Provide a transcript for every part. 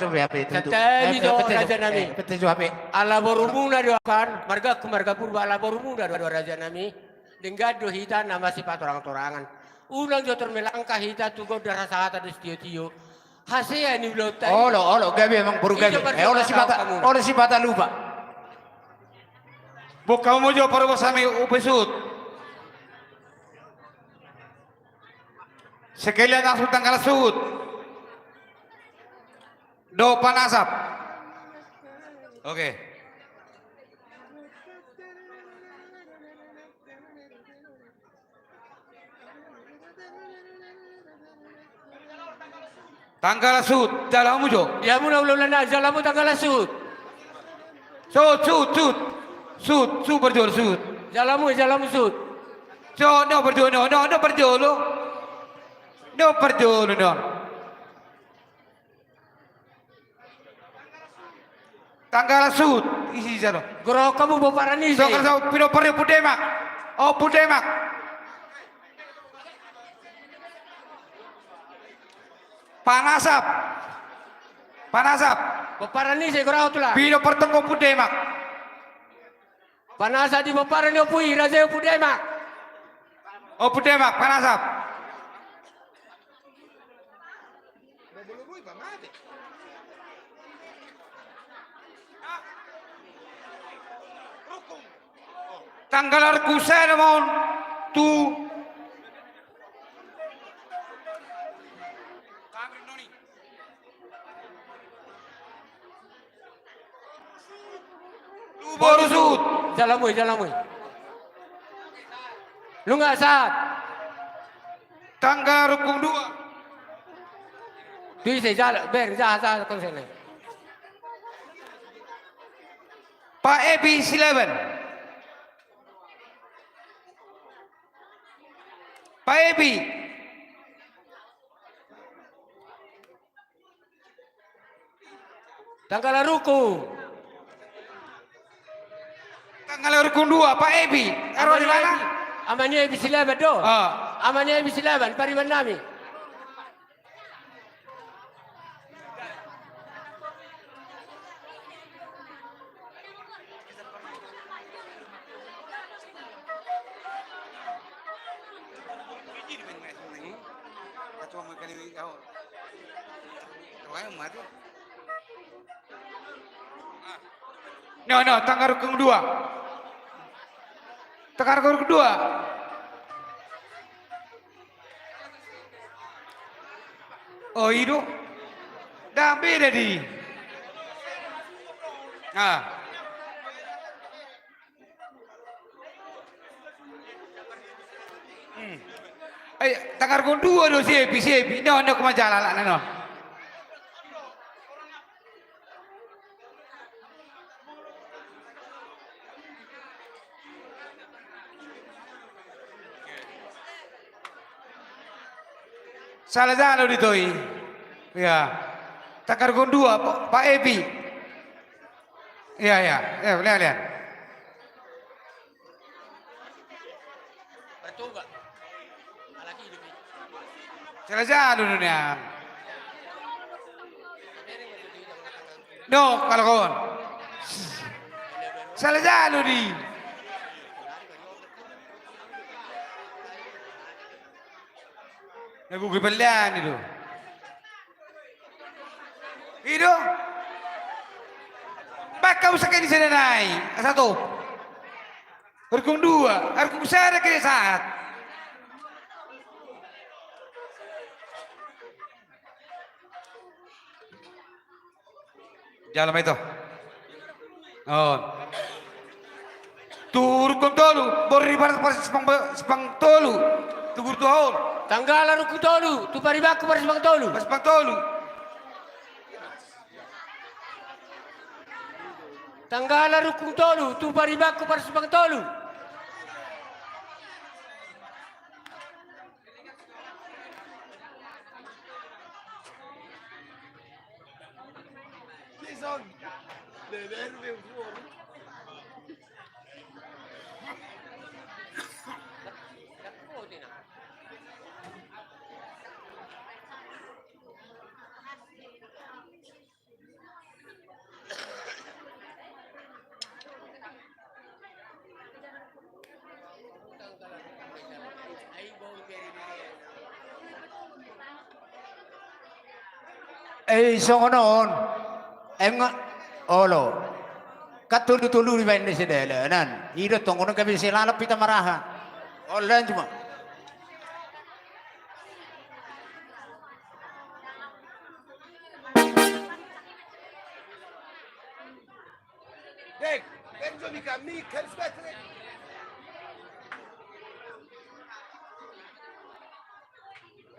coba HP itu. Satay do raja nami. Pete coba HP. Ala borumuna do kan, marga purba ala borumuna do raja nami. Denggado hita nama sifat orang-orangan. Ulang jo termelangkah hita tugo darah sahata di tio. Hasia ni blotai. Olo, gabi emang baru gabi. Olo sifat lupa. Buka mo jo para sami upesut. Sekalian asut tanggal sud. Do panasap. Oke. Tanggal sud, jalamu jo. Ya mula ulana jalamu tanggal sud. Sud berjol sud. Jalamu sud. So no berjol no berjol. No berjol no. Tanggal sud isi jalo. Gro kamu boparani. So kalau pino pare pudemak. Oh pudemak. Panasap. Boparani se gro tula. Pino pertengko pudemak. Panasa di boparani opui raja pudemak. Oh pudemak panasap. Tanggal arkusa namun tu baru sud. Jalamu. Lu nggak saat. Tanggal rukun 2. Bisa jalan, jalan konsen. Pak Ebi silaban. Pak Ebi. Tanggal ruku. Tanggal rukun 2 Pak Ebi. Ero di mana? Amanya Ebi silaban do. Amanya Ebi silaban pariban nami. No, tanggal rukun 2. Tanggal rukun 2. Oh itu dah beda di. Tanggal rukun 2 do si Ebi. No kemajalah lah no. Salah jalo ditoi. Ya. Tanggal rukun 2 Pak Ebi. Ya, lihat. Bertuga. Alaki hidup. Salah jalo dunia. No, kalau kawan. Salah jalo di. Nagugipalian itu. Itu. Baka usah kayak di sana naik. Satu. Rukun 2. Rukun besar kayak saat. Jalan itu. Oh. Turun tolu. Bori barat sepang tolu. Tugur tuhol. Tanggal rukun tolu. Tu paribaku pada sepang tolu. Sepang tolu. Tanggal rukun tolu. Tu paribaku pada sepang tolu. So noon, nga, olo, katulu-tulu di bende si delenan. Ida tong unang kami silalap pita maraha. Olan cuma. Dek, benzo mica rispetto.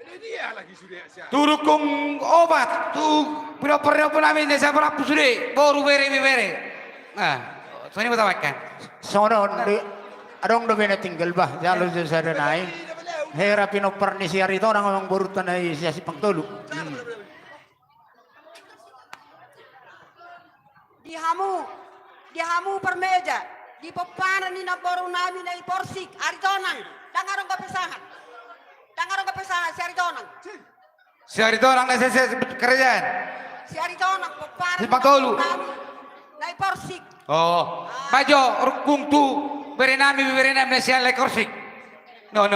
Ini dia lagi sudah siap. Turuk kong obat, tuh pura-pura namin sa para pusuri, baru bere. Nah, so ini matawakan. So noon, adong do bene tinggal bah, jalo sa danay. Hera pinopar ni siya rito nang ang burutan na siya si Pangtulo. Dihamu permeja, di pepanan ni naboru nami na iporsik, aritonang, dangarong kepesangan, si aritonang. Si Arito orang na sa kerajaan. Si aritonang, pepanan Si Pangtulo. nami na iporsik. Oh, Majo, kung tu bere nami na siya lekorsik. No.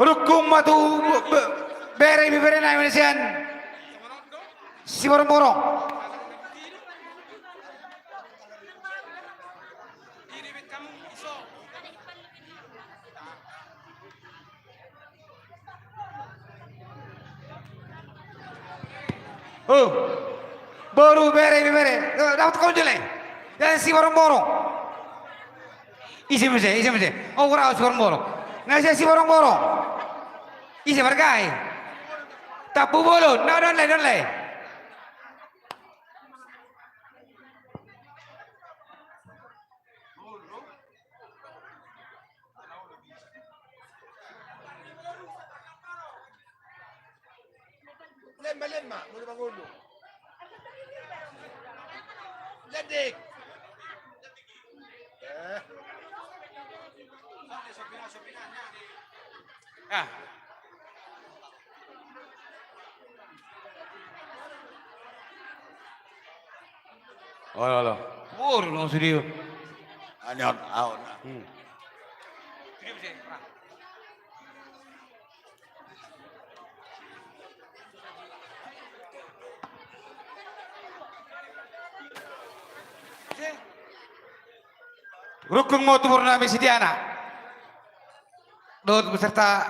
Rukung matu bere na siya. Si borong-borong. Oh, baru bere, dapat kau jelek. Dan si borong-borong. Isi mese. Oh, kurang si borong-borong. Nasi si borong-borong. Isi bergai. Tapu bolu, don't lay. Lemma, mau bangun. Ledek. Ah. Oh. Baru no studio. Ano, out. Rukung mau tumur namin si Diana. Doon beserta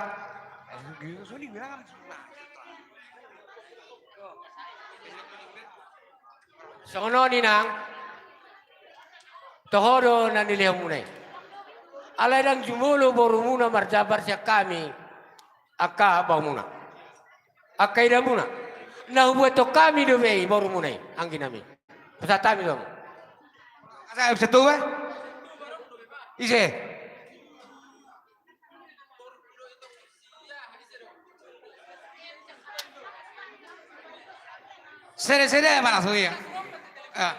Sono ninang, tohoro na nilihan muna. Alay lang jumulo baru muna marjabar siya kami. Aka bawa muna. Aka ida muna. Nahubuat to kami dobe baru muna. Ang ginami. Pasatami dong. Asa bisa tuh, Ise. Sere mana suya? Ah.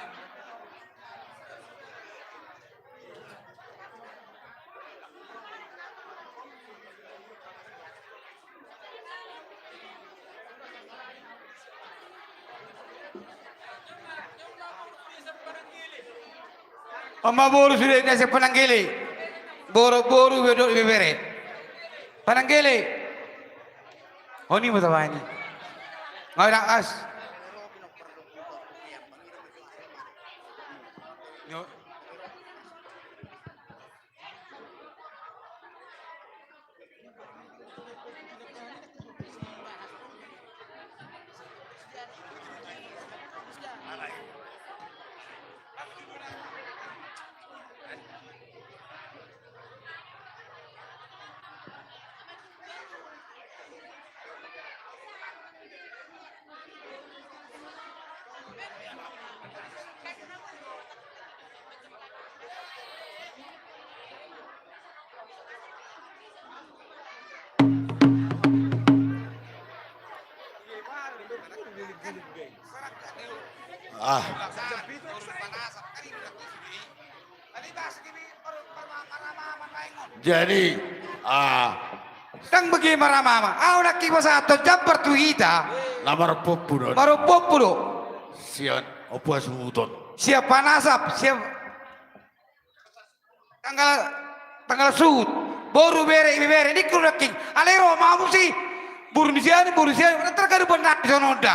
Amma boru sudah nasi penanggili. Boru bebere. Penanggili. Oh ini mutawani. Nggak ada as. Jadi, Tang bagi marama, nak kipas atau jam bertuhita, nomor popular. baru populo. Sian opo suuton. Siap panasap, siap tanggal suut. Baru bere ini kureking. Alero mamu sih. Burunisian, terkadang benar sonoda.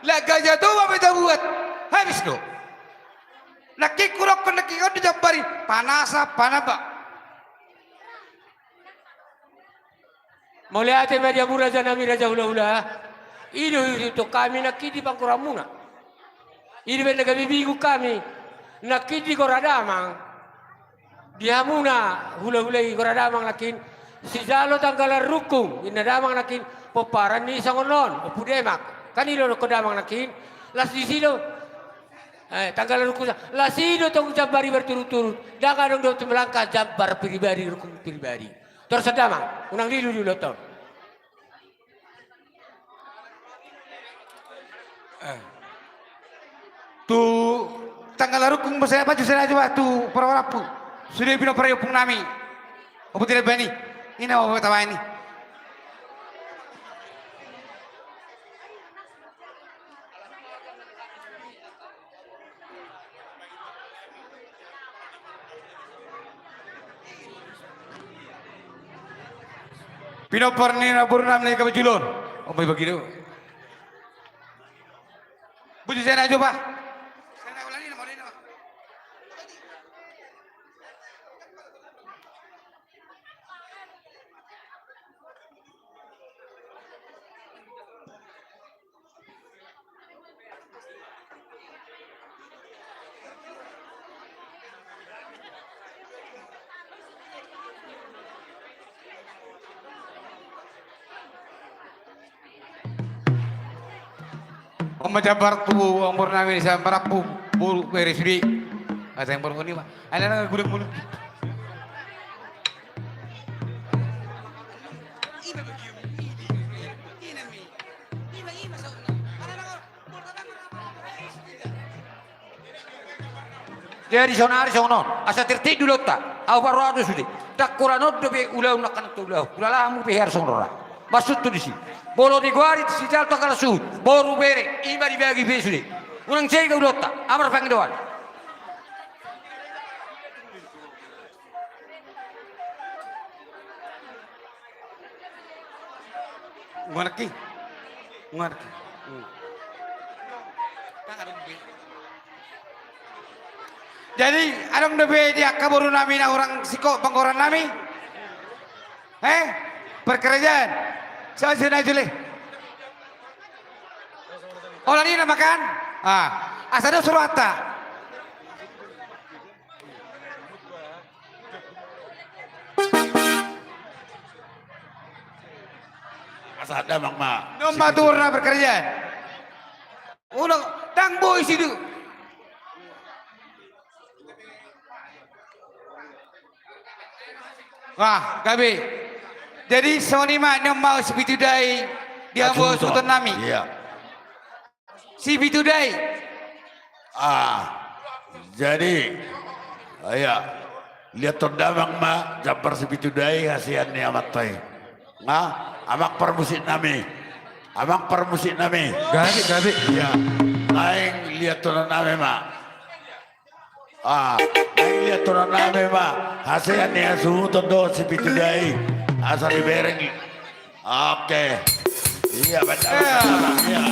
Lah gajah tuh apa kita buat? Habis do. Laki kurok laki kau dijambari panasap panaba. Melihat media raja nami raja hula-hula. Itu kami nakiti pangkuramuna. Ini benar kami bingung kami. Nakiti koradamang. Dia muna hula-hula koradamang nakin. Si jalo tanggalan rukung. Inadamang nakin. Poparan ni sangonon. Opudemak. Kanilo kodamang nakin. Las di sino. Tanggalan rukung. Las sino tong jambari berturut-turut. Dangan dong melangkah jambar pribadi rukung pribadi. Terus damang. Unang lilu dulu tong. Tu tanggal rukung saya baju saya coba tu perawapu. Sudah bina perayopung nami. Apa tidak bani? Ini apa tawa ini? Pinopor ni na purnam ni kabajulon. Oh may bagino. Buju saya coba. Saya ulang ni mau ni. Jabar tu umur nami saya merapu bulu beres di. Ada yang baru ni mah. Ada yang gulung-gulung. Jadi sonar, asa tertik dulu tak? Awal ada sudah. Tak kurang ada be ulah nak tu ulah. Ulah lah mu behar sonora. Maksud tu di sini. Bolo di guarit si jal tak kalah suut. Boru bere iba di bagi be sudah. Unang cai kau dulu tak? Amar panggil doan. Ngerti? Jadi adong debe dia kaburu nami na orang siko pangkoran nami. Perkerjaan. Saya sudah jule. Oh lagi nak makan? Asal ada surata. Asal ada mak. Nomor turna perkerjaan. Ulang tang boy situ. Wah, gabe. Jadi sonima yang mau si bitudai dia mau sultan nami. Iya. Si bitudai. Jadi lihat terdamang jamper si bitudai hasian ni amat tay. Amak permusik nami. Gabe. Iya. Aing lihat turun nami aing lihat turun nami hasian ni asuh todo si bitudai. Asal dibereng. Oke. Iya baca. Iya.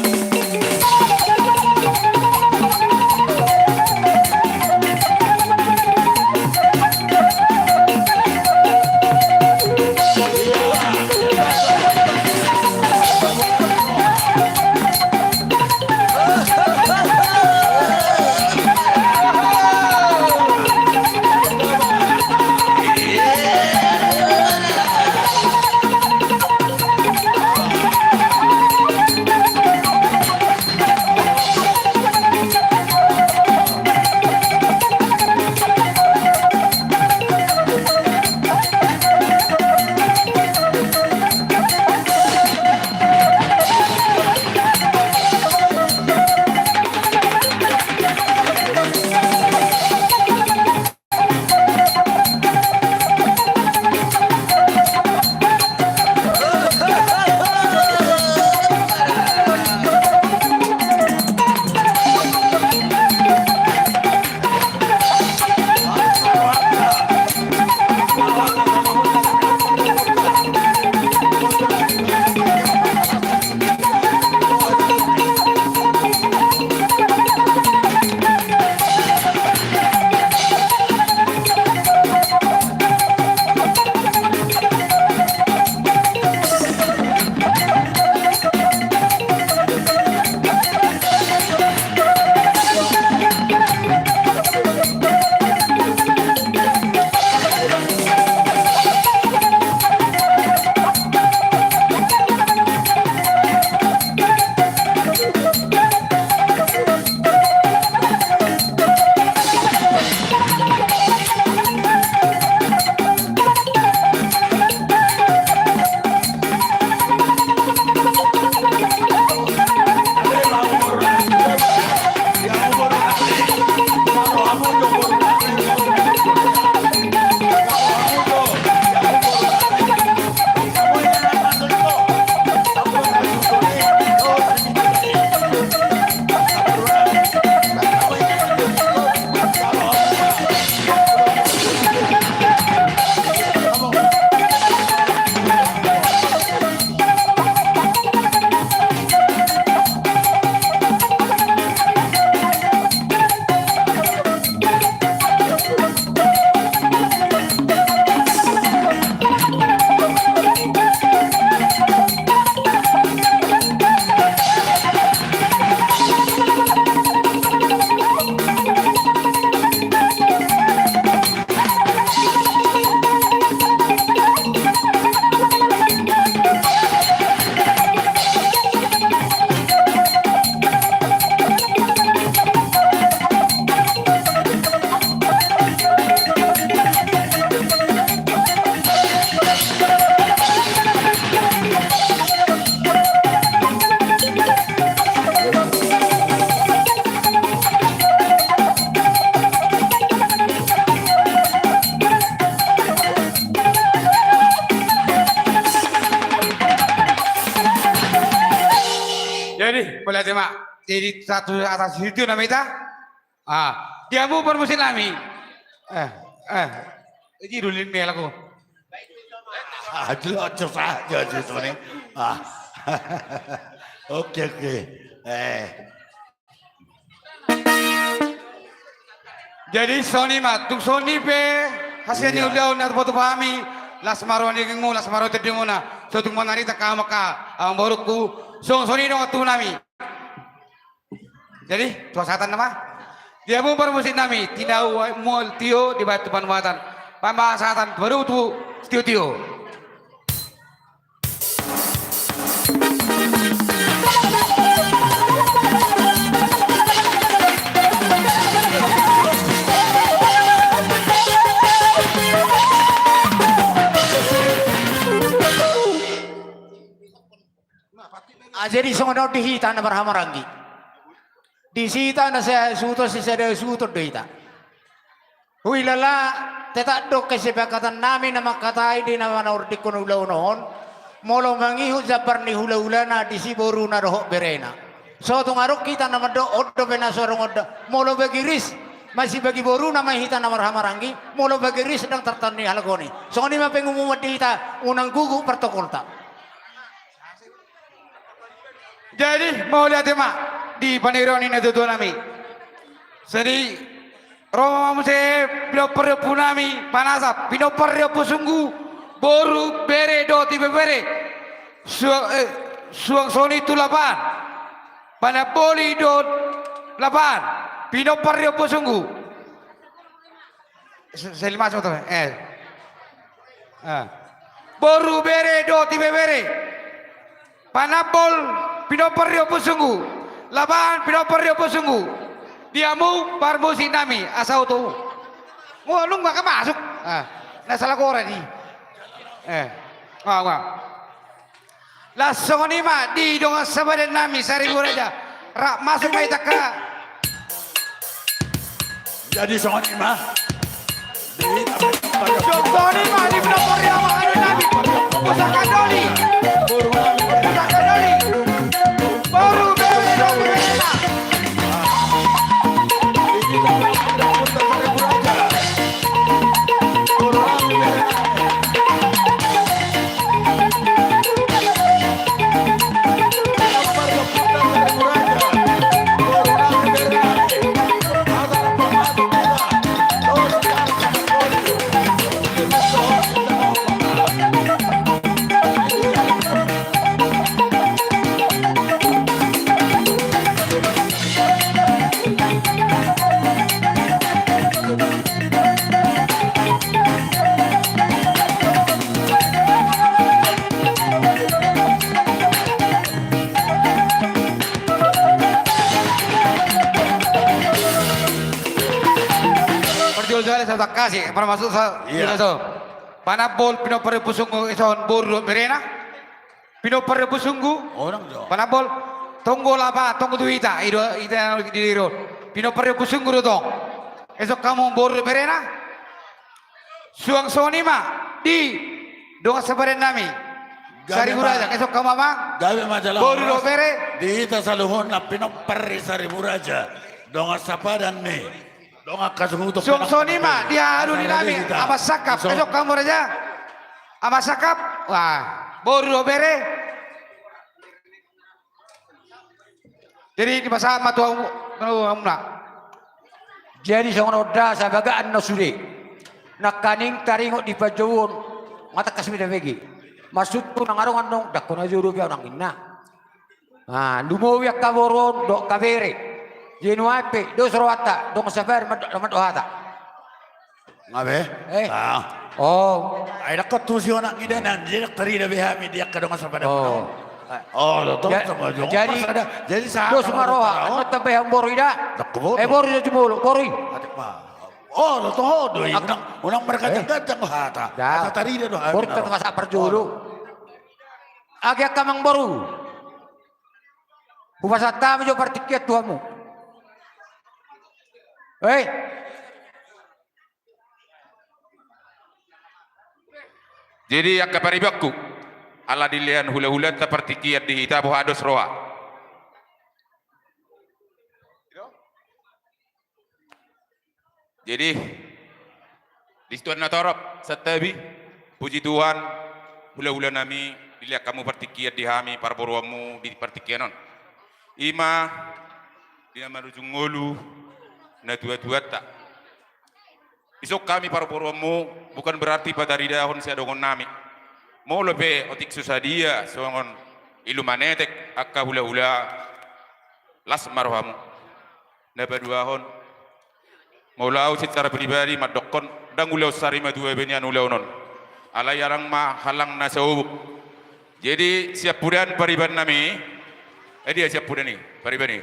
jadi satu atas itu namanya. Dia mau permusin nami. Ini dulin mel aku. Jelas saja sih Sony. Oke. Jadi Sony mah, tuk Sony pe hasilnya udah foto pahami. Las maro ni kengu, las maro tadi muna. So tuk manari tak kama ka, ang boruku. So Sony dong tu nami. Jadi suasana nama. Dia mau permusin nami, tidak mau tio di batu panwatan. Pembahasan baru tu tio. Jadi songono dihita na barhamarangi. Disita na sa suto si sada suto dihita. Huilala tetak dok kesepakatan namin na makatay di na manaurdik kuno ulaw noon. Molo mangihu zabar ni hula-hula na disiboru na rohok berena. So tungarok kita na mado oddo benasorong oddo. Molo bagiris masih bagi boru na mahita na marhamarangi. Molo bagiris sedang tertani halagoni. So ni mapengumumat dihita unang gugu pertokolta. Jadi mau lihat ya mak di Panironi na tutu nami. Jadi Roma muse pinoper punami panasap pinoper sungguh boru bere do tibe bere suang soni tu lapan pada boli do lapan pinoper sungguh. Saya masuk tuh boru bere do tibe bere panapol pinoper sungguh laban pinoper sungguh diamu parmusi nami asal tu mau lu nggak masuk nah salah kore di langsung ni mah di dong sabadan nami Seribu Raja rak masuk mai taka Jadi Sony mah contoh ni mah di pinoper ada nami usahakan doli baru saya kasih para masuk saya so panabol pinopare pusunggu ison buru berena pinopare pusunggu orang jo. panabol tunggu lapa tunggu duita ida diro pinopare pusunggu dong esok kamu buru berena suang sonima di dong sebaren nami Seribu Raja esok kamu apa Gawe majalah buru bere di ita saluhon na pinopare Seribu Raja dong sapadan nih dong akasungutok Soni mah dia anu di nami ama sakap esok kamu Raja ama sakap wah boru bere jadi di masa matu amna Jadi songono da sagagaan na sude nakaning taringo di pajawon mata kasmida begi maksud tu nang arong andong dakon aja juru biar nang inna lumowi kaboron do kabere jenu ape do sorwata do sabar mat ohata ngabe oh ay nakatusi anak ida nan jadi karina behami dia kadang sapada lo to jadi sa do sumaroha ano tabe ang borida boru jo jumolo borui lo to do unang berkata-kata hata kata tarina do boru ta masa perjulu agak kamang boru Upasata mo jo partikyat tuamu Jadi yang kaparibakku ala dilian hula-hula seperti kiat di hitabu hados roa. Jadi di situ na torop satabi puji Tuhan hula-hula nami dilihat kamu partikian di hami para boruamu di partikianon ima dina marujung ngolu na dua-dua tak isok kami para boruamu bukan berarti pada ridahon si adongon nami mau lebih otik susadia songon ilumanetek akka hula-hula las marhamu na baduahon Maulau secara pribadi madokon dan ulau sari madua benian ulau non. Alai yarang ma halang na saubuk. Jadi siap pudan pariban nami. Dia siap pudan ni pariban ni.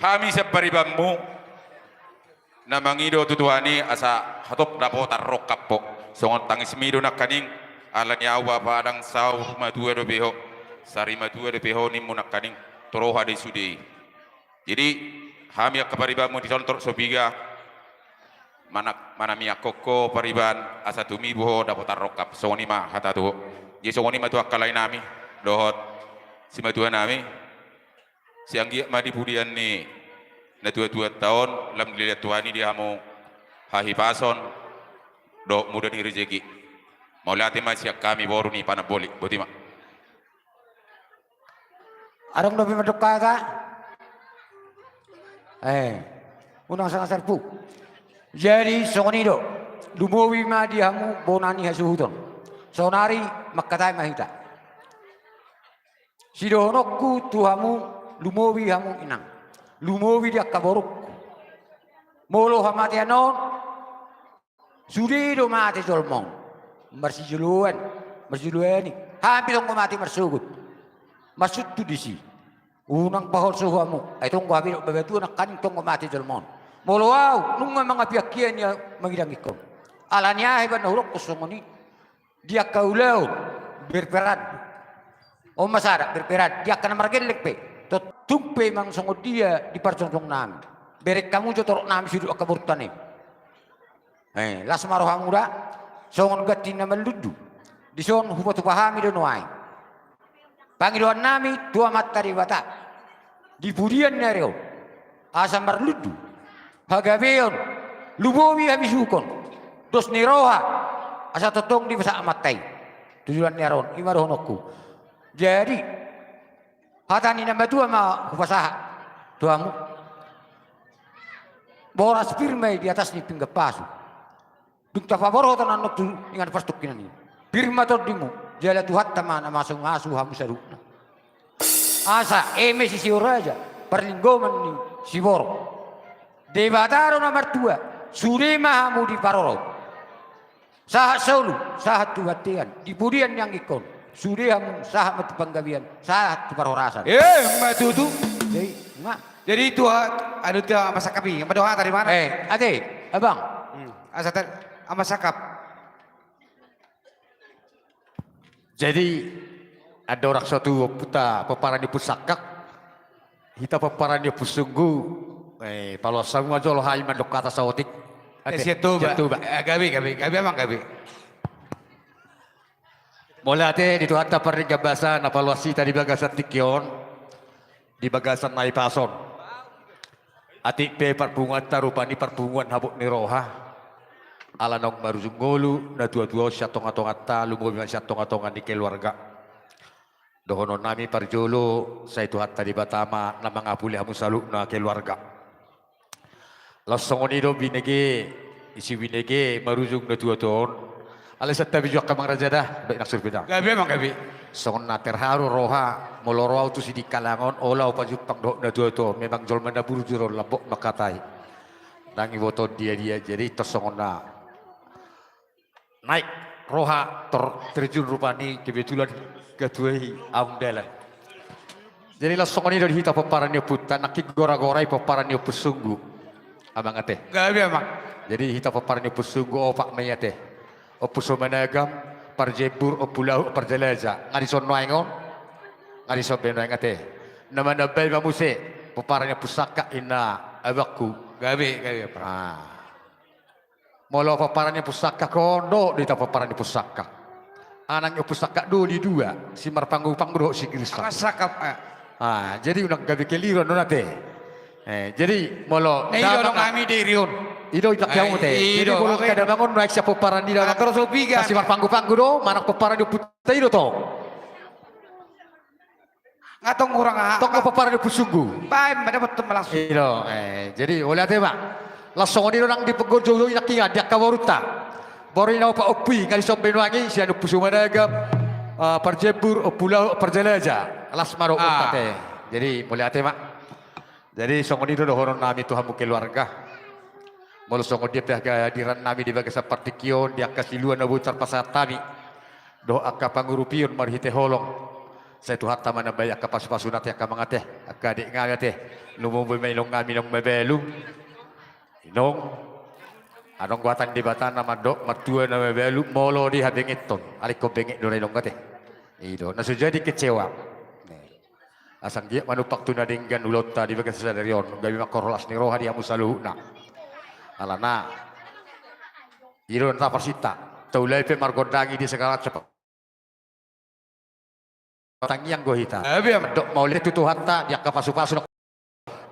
Kami siap paribammu. Namangido tutuani asa hatok dapo tarok kapo. Songon tangis mido nak kaning. Ala nyawa padang sau madua do beho. Sari madua do beho ni munak kaning. Toroha de sudi. Jadi kami yang keparibanmu dicontor sobiga mana miak koko pariban asa tumi buho dapat tarokap songoni mah hata tu jadi songoni mah tu akalai nami dohot si matua nami siang dia madi pudian ni na tua tahun lam dilihat tuani dia mau hahi pason do muda ni rezeki mau latih masih kami baru ni panah bolik botima Arang dobi madok kaka. Unang sangat serpu. Jadi sonido lumowi ma dihamu bonani hasuhuton. Sonari makkatai mahita. Sidonokku tuhamu lumowi hamu inang. Lumowi dia kaboruk. Molo hamati anon. Sudido mati jolmong. Marsijuluani. Hampir tong mati marsugut. Masuk tu disi. Unang pahol suhamu ay tong gabi bebetu nak kaning tong mati jelmon moloaw nung mga piakyan niya mangidang ikaw alanya heban nahurok kusumoni dia kaulaw berperan o masara berperan dia kana margelik pe to tumpe mang songod dia di parcongtong namin berek kamu jotorok namin sidu akaburtani las marohamuda songon gati na maludu di son hupatu pahami donoay Panggiluan nami dua mata di bata. Di budian nareo. Asam marludu. Hagabeon. Lubowi habisukon. Dos niroha. Asa totong di basa amatai. Tujuan niaron. Imarohonokku. Jadi. Hatani namba dua ma hupasaha. Tuamu. Boras firmai di atas ni pinggapasu. Dukta favor hotan anok tu ingat pastuk kinani. Firma todimu. Jala tuhat taman masuk ngasuh hamu sarukna. Asa si siuraja perlinggoman ni siboro. Debataro nomor 2 surema hamu di paroro. Sahat saulu sahat tuhatian di budian yang ikon. Suri hamu sahat matu panggabian sahat tu parorasan. Matutu. Jadi itu anu tu masakapi. Madoha dari mana? Ade, abang. Asatan amasakap. Jadi ada orang suatu puta paparan di pusakak, kita paparan di pusunggu, kalau semua jolo hai mandok kata saotik. Situ gabi emang gabi. Mulai ate di tuhan tapar di gabasan evaluasi tadi bagasan tikion, di bagasan nai pason. Atik pe perpungan tarupani perpungan habuk niroha. Ala nong marujung ngolu na dua-dua syatong-atong atta lumoy man syatong-atongan di keluarga. Dohonon nami parjolo sa itu hatta di batama na mga puli hamu saluk na keluarga. Lasong onido binege isi binege marujung na dua tahun. Alas at tabi juak kamang rajada baik nak surbida. Gabi emang gabi. Songon na terharu roha moloroa tu si di kalangon olau pajupang do na dua tahun memang jol mana buru juro labok makatai. Nangi boto dia jadi tosongon na naik roha terjun rupani kebetulan ketuai amdelan. Jadi langsung ini dari hita paparannya putan nakik gora-gorai paparannya pesunggu abang ate. Gabi emang. Jadi hita paparannya pesunggu opak mayate. Opuso managam parjebur opulau parjelaja ngadi son noingon ngadi son benoing ate. Nama nabel mamuse paparannya pusaka ina abakku. Gabi. Molo paparannya pusaka kondo di paparannya pusaka. Anaknya pusaka dua di dua si marpanggu panggu si Kristus. Masakap. Jadi unak gabi keliru nonate. Jadi molo Ido dong kami di Rion. Ido itak yang mute. Jadi Ido, molo oke. kada bangun naik siapa peparan di dalam. Terus opigan. Kasih panggu-panggu do, mana peparan di putih do to. Ngatong kurang Toko peparan di pusunggu. Baik, pada betul langsung. Ido, jadi oleh ate mak. Langsung di orang di pegorjo inak ingat dia kawaruta. Baru ina opa opi kali somben wangi si anu pusuma dagam. Perjebur pulau perjelaja. Las maro utate. Jadi oleh ate mak. Jadi songon itu dohoron nami Tuhan mu keluarga. Molo songon dia pihak kehadiran nami di bagai seperti kion dia kasiluan na bucar pasat tami. Doa ka pangurupion marhite holong. Saya Tuhan taman na bayak ka pasu-pasunat ya ka mga teh. Akadik nga teh. Lumumboy may ilong nami ng mabelum. Inong. Anong buatan di bata na madok matua na mabelum. Molo di habingit ton. Alik ko bingit doon ilong teh. Ito. Nasujadi kecewa. Asang dia manupak tuna dinggan ulota di bagian sadarion gabi makorolas ni roha dia musaluhna alana iron ta persita taulai pe margodangi di segala cepat tangiang gohita dok mau lihat tutuhan ta dia kapasu-pasu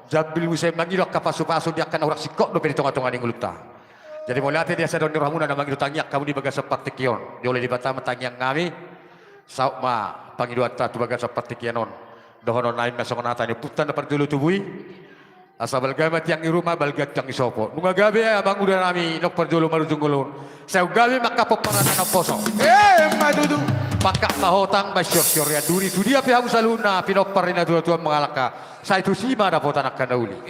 jabil musai mangilo kapasu-pasu dia akan orang sikok do pe tonga-tonga ding ulta jadi mau lihat dia sadon rahmuna na mangilo tangiak kamu di bagian seperti kion di oleh di batama tangiang ngami sauma pangiduan ta tu bagian seperti kionon dohonon lain masuk nata ni putan dapat dulu tubui asa balgamat yang di rumah balgat yang isopo nunga gabe abang udah nami nok perdulu marujung gulun saya gabe maka peperangan na poso Madudu. pakak mahotang masyur ya duri tu dia pihak saluna pinoparina tua mengalaka saya itu sima dapat anak kandauli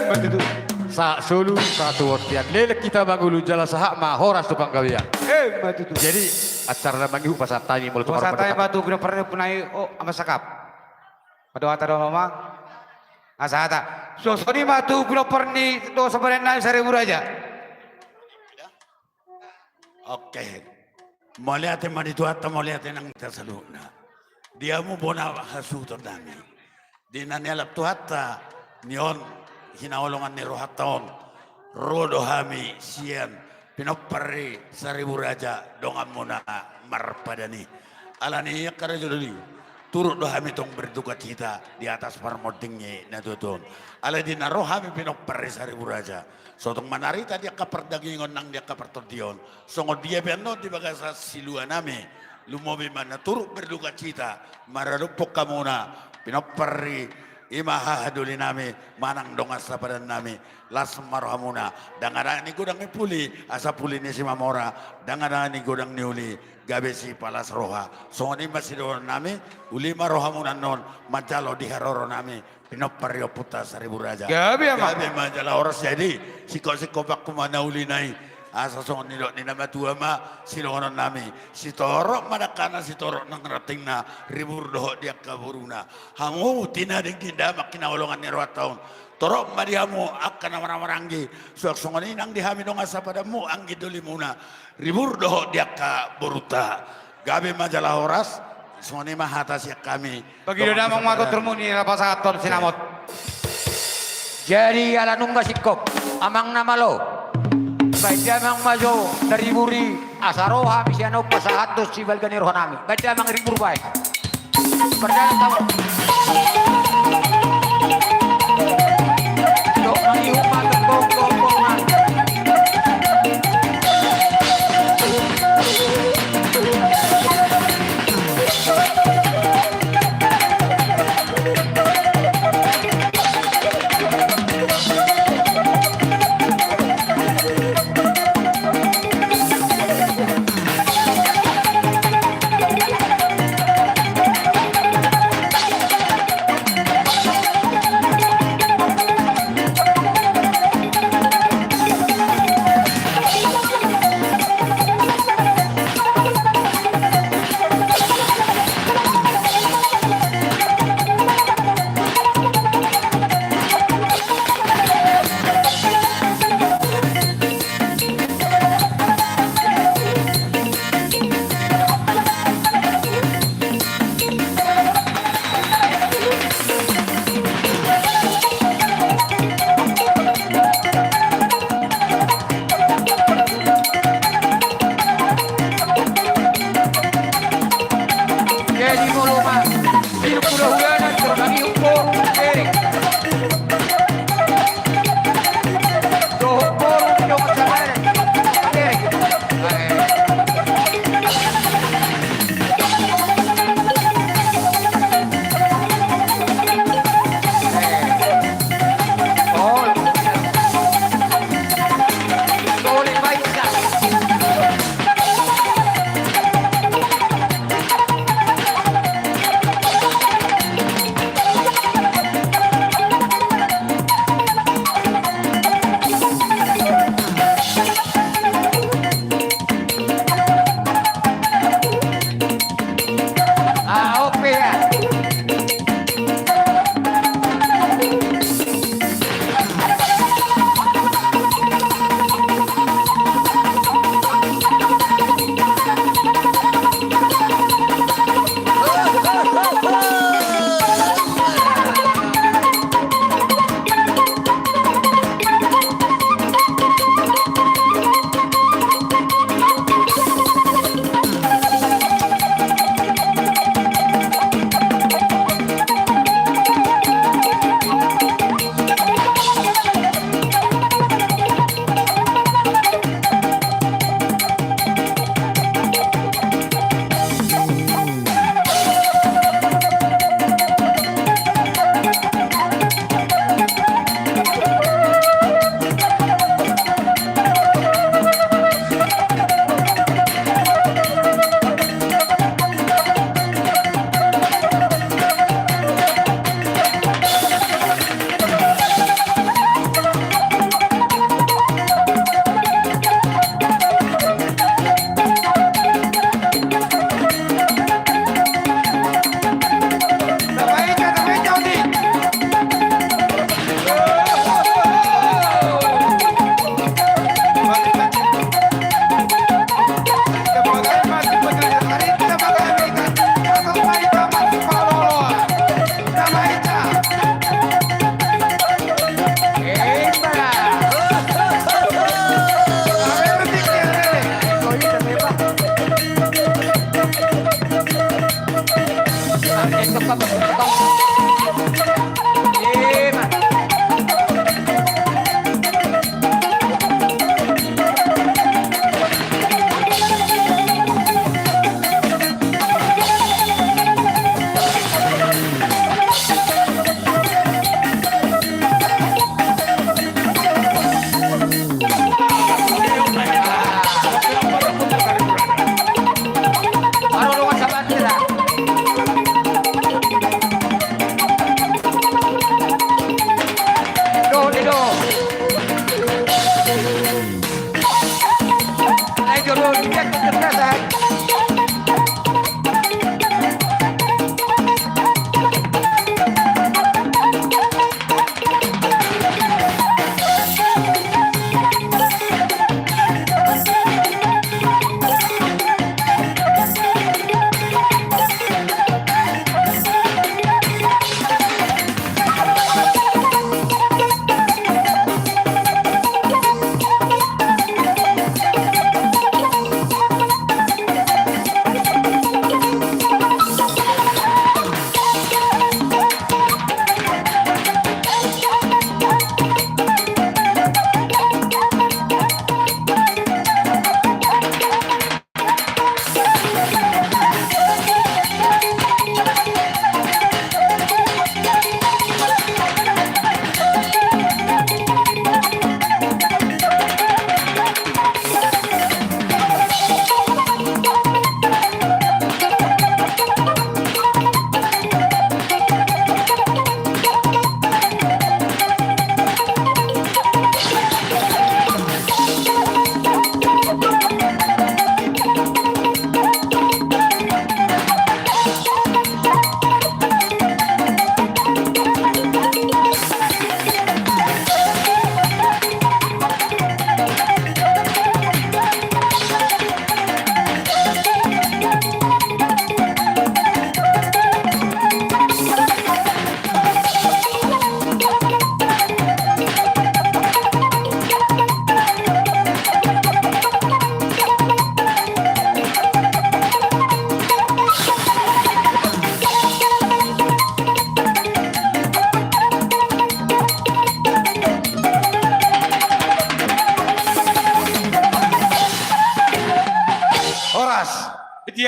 Madudu. sa solu satu ortian lelek kita bangulu jala sahak ma horas tu panggawian Madudu. jadi acara mangihu pasat tani mulut Masa tayo batu pina pernah punai amasakap. Padoa taro mama. Asata. So ni batu pina pernah do sabaran na sa Riburaja. Oke. Moliate manituata moliate nang tasaluna. Dia mo bona hasuto nami. Di nanelap tuata nion hinaolongan ni rohaton. Rodo hami sian pinopari sa Riburaja dongam muna marpadani. Alani karajululi. Turut doh kami tong berduka cita di atas parmodingnya na tutun. Ala di naro kami pinok parisari buraja. So tong manarita dia kaperdagingon nang dia kapertodion. So ngod dia piano di bagasa silua nami. Lumobi man na turut berduka cita. Maralupok ka muna. Pinok pari imahahaduli nami. Manang dongas sa padan nami. Las marhamuna. Dangadang ni gudang ipuli. Asa puli ni si Mamora. Dangadang ni gudang ni uli. Gabe si palas roha. So ni masidor nami. Ulima roha muna non. Majalo di haroro nami. Pinopario puta sa Riburaja. Gabi ama. Gabe majala oras jadi. Siko bak kumana uli nai. Asa so ni namatua ma. Silonon nami. Si toro manakana si toro nang rating na. Riburdo dia kaburuna. Hamu tinading kindamak kinaulungan ni roha taon. Torok madiamu akan namaramaranggi. Suak-suak nang dihami dong asa padamu anggi duli muna. Ribur doh dia ka boruta. Gabe majalah horas. Semua ni mahata siak kami. Bagi do damang mato termuni lapas aton sinamot. jadi ala nungga sikop amang namalo baik amang majo dari buri asaroha bisiano pasahat dos si balgani rohanami baik amang ribur baik berjalan tahu dok nang iupa gembong-gembongan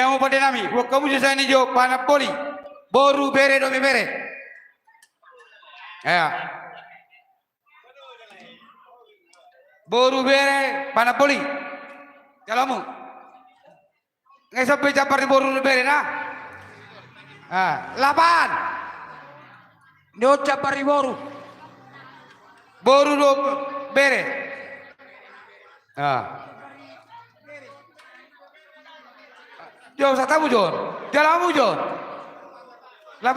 Dia mau pada nami. Gua kamu susah nih jo panapoli. Boru bere do bere. Ya. Boru bere panapoli. Jalamu. Nggak sampai capar di boru bere nah. Ah, 8. Nyocha pariboru. Boru do bere. Ah. Jo satamu Jon. Jalamu Jon. 8.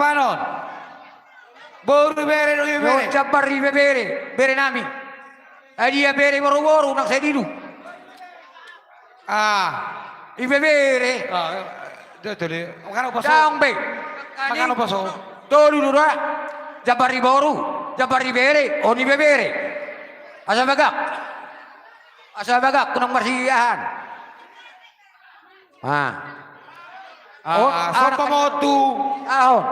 Boru bere do bere. Nyocha pari bere. Bere nami. Dia bere boru-boru nak saya didu. Ah. Ibe bere. Ah. Itu dia. Makan apa so? Daong be. Makan apa so? Tolu dura. Jabari boru. Jabari bere. Oni bere. Asa bagak kunang marsiyahan. Sopa mau tu. Ahon.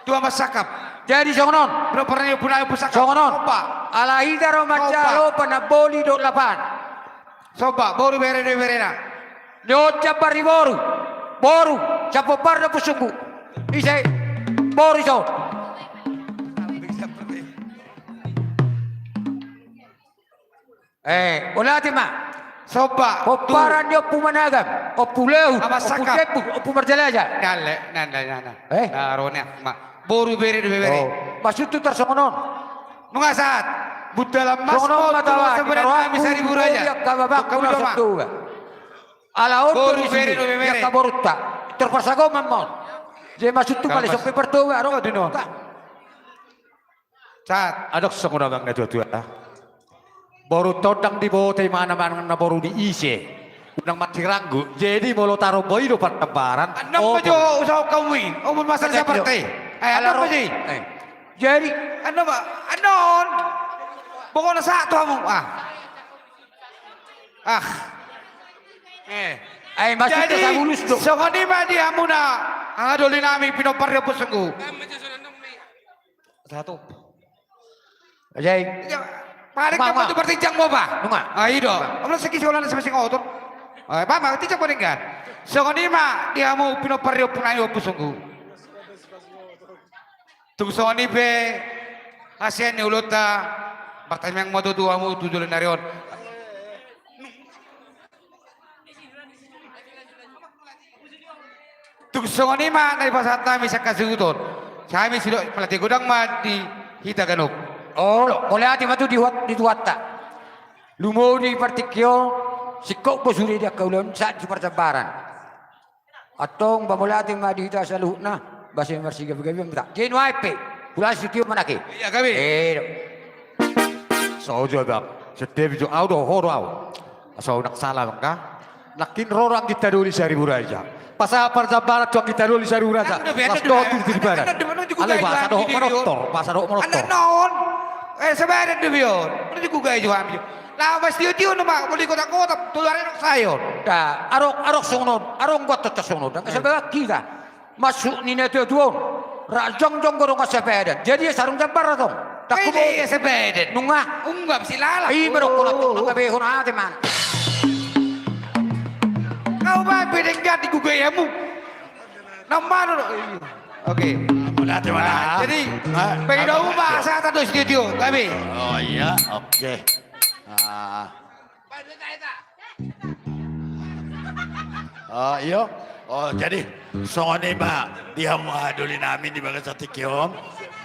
Tu ama sakap. Jadi songonon. Bro pernah punay po sakap. Songonon. Sopa. Alahida ro machalo panaboli do lapan. Sopa. Boru bere do bere na. Nyocha pari boru. Boru. Chapo parda pusungu. Isay. Boru son. Ulati ma. Sopa. Oparan dia pumanagam. Opuleu. Ama sakap. Oputepu. Opumarjalaja. Nale. Eh? Naronya. Boru bere do bere. Maksud tu tersongonon. Nunga saat. Budalam mas Songonon mo. matawa. Sebenarnya kami sari buru aja. Kababak. Kamu Kamu doma. sabtu. Ala Boru bere do bere. Ya kaborutta. Terpaksa kau mamon. Jadi maksud tu kali Kampas. sampai pertua. Arong Dinon. Saat. Adok sangurabang na tuwa. Baru todang di bawah mana-mana na baru diisi. Unang matiranggu. Jadi mau lo taruh boy do pertembaran. Anong ba jo usaw kami? Umon masal sa parte. Ay ano ba ji? Jadi Ano ba? Anon? Bukod na sa ato mo. ay maksud tu Jadi, sa bulus do. so kung di ba di amo na ang adoli namin pinoparyo po sunggo. Satu. Jadi Parik ka Mama. mo ito partijang mo ba? Nunga. Ay, do. Ano sa kisulan na sa masing otot? Ay, mama, tijang ko rin ka. So kung di ba di amo pinoparyo po na po sunggo. Tungso ni be Asian ni ulota bakit yang matutuwa mo tutuloy na rin. Tungso ni ma na ipasat namin sa kasuton. Sa amin sila pelatih gudang ma di hita ganop. oh, oleh hati matu dituatta. Lumo di partikyo sikok po suri dia kaulan saat di pertembaran. Atong bamulati ma di hita sa luhna. Basi marsiga bagabi mata. Jeno aipe. Pulas sitio manaki. Iya kami. Sojo bang. Setiap jo audo horo au. So nak salah bang ka. Nakin rorang kita dulu sari buraja. Pasal pertembaran cok kita dulu sari buraja. Pas do di barat. Alay bahasa do monotor. Bahasa do monotor. Anak non. Sebenarnya demi yon. Ano di kugay jo kami. Lawas tiyo nama. Muli kota-kota. Tularin ang sayon. Da arok songon. Arong got ta songon. Dan sebab kita masuk ni neto tuon. Rajong-jong gorong kasepedan. Jadi sarung jambar atong. Kaya sebenarnya. Nunga. Unggap sila. Ay merok ko lang nang kabehon ate man. Kau ba pwedeng gati gugayamu? Namano. Oke. Mulati mana? Jadi, pwede mo ba sa atin studio? Kami. Oh iya, oke. Oh iyo. Oh jadi soalnya ba dia mau aduli namin di bagian satu kiom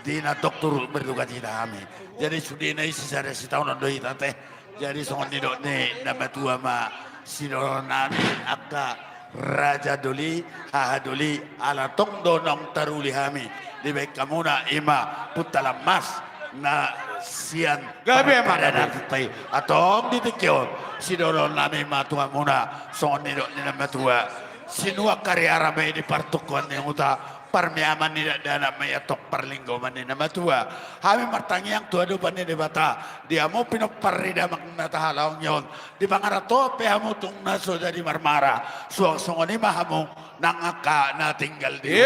di na dokter berduka cita kami. Jadi sudah na isi sada si tahun doi tante. Jadi soalnya dok ne nama tua ma sinoro namin akka raja duli hahaduli ala tong donong taruli kami. Di baik kamu na ima putalam mas na sian Gabi pada natin atong ditikyo sinoro namin matua muna soalnya dok ne nama tua sinua karya ramai di partukuan yang uta parmiaman ni dana may atok parlinggo man ni namatua kami martangi yang tua dupan ni debata dia mo pinoparida magnatahalaw yon di mangarato pe hamo tung naso jadi marmara suang songo ni mahamo nangaka na tinggal di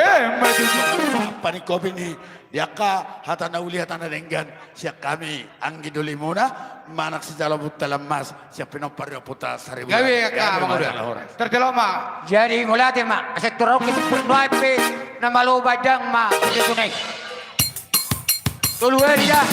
panikopi ni Yaka hatana uli hatana denggan siya kami anggi duli muna manak si jalo buta lemas siya pinopario puta saribu. Gawe ka Bang Uda. Terdelok mak. Jadi ngulati mak, sektor aku itu nuaipe na malu badang mak itu naik. Tulu dia.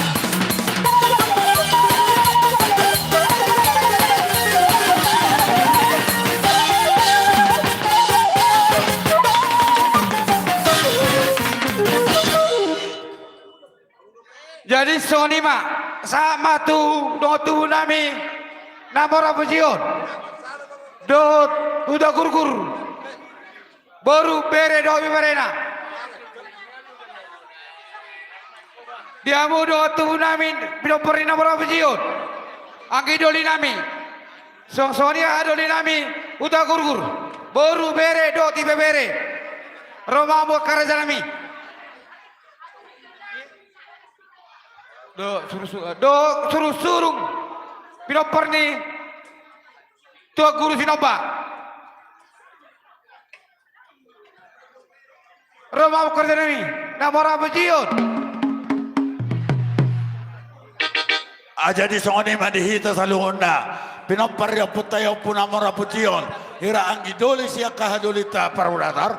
Jadi Sony mak sama tu do nami namora pujion. Dot udah kurkur. Baru bere do berena. Dia mau do nami bilo perina namora pujion. Anggi doli nami. Sony adoli nami udah kurkur. Baru bere do tibe bere. Roma mo karaja nami. Do suruh surung pinoper ni tua guru sinoba Roma kerja ni namora bejion Aja di songoni madihita salungonda pinopario putayo punamora pution ira anggi doli siya kahadolita parulatar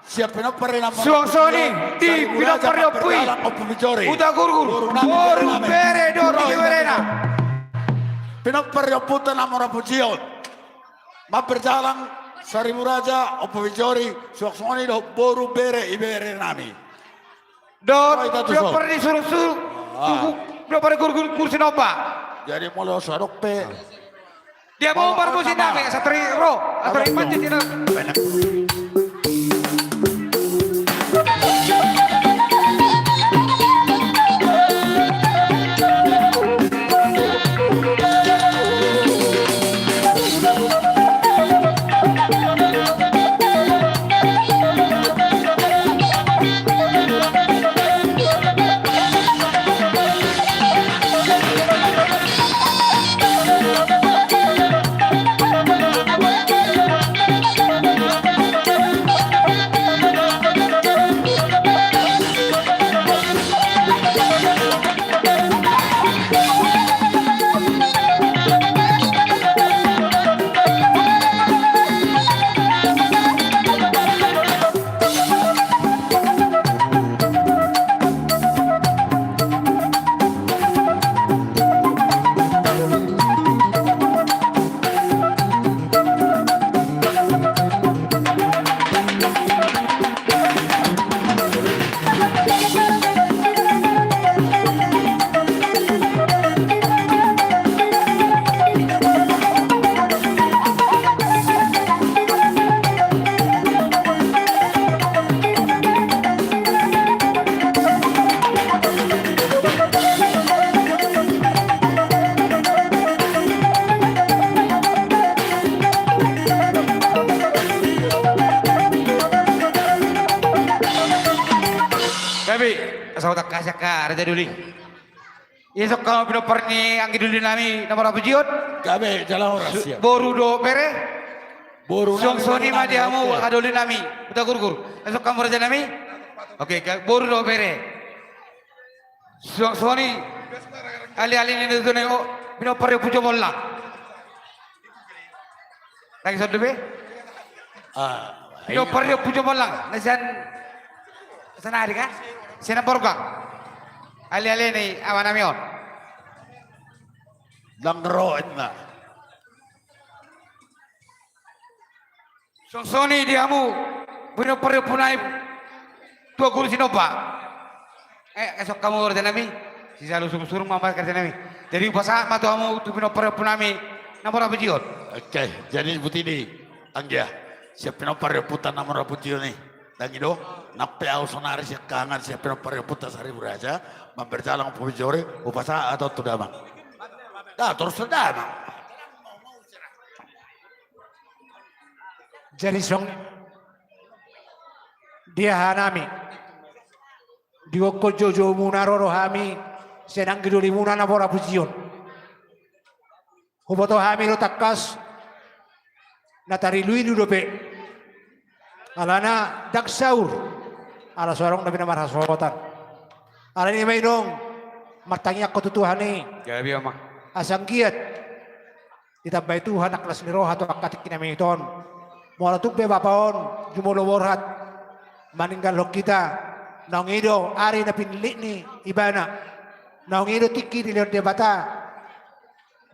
siap pinopario namora Sony di pinopario pui udah guru baru bere do berena pinopario puta namora pution ma berjalan Saribu Raja opo bijori suaksoni do boru bere ibere nami do pinopario disuruh pinopario guru sinoba jadi molo sarok pe dia mau bermusim nami satri ro atau iman di sini Saudak kasaka raja duli. Esok kalau pinoper ni anggi duli nami namora pujiot. gabe jalan orang siap Boru do pere. boru Sony ma dia mau adoli nami. Udah gurgur. Esok kamu raja nami. Oke, boru do pere. Sony ali ni tu nego pinoper pujo bolla. Lagi satu be. Pinoper pujo bolla. Nasan sana hari kan? Sina borga. Ali ni awan nami on. lang roet na Sony diamu pinoper punai tua guru sinoba. Esok kamu kerja nami. Si selalu suruh mama kerja nami. Jadi pas matu kamu tu pinoper punami namora bejiot. oke jadi butini anggia siap pinopario puta namora putio nih Dangido, nape au sonari siya kangan siya pinopario puta Saribu Raja berjalan po bijore upasa atau tudamang terus tudamang Jadi song dia hanami diokko jojo munaroro hami senang giduli muna na bora pujion huboto hami lo takas natari lui dope alana daksaur ala sorong nabi namar hasotan Ala ni may dong, matangyak ko tutuhan ni. Gabi ama. Asang giat. Itabay Tuhan aklas ni roha to akatik kinamiton. Mula tukbe bapaon, jumulo warhat. Maninggal hok kita. Naong ido, ari na pinili ni ibana. Naong ido tiki di leon debata.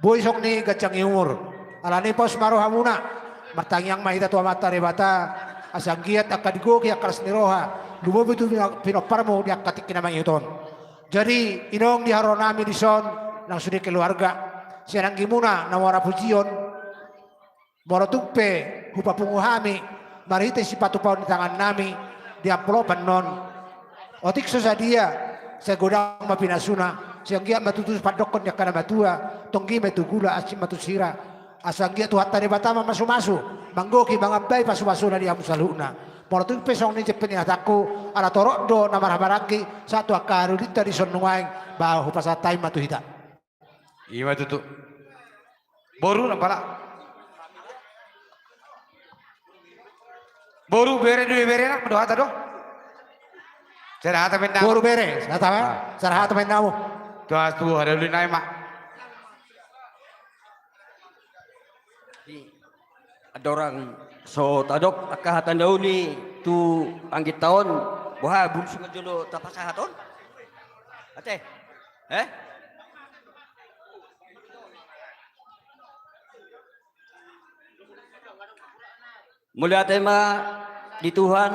Buisok ni gacang iumur. Ala ni pos maroha muna. Matangyang mahita tua mata rebata. Asang giat akadigo kaya aklas ni roha. Lumob itu pinoparmo di akatik kinamiton. Jadi inong diharon namin di son ng sudi keluarga. Siya nang gimuna na wara pujion. Moro tukpe hupapunguhami. Marite si patupaw ni tangan nami. Di aplopan non. Otik sa dia. Sa godang mapinasuna. Siyang giat matutus padokon niya kana matua. Tonggi metugula asim matusira. Asang giat tuhat tani batama masu-masu. Manggoki mangabay pasu-masu na diya musaluna. Moro tukpe song ni jepin hataku. Ala torok do na marhabaraki. Satu akaru dita di sonungaing. Bahu pasatay matuhita. Ima tutu. Boru nampala. Boru bere dulu bere nak mendoa tado. Cara hata benda. Guru beres, kata ya? Sarhat main namu. Tuas tu ada dulu naik mak. Ada orang so tadok akahatan daun ni tu anggit tahun wah bulu sungai jolo tapasahaton. Ate. Mulia tema di Tuhan,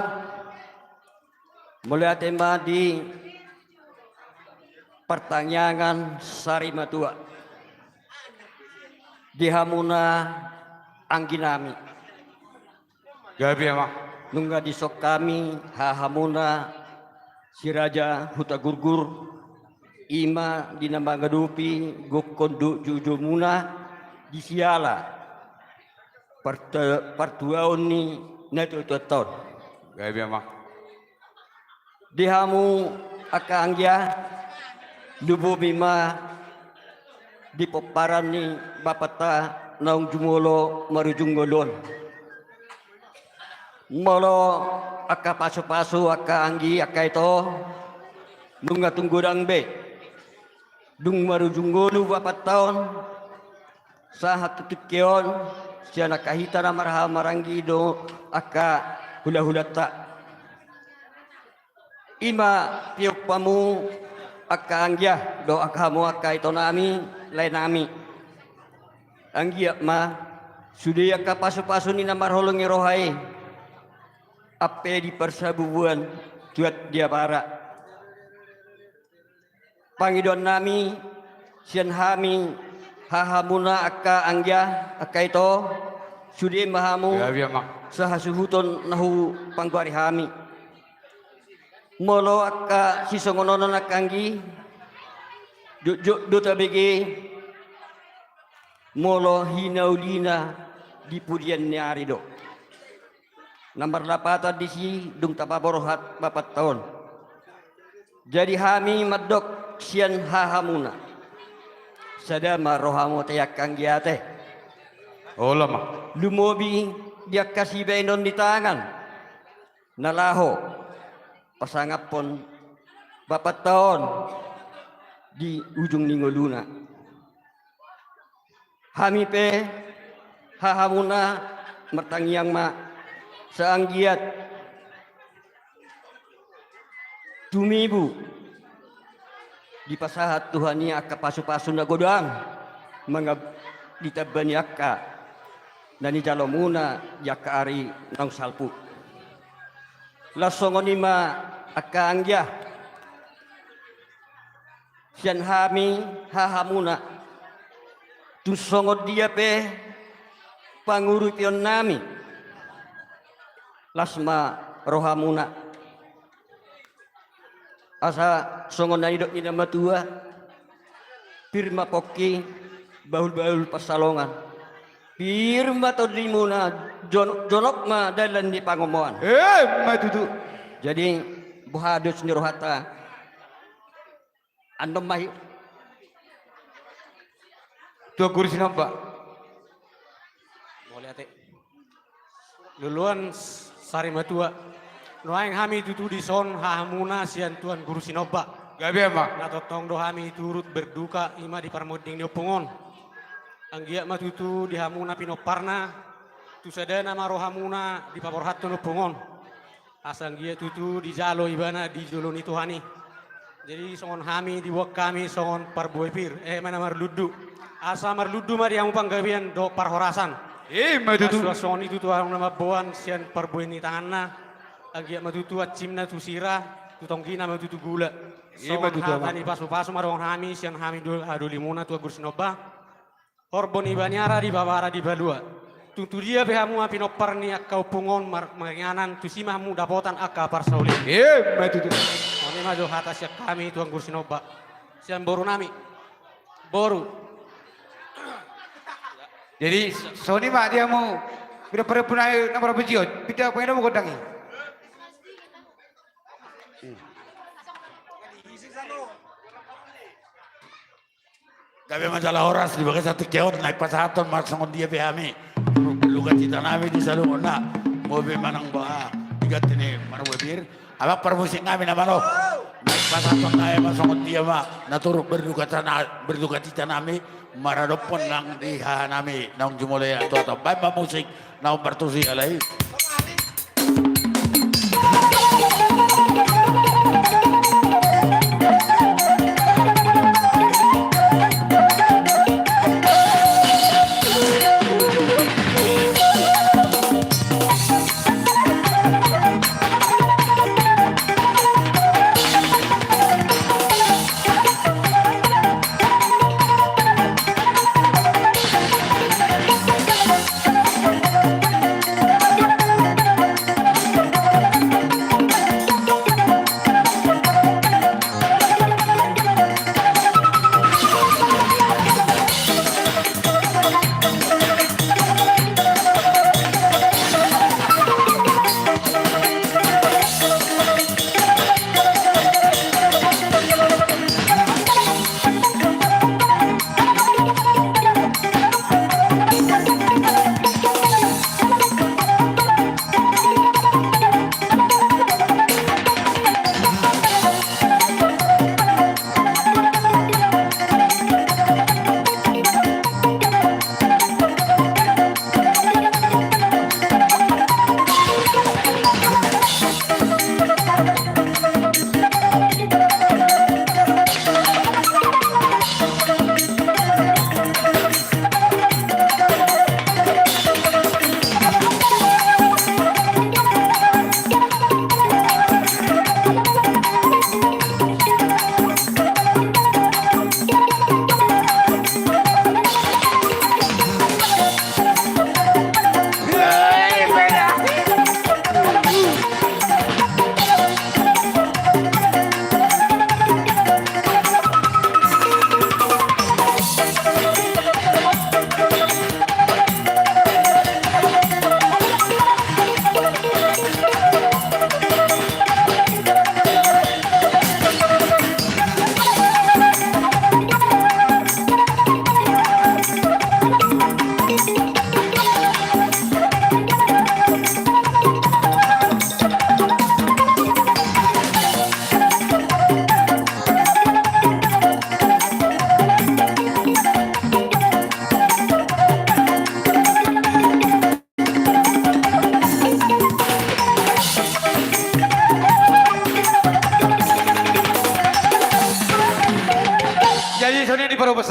mulia tema di pertanyaan sari matua, di hamuna angginami, Gabi ama. nungga di sok kami hahamuna si raja huta gurgur, ima di nama gadupi gokondu jujumuna di siala. Pertuaon ni neto tahun. Gabi ama. Dihamu akangya lubo bima di peparan ni bapata naung jumulo marujunggolon. Molo aka pasu-pasu aka anggi aka ito nunga tunggurang be. Dung marujunggolo bapat tahun sahat tutikyon siya nakahita na maranggi do aka hula-hulata. Ima piyok pamu aka angya do aka mo aka ito nami lain nami. Angya ma sudi aka pasu-pasu ni na marholong irohay. Ape di persabuan tuat dia bara. Pangidon nami siyan hami hahamuna aka angya aka ito sudi mahamu Gabi ama. sahasuhuton nahu pangguari hami molo aka sisongononon akanggi duta bege molo hinaulina di pudian ni arido nomor lapatan di si dung tapaborohat bapat tahun jadi hami madok sian hahamuna sadama rohamu tayakang giate. Oh lama. Lumobi dia kasih benon di tangan. Nalaho pasangapon bapat tahun di ujung ningoluna. Hami pe hahamuna mertangyang ma saanggiat tumibu di pasahat Tuhan ni aka pasu-pasu na godang mga ditabani aka na ni jalomuna yaka ari nang salpu lasongon ima aka angya siyan hami hahamuna tusongod dia pe pangurupyon nami lasma rohamuna asa songon na idok ina matua pirma poki bahul-bahul pasalongan pirma to di muna jonok ma dalan di pangomoan Matutu. jadi buhados ni rohata andom mahi Tua kursi nampak. Boleh ate. Luluan sari matua. Noaing hami tutu di son hahamuna sian tuan guru sinoba. Gabi ama. Natotong dohami turut berduka ima di parmoding di opungon. Anggia matutu di hamuna pinoparna. Tu sadana marohamuna di paporhatto opungon. Asang gia tutu di jalo ibana di joloni tuhani. Jadi songon hami di wak kami songon parbuepir. Mana marludu. Asa marludu mari yang panggabian do parhorasan. Matutu. Songon itu tuh orang nama boan sian parbueni tanganna. Anggia matutu acimna tu sirah. Tutong kina matutu gula. Matutu ama. Tani pasu-pasu marong hami sian hami adu limuna tu agur sinoba. Horbon ibanyara di babara di balua. Tutu dia behamu pinopar ni akau pungon manganan tu simahmu dapotan akka parsauli. Matutu. Oni maju hata siak kami tuang gursinoba. Sian boru nami. Boru. Jadi Sony mah dia mau bila pada punai nomor bejiot, tidak punya nomor kodangi. Gabi masalah horas di bagai satu keot naik pasaton maksangon dia behami. Luka cita nami di saluna. Mobil manang ba tiga tini mana webir. Abak permusik kami nama lo. Naik pasaton naik maksangon dia mah. Naturuk berduka cita nami. Maradopon lang di nami. Naung jumulaya atau baik musik. Naung bertusi alai.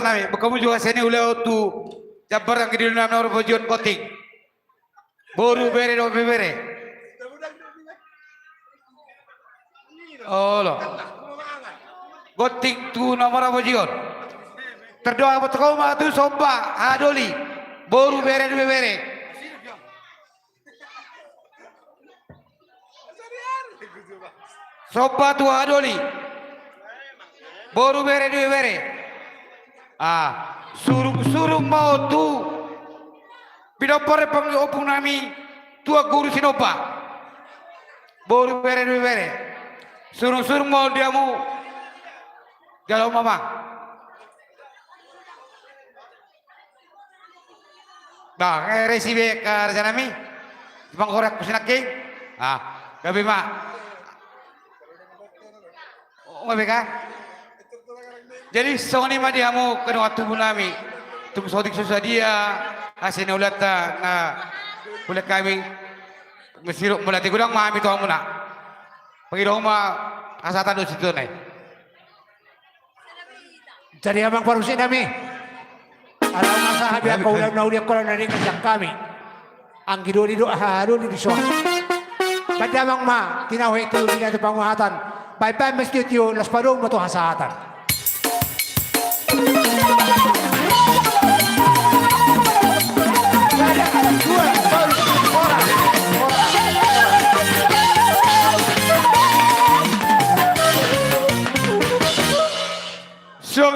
nami, kamu juga seni uleo tu jabar yang kiri nama orang bajuan koting. Boru bere do bere. Oh lo. Goting tu nama orang bajuan. Terdoa buat kau mah tu somba adoli. Boru bere do bere. Sopa tu adoli. Boru bere do bere. Ah, suruh mau tu. Pinopore opung nami tua guru sinopa. Boru bere do bere. Suruh mau diamu. Galau mama. Bah, resibe ka nami. Bang korek kusinak king. Ah, gabi ma. Oh, gabi ka? Jadi soni ma dia mo kanu atu nami. Tum sodik susah dia hasil ulat na ulat kami mesiruk mulati gulang mami to muna. Pagi ma asatan do situ nai. Jadi abang parusin kami. Alam masa habi ako ulam na uliak ko lang narin kasang kami. Ang gidori do aharo ni Dison. Kadamang ma, tinawi ito yung nila panguhatan. Bye-bye mas tiyo, las padong mo to hasatan.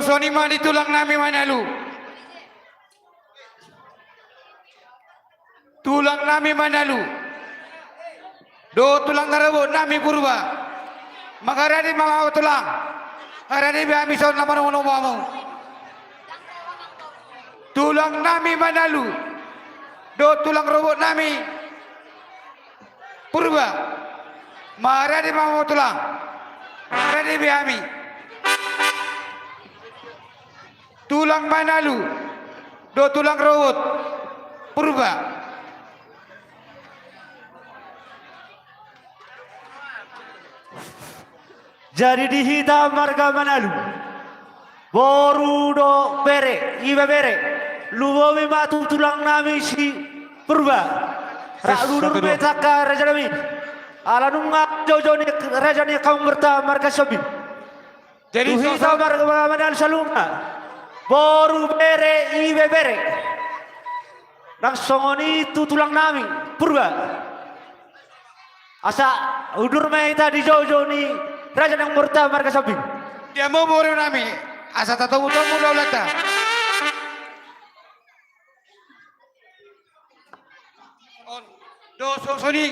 Soni ma ditulang nami manalu. Tulang nami manalu. Do tulang ngarabo nami purba. Makarani mga tulang. Karani biami son na manong mo. Tulang nami manalu. Do tulang robot nami purba. Makarani mga tulang. Karani biami. Tulang manalu. Do tulang robot purba. Jadi dihitam marga manalu. Boru do bere, iba bere. Lubomi matu tulang nami si purba. Raludur betaka raja nami. Alanunga jojo ni raja ni kaum berta marga sobi. Jadi Dihitam marga manalu salunga. Boru bere, iba bere. Nang songoni tu tulang nami purba. Asa udur meta di jojo ni raja yang murta marga sabi. Dia mau boro nami asa tatamu tamu daulata. On do soni.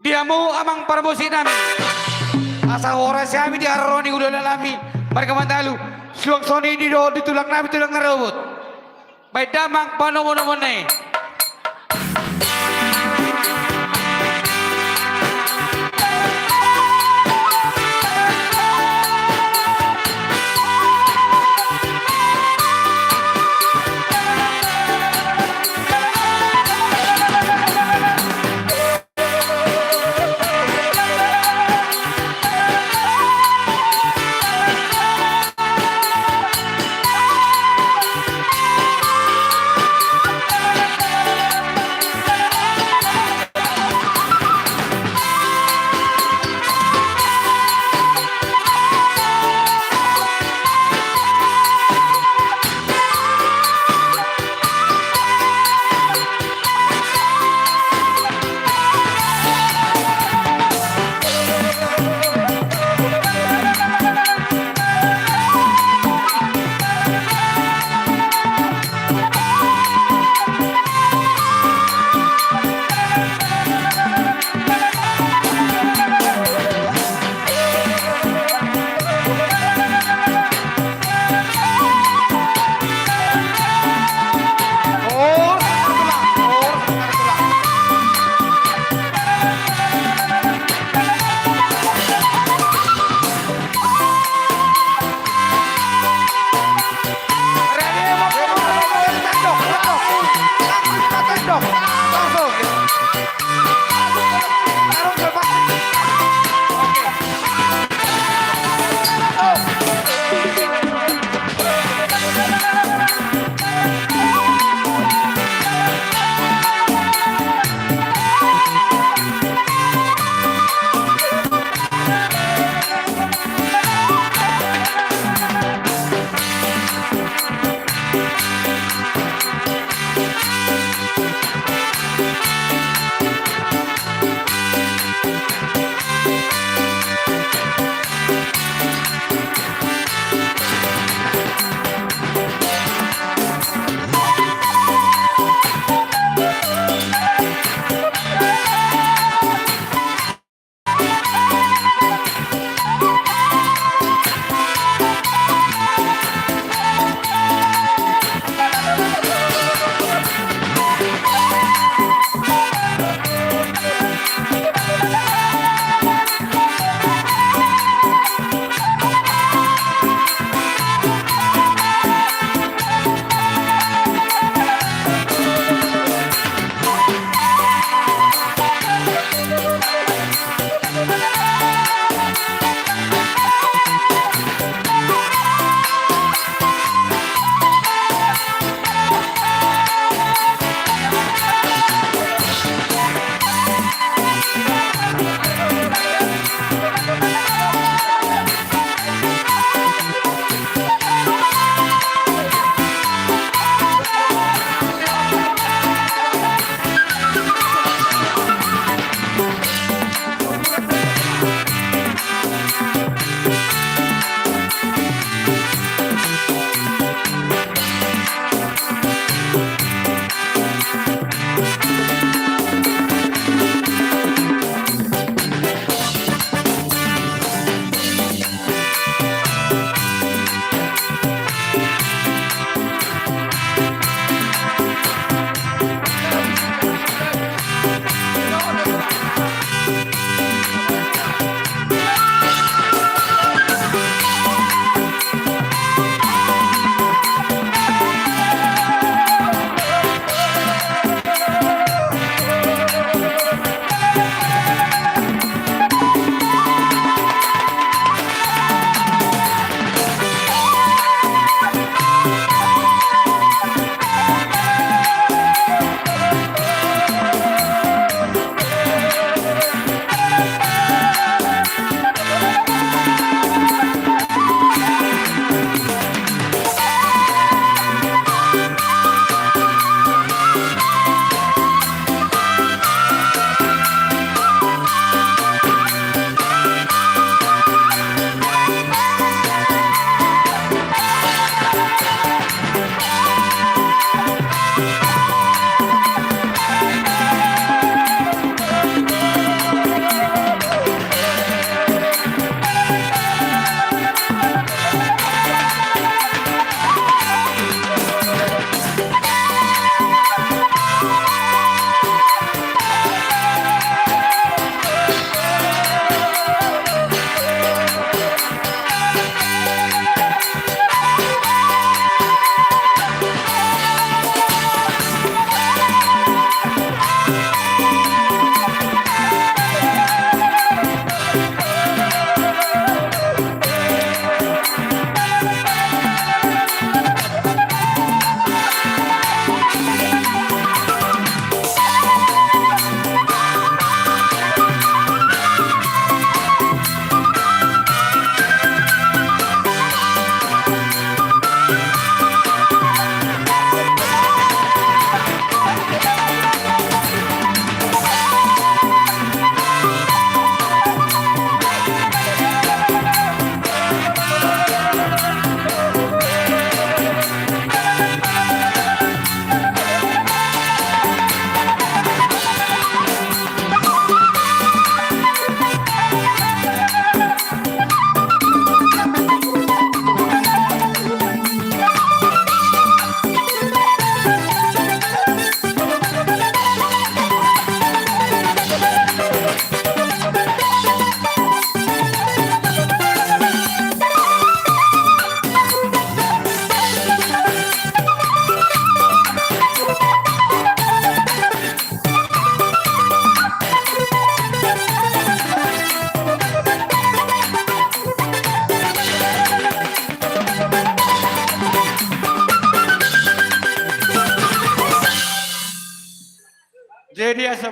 Dia mau amang parbosi nami. Asa ora siami di aroni udah nami. Mereka mantalu. Suang soni di do ditulang nami tulang ngerobot. Baik damang panomo-nomone.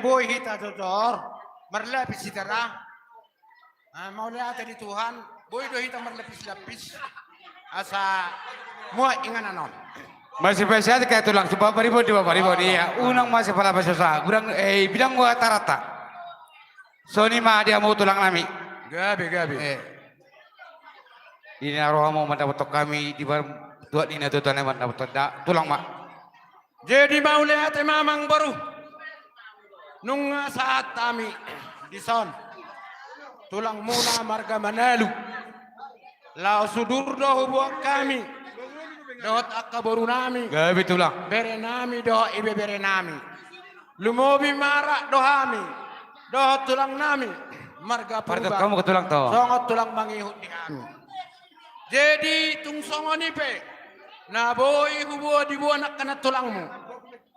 boy hita jojor. Merlapis hitara. Mau lihat di Tuhan. Boy do hita merlapis-lapis. Asa muat ingan anon. Masih biasa kayak tulang sebab paribon iya. Unang masih pala susah. Kurang bilang gua rata-rata. Sony mah dia mau tulang nami. Gabi. Ini roh mau mendapat kami di tuan ini tuan yang mendapat tulang mak. Jadi mau lihat mamang baru. Nung saat kami di son. Tulang muna marga Manalu. Lau sudur doh buat kami. Dohot akka baru nami. Gabi tulang. Bere nami doh ibe bere nami. Lumobi marak dohami. Dohot tulang nami. Marga Parto purba. kamu ke tulang toh. Songot tulang mangihut di kami. Jadi tung songon ipe. Na boy hubo di buah nak kena tulangmu.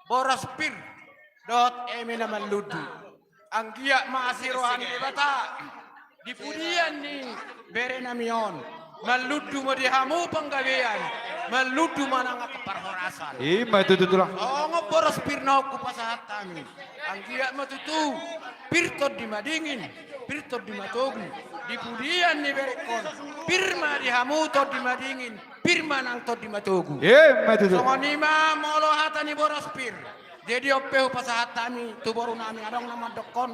Boras pir. Dot eme naman ludu. Ang giyak maasirohan di bata. Di pudian ni bere namion. Maludu mo di hamu panggawean. Maludu manang keparhorasan. Ima itu tulang. Songo boras pir na ku pasahat kami. Ang giyak matutu. Pirtot di madingin. Pirtot di matogu. Di pudian ni berekon. Pirma di hamu tot di madingin. Pirma nang tot di matogu. Ima itu tulang. Songo nima molo hatani boras pir. Jadi opehu pasahat kami. Tu baru nami adong nama dokon.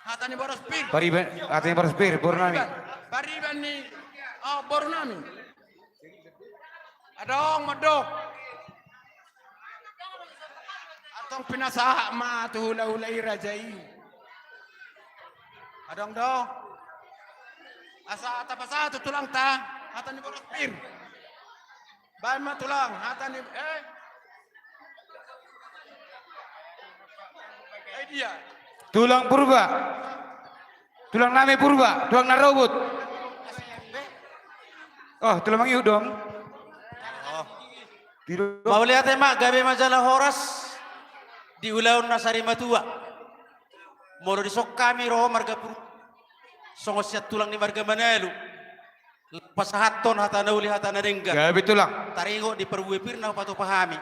Hatani boras pir. Pariban, artinya berspir, purnami. Pariban ni. Oh, baru nami. Adong madok. Atong pinasaha ma tu hula-hulai rajai. Adong do. Asa tapasa tu tulang ta. Hatani boras pir. Bahan ma tulang. Hatani dia. Tulang purba. Tulang nami purba, tulang narobot. Oh, tulang mangihu dong. Mau lihat mak gabe majalah Horas di ulaun Nasari Matua. Moro di sok kami roh marga pur. Songo siat tulang di marga Manalu. Pasahaton hatana uli hatana dengga. Gabi tulang. Taringo di perwe pirna patu pahami.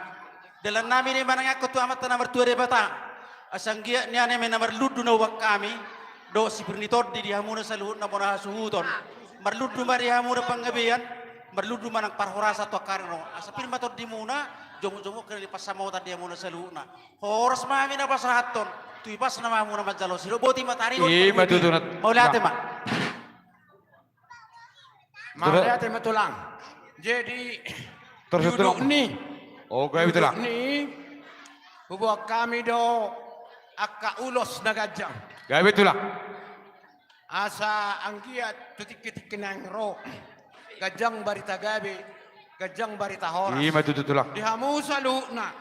Dalam nami ni manang aku tu amat tanah mertua de bata. Asang gia ni ane mena merludu na wak kami. Do si pernitor di dihamuna saluhut na mona suhuton. Merludu mari hamuna panggabean. Merludu manang parhorasa to karno. Asa pirma tot di muna. Jomu-jomu kena di pasamo tadi hamuna saluhuna. Horas mami na pasahaton. Tu ipas na mamuna majalo silo. Boti matari. Ima itu tulang. Mau lihat mak. Malihat eme tulang. Jadi Terus duduk tulang. ni. Oh, gabi tulang. Ni. Bubuak kami do akka ulos na gajang. Gabi tulang. Asa anggiat tutik-titik kenang ro. Gajang barita gabi. Gajang barita horas. Ima itu tulang. Dihamu salu na.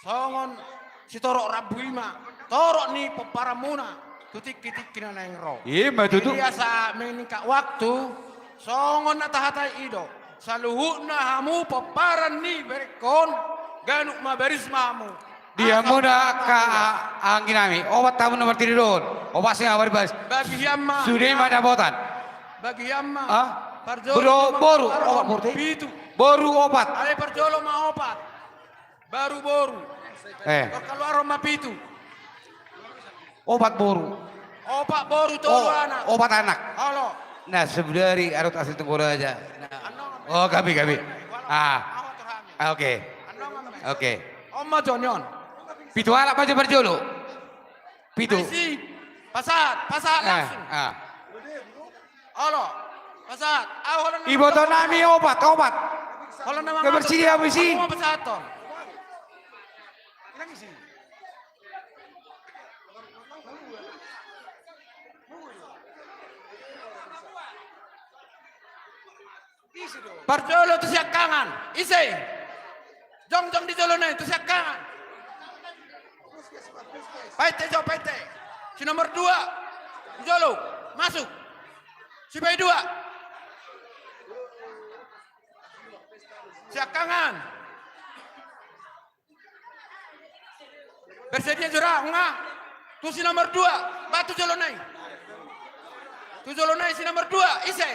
Songon si torok rabuima. Torok ni peparamuna. Tutik-titik kenang ro. Ima itu Jadi asa meningkat waktu. Songon na tahatai ido. Saluhu na hamu peparan ni berekon. Ganuk ma baris mamu. Dia muda ka angin nami. Obat tamu nomor tiga don. Obat sih awal bas. Bagi yamma. Sudah mana botan? Bagi yamma. Ah? Parjolo Boru obat murti. Pitu. Boru obat. Ale parjolo ma opat. Baru. Keluar ma pitu. Obat boru. Opat boru tolu anak. Obat anak. Halo. Nah sebenarnya arut asli tenggoro aja. Oh gabi. Oke. Omma jonyon. Pitu alak aja berjolo. Pitu. Isi. Pasat langsung. Halo. Pasat. Ibu to nami obat. Halo nama. Kebersihan besi. Mau pasaton. Parjolo tu siap kangen. Isi. Jong di jolo na itu siap kangen. Paite. Si nomor 2. Jolo. Masuk. Si bayi 2. Siap kangen. Bersedia jurang enggak? Tu si nomor 2. Batu jolo na. Tu jolo na si nomor 2. Isi.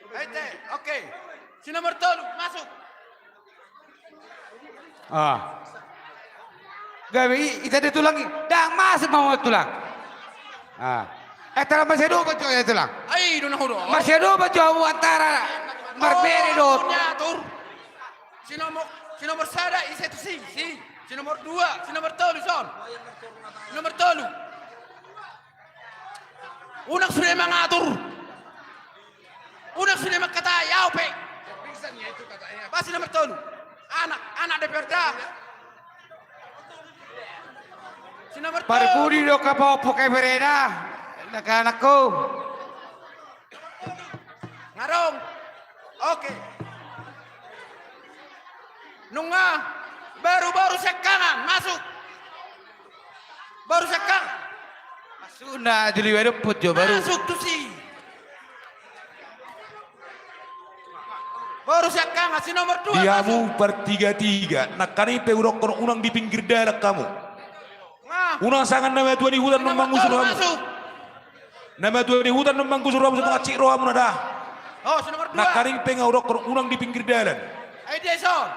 Paite. Oke. Si nomor 3 masuk. Gawe ita de tulang dang masuk mau tulang. Ah. Tara masedo ba jo ya tulang? Ay, doon ako doon. Masedo ba jo antara Marbere do. Nyatur. Si nomor sada is itu si. Si nomor dua, si nomor tolu son. Nomor tolu. Unang sudah mengatur. Unang sudah kata yau pe. Pasti nomor tolu. Anak DPRD. Si nomor tolu. Parpudi do kapopo kay Bereda. Anak ko. Ngarong. Oke. Nunga. Baru sekangan masuk. Baru sekang. Suna juli wedo put jo baru. Masuk tuh si. Baru sekang si nomor 2. Diamu bertiga-tiga. Nak kani peurok kono unang di pinggir daerah kamu. Nah, Unang sangan nama tuan di hutan nembang kusur kamu. masuk. Nama tuan di hutan nembang kusur kamu setengah cik roh kamu nada. Oh, si nomor 2. Nak kani pengaurok kono unang di pinggir daerah. Ayo dia son.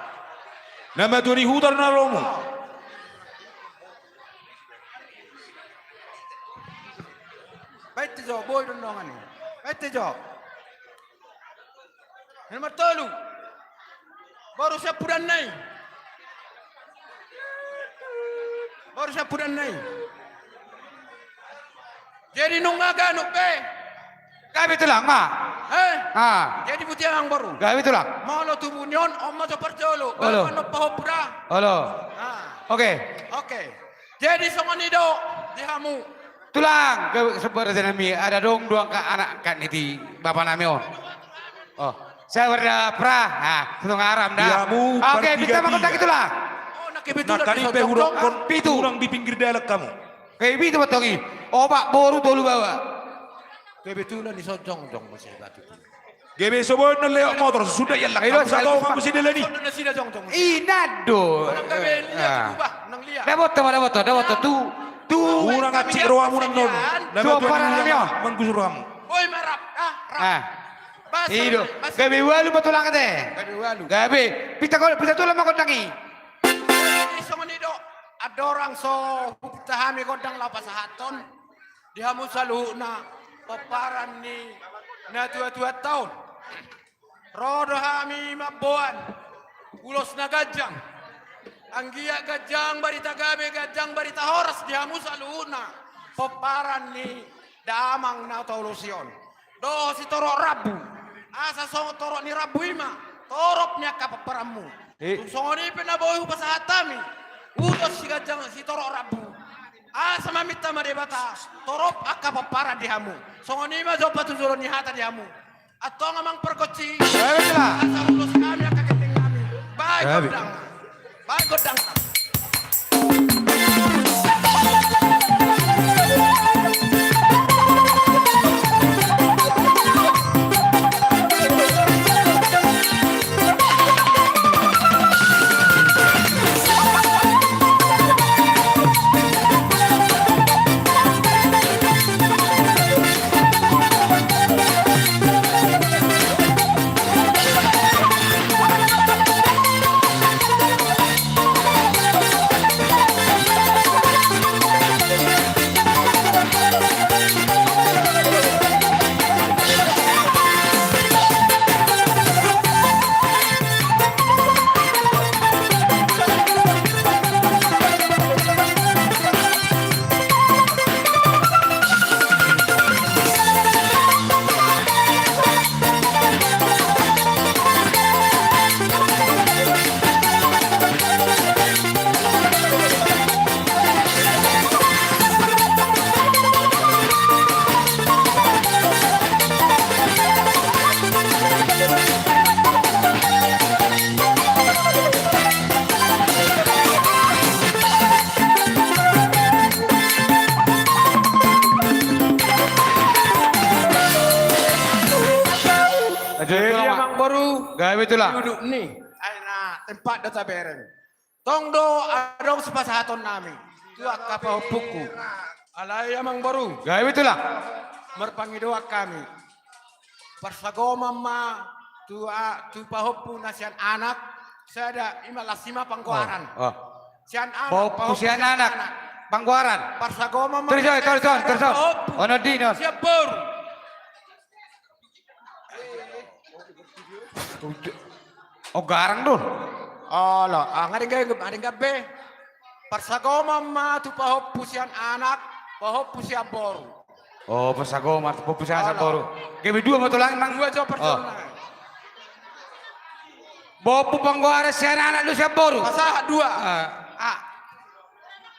Nama tuan di hutan nalomu. Baik tu jo, boy dondongan ni. Baik tu jo. Nomor 3. Baru saya pudan nai. Jadi nunga ganuk pe. Gawe tulang ma. Ah. Jadi butiang baru. Gawe tulang. Malo tu bunyon, omma jo perjolo. Halo. Baru pahopra. Halo. Oke. Oke. Jadi songonido dihamu. Tulang gawe sebar nami ada dong dua anak kan itu bapak nami on. Oh. Saya berda pra. Nah, itu ngaram dah. Diamu Oke, kita bertiga-tiga. makan tulang. Oh, nak Nak kebetulan kani di peurok Sojong. kono Pitu. unang di pinggir daerah kamu. Kayak itu betul ini. Obat boru tolu bawa. Kebetulan di Sojong masih batu. Gebe sobo na leo motor sudah ya lah. Ayo, Kamu satu saya- kamu sini lagi. Sojong na sila Jong. Inado. Orang gawe lihat ubah nang lihat. Dapat tu. Unang cik roh kamu nang non. Nama Coba tuan para di nami, oh. hutan nembang kusur kamu. Oi marap. Rap. Ah. Bas. Ido. Gawe walu betulang kate. Gawe walu. Gawe. Pita tulang makan tangi. Iso manido. Ada orang so tahami kodang lapas haton. Dihamu salu na paparan ni na tua tahun. Rodo hami maboan. Ulos na gajang. Anggia gajang barita gabe gajang barita horas dihamu salu na paparan ni damang na tolusion. Do si toro rabu. Asa songo toro ni rabu ima. Toroknya kapaparamu. Songoni pinaboy pasahatami. Utos si gajang si toro rabu. Asa mamita madebata. Torop akapapara dihamu. Songoni ma jopa tuzuro ni hata dihamu. Atau ngamang perkoci. Asa ulos kami akaketing kami. Baik godang. Baik godang. Jadi yang baru Gawe tulang. duduk nih, na tempat data beren. Tongdo adong sepasahaton nami. Tua kapau puku. Alay amang baru. Gawe tulang. Merpangidoa kami. Persagoma ma tu pahopu nasian anak. Saya ada imalasima pangkuaran. Oh. Sian anak. Bopu sian anak. Pangguaran. Parsagoma Terus. Ono dinos. Siap baru. Oh garang dul. Oh lo, ngaring gabe. Parsagoma ma tu pahop pusian anak, pahop pusian baru. Oh pasagoma, popusian sa boro. Gabi dua mo tulang mang. Dua jo persona. Bopu pangguaran sian anak lu siap boro. Pasahat dua.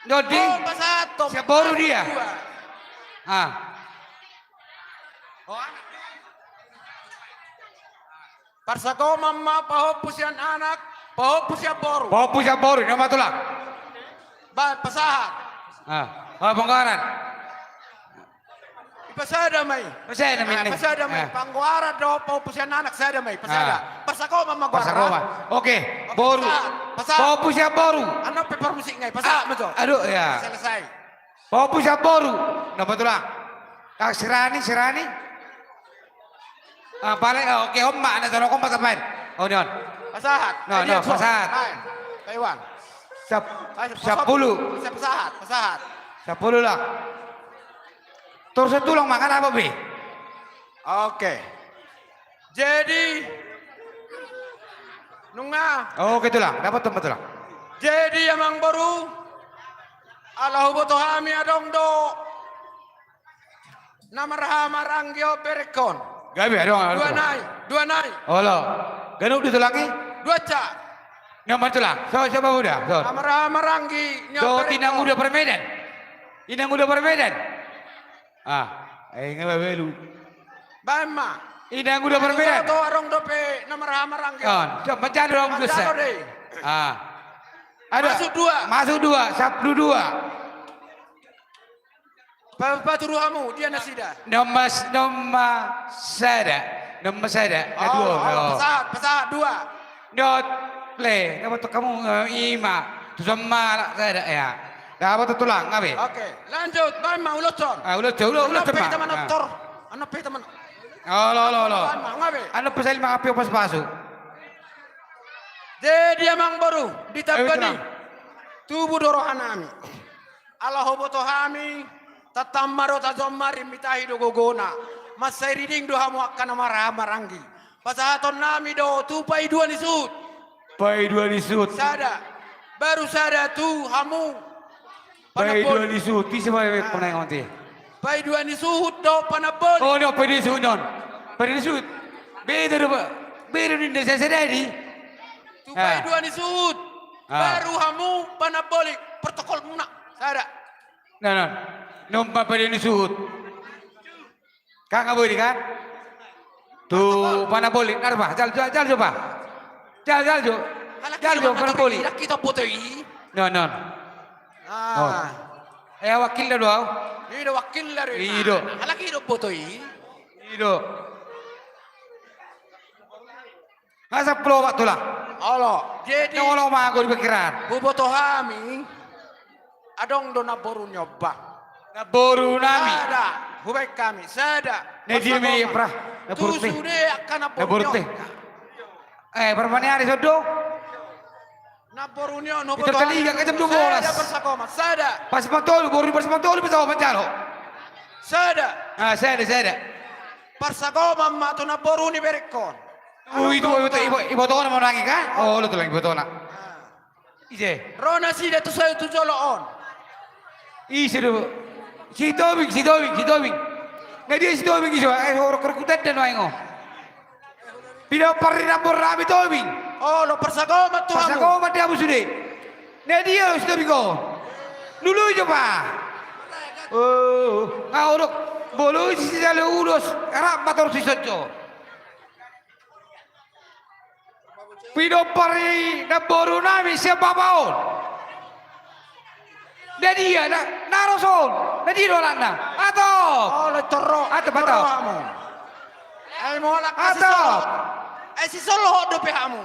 Dodi. Oh, pasahat to. Siap baru dia. Dua. Parsagoma ma pahop pusian anak, pahop pusian baru. Bopu siap boro, nama tulang. Pasahat. Pangguaran. Pasada may. Pasada may. Pasada may. Pangguara do pahop pusian anak sada may. Pasada. Parsagoma ma guara. Pasagoma. Oke, boru. Pasahat. Bopu siap boru. Ano paper musik ngay? Pasahat mo to. Aduh ya. Selesai. Bopu siap boru. Nama tulang. Kak sirani. Paling oke homma na tanong ko matapan. Oh niyon. Pasahat. No, pasahat. Taiwan. Sepuluh. Pasahat. 10 lang. Terus tulang makan apa be? Oke. Jadi nunga. Oh gitu lang. Dapat tempat lang. Jadi emang baru Allahu botohami adong do. Namaraha maranggyo berekon. Gabi ada. Dua naik. Oh lo. Ganuk dito lagi? Dua cak. Nama tulang. So siapa muda? So. Namaraha maranggi. Do tinang muda permedan. Tinang muda permedan. Ingat belu. Bama. Tinang muda permedan. Do arong dope namaraha maranggi. Coba cari orang besar. Ada. Masuk dua. Sabtu dua. Paturuhamu dia nasida. Nama sada. Pasahat dua. Dot play. Dapat kamu ima. Tu sama sada ya. Dapat tulang ngabe. Oke, lanjut. Bama uloton. Ulut Teman aktor. Anak teman. Oh lo. Bama ngabe. Ano pasal mga apyo paspaso? Jadi emang baru ditabani. Tubuh dorohanami. Allah botohami. Tatamaro tazommari mitahi do gogona. Masai riding do hamu akan marah marangi. Pasahaton nami do tupai dua nisut. Pai dua disut. Sada. Baru sada tu hamu. Pai dua disut. Ti siapa yang pernah ngonti? Pai dua nisut do panabol. Oh no, pai disut non. Pai disut. Beda do pak. Beda ni desa sedari. Tupai dua nisut. Baru hamu panabolik protokol munak. Sada. No. Nompa pai disut. Kang boleh kan? Tu panabolik narba. Jal coba. Jal jo. Panabolik. Kita potoi. No. Wakil dah doa. Ido wakil lari. Ido. Halaki ido potoi. Ido. Masa pulau waktu lah. Allah. Jadi. Kalau mah aku dipikiran. Bubotohami. Adong do naboru nyoba. Naboru nami. Sada. Hubaik kami. Sada. Neji me prah. Tu sude akan Naboru teh. Berapa hari sodo? Naboru nyo. Kita kali jam 12. Sada bersakoma. Sada. Pas matol, baru pas matol bisa mencalo. Sada. Sada. Parsagoma ma tu naboru ni berekon. Ibu tona mau nangis kan? Oh, lu tuh lagi ibu tona. Ije. Rona sida tu saya tu joloon. Ije do. Si Tobing. Nggak dia si Tobing iso. Orang kerkutan dan waingo. Bila pari nabor rabi Tobing. Oh, lo parsagoma tu hamu. Parsagoma dia abu sude. Nggak dia si Tobing ko. Dulu coba. Oh, orang bolu si jalan urus. Arab motor si sojo. Pido pari naboru nami siapa baon? Jadi ya, naroson, jadi dolan na. Atau? Oh, lo coro. Atau batau? Mo la kasi Atau? solo. Si solo do pe hamu.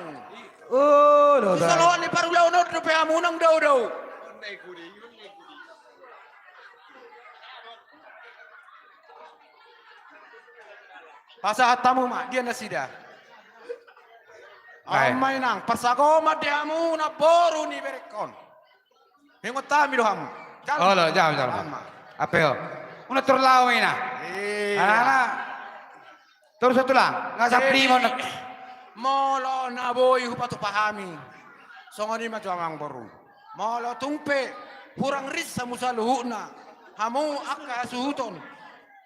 Oh, lo Si solo ni paru lao no do pe hamu nang daw. Pasahat tamu ma dia nasida. Amay nang parsagoma diamu na boru ni berekon. Hingot tami doham. Oh lo, jam. Apa yo? Una turlaw ina. Ana. Terus satu lang. Nga sa primo na. Molo na boy hupatu pahami. Songoni ma tuamang boru. Molo tungpe hurang ris sa musaluhuna. Hamu aka suhuton.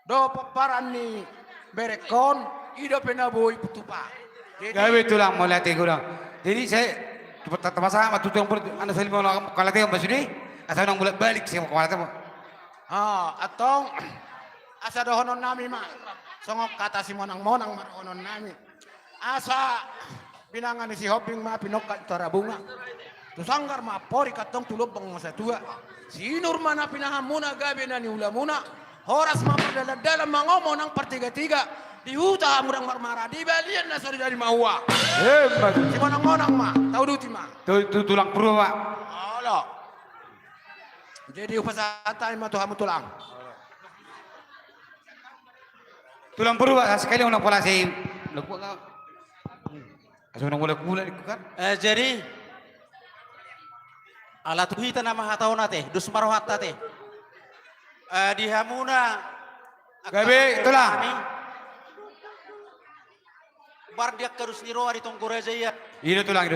Do paparan ni berekon ido penaboy putupa. Gawe itu lang mo lati ko lang. Jadi saya tamasa matutong po ano sa limo lang kalate ang basudi. Asa nang bulat balik siya kalate mo. Atong asa dohonon nami ma. Songok kata si monang-monang maronon nami. Asa binangan ni si Hobing ma pinokat tara bunga. Tusanggar ma pori katong tulob bang masa tua. Si Nurman na pinahamuna gabi na ni ulamuna. Horas ma padala-dala mangomong ng partiga-tiga. Di huta murang marmara di balian na sorry dari mawa. Si monang-monang ma, tahu duti ma. Tulang puro ma. Alo. Jadi upasatay ma tuhamu tulang. Tulang puro ba sekali unang pala si lagpo ka. Asa nang wala kula kan? Jadi ala tuhita na mahataw nate, dus marohat nate. Di hamuna Gabi, ito lang. Bardiak karus ni roa ditong Goreja. Ito lang.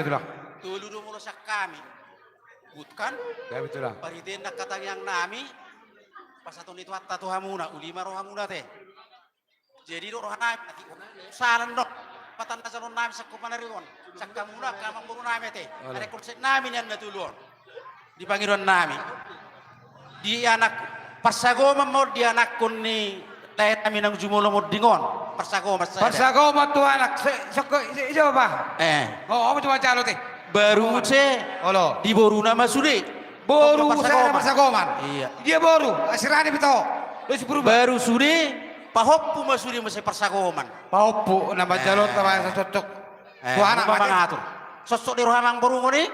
Tuludo mo sa kami. Butkan? Gabi ito lang. Paridin na katangyang nami. Pasatong ito at tato hamuna. Ulima roa hamuna te. Jadi do roha nami. Salan do. Patanda sa nami sa kupanarigon. Sa kamuna, kamang buru nami te. Ada kurset nami yan natulon. Di Pangiron nami. Di anak pasagoma mo di anak kun ni lahat kami ng jumulo mo dingon. Pasagoma sa. Parsagoma tu anak. Isa ba? Oh, apa cuma calo te? Baru ce. Olo. Di boru nama sudi. Boru sa Parsagoman. Iya. Dia boru. Asirani bito. Terus berubah. Baru sudi. Pahoppu masudi masih Parsagoman. Paupo nama jalot nama sa cocok. Tu anak Bapak ngatur. Sosok di rohamang boru mo ni.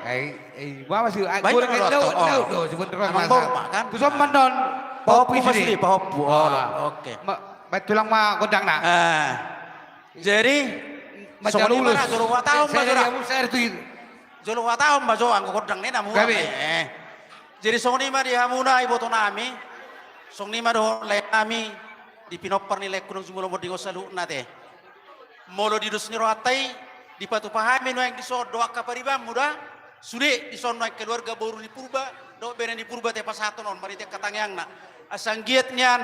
Gua masih Baik, goreng kalau itu. toh, Sebut Amang boru kan. Tu som mandon. Pahoppu Paupo masudi. Pahoppu. Oke. Baik tulang ma godang na. Jadi. Majalulus. Mana jolo watahon ba jora? Saya itu. Jolo watahon ba jo ang godang ni namu. Gabi. Jadi song ni ma di hamuna iboto nami. Song ni ma do lay nami di pinopar ni lay kunong sumulo mo dingo salu nate. Molo di dus ni rohatay di patu pahami no yang diso doa kapariba muda. Sude di sono yang keluarga baru di purba. Do benen di purba te pasato non mari te katangyang na. Asang giat niyan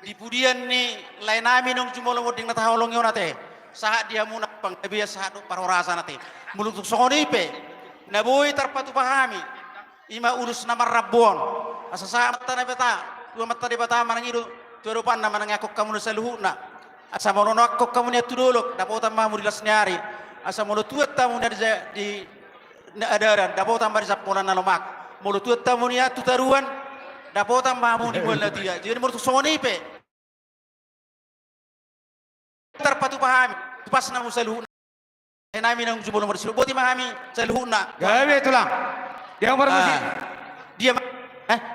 di pudian ni lay nami nong sumulo mo ding natahawlong yon nate. Sahat dia muna pang biasa sahat parorasa nate. Mulutuk sokonipe. Nabuhi tarpatu pahami. Ima urus nama Rabbon. Asa sa mata na beta. Dua mata di bata manang ido. Turupan na manang yakok kamu sa luhuna. Asa mono akok kamu niya tudulok. Dapotan mamu di lasnyari. Asa mono tuat tamu di adaran. Dapotan ma di saponan na lumak. Mono tuat tamu niya tutaruan. Dapotan mamu di bulan dia. Jadi mono sokonipe. Tarpatu pahami. Pas namu sa luhuna. Namin ang jumulong mo. Boti mahami sa luhuna. Gabi itu lang. Dia baru masih. Dia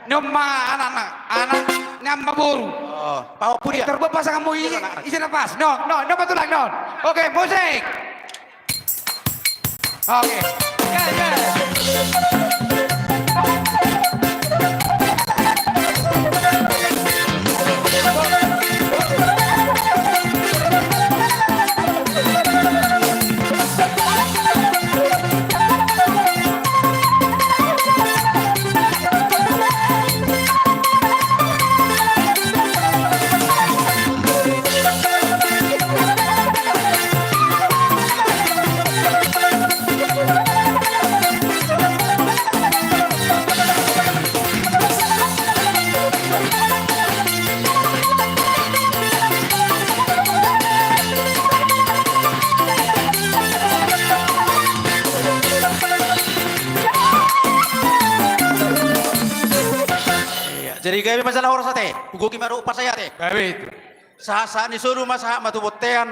Nyoma anak nyamba boru. Pahoppu dia. Terbebas kamu isi nafas. No, betul lang no. Oke, musik. Oke. Jadi gabi masalah oras ate. Ugo kimaru upas saya ate. Gabi itu. Sa ni suru masaha matubotean.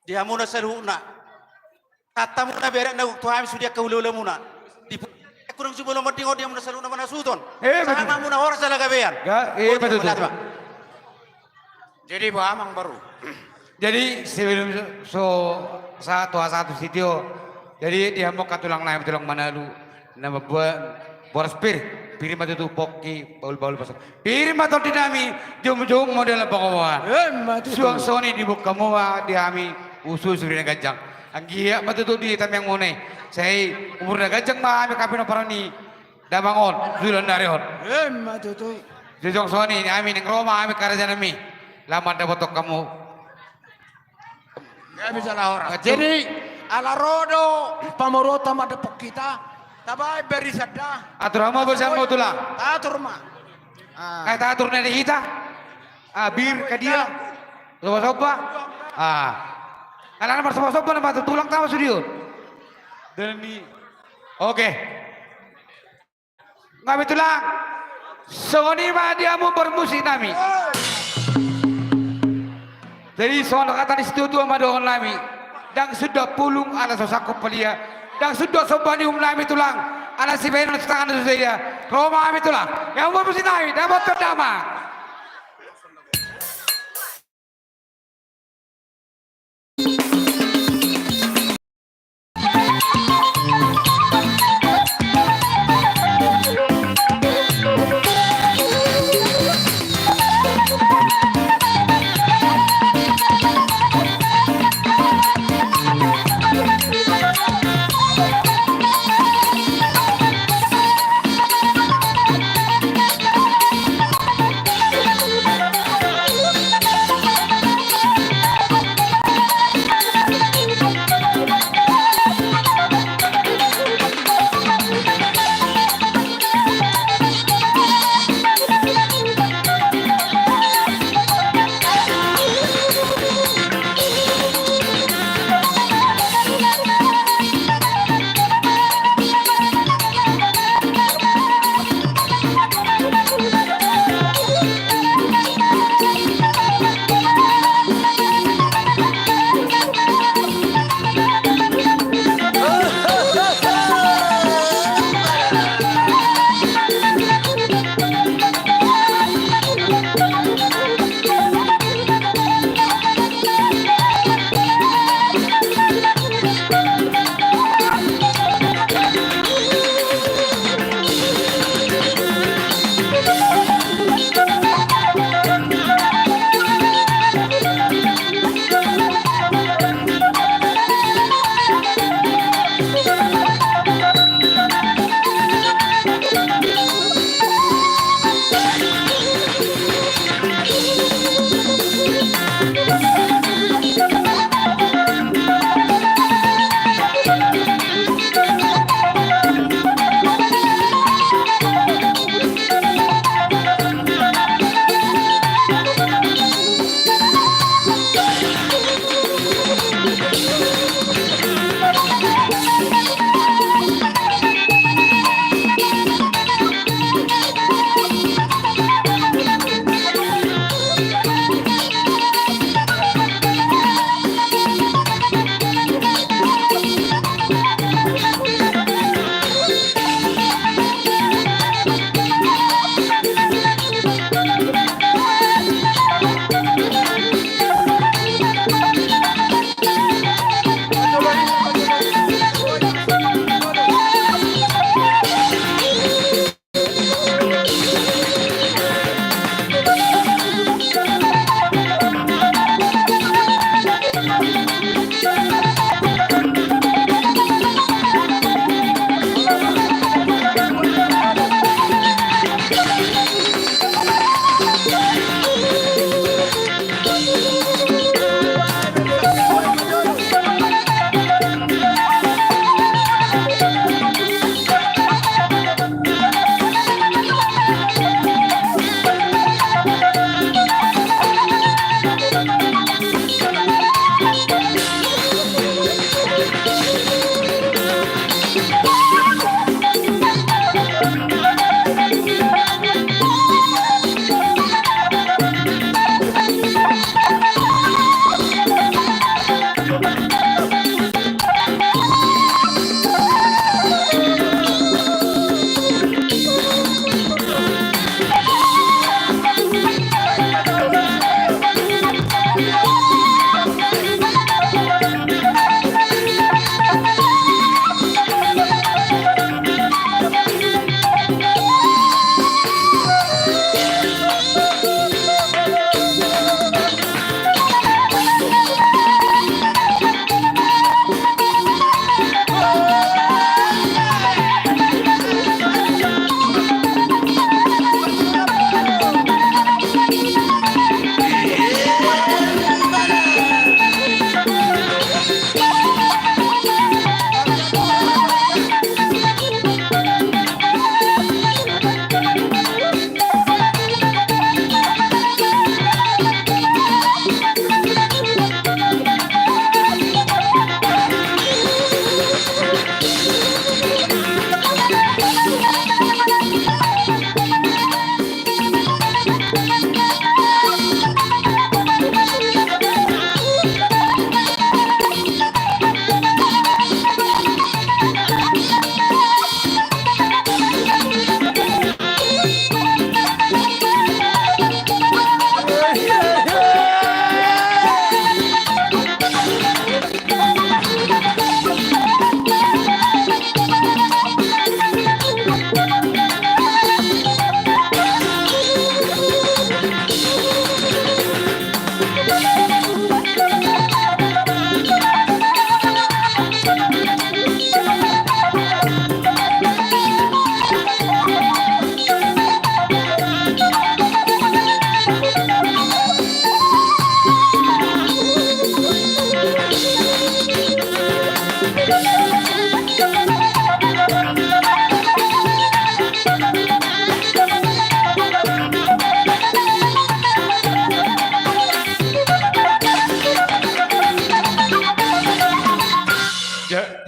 Di hamuna sa luhuna. Kata muna beret na tuhan sudia kaulula muna. Di kurang sebelum mendingo dia muna sa luhuna mana suton. Sama muna oras sa lagabean. Betul. Jadi bahamang baru. Jadi sebelum satu sitio. Jadi dia mau katulang lain tulang mana lu nama buat Boras pir mati tu poki baul pasal. Pir mati dinami jom model pengawan. Suang soni di buka mua diami usus suri gajang. Anggia mati tu di tam yang mone. Saya umur gajang mah ami kapino parani. Damangon zulan darihon. Mati tu. Jujong soni ami neng Roma ami karajan ami. Lama dapat kamu. Gak bisa lah orang. Jadi ala rodo pamorota madepok kita. Tabai beri sadda. Atur ama bersama tulah. Atur mah. Kayak atur nene kita. Bir ke dia. Soba-soba. Anak-anak soba-soba nama tulang tahu studio. Dan ini. Oke. Ngami tulang. Soni mah dia mau bermusik nami. Jadi soal kata di situ sama doang nami. Dan sudah pulung ala sosako pelia. Dan sudah sobani nami tulang. Ala si benon setengah itu saja. Roma nami tulang. Yang mau musik nami. Dapat terdama.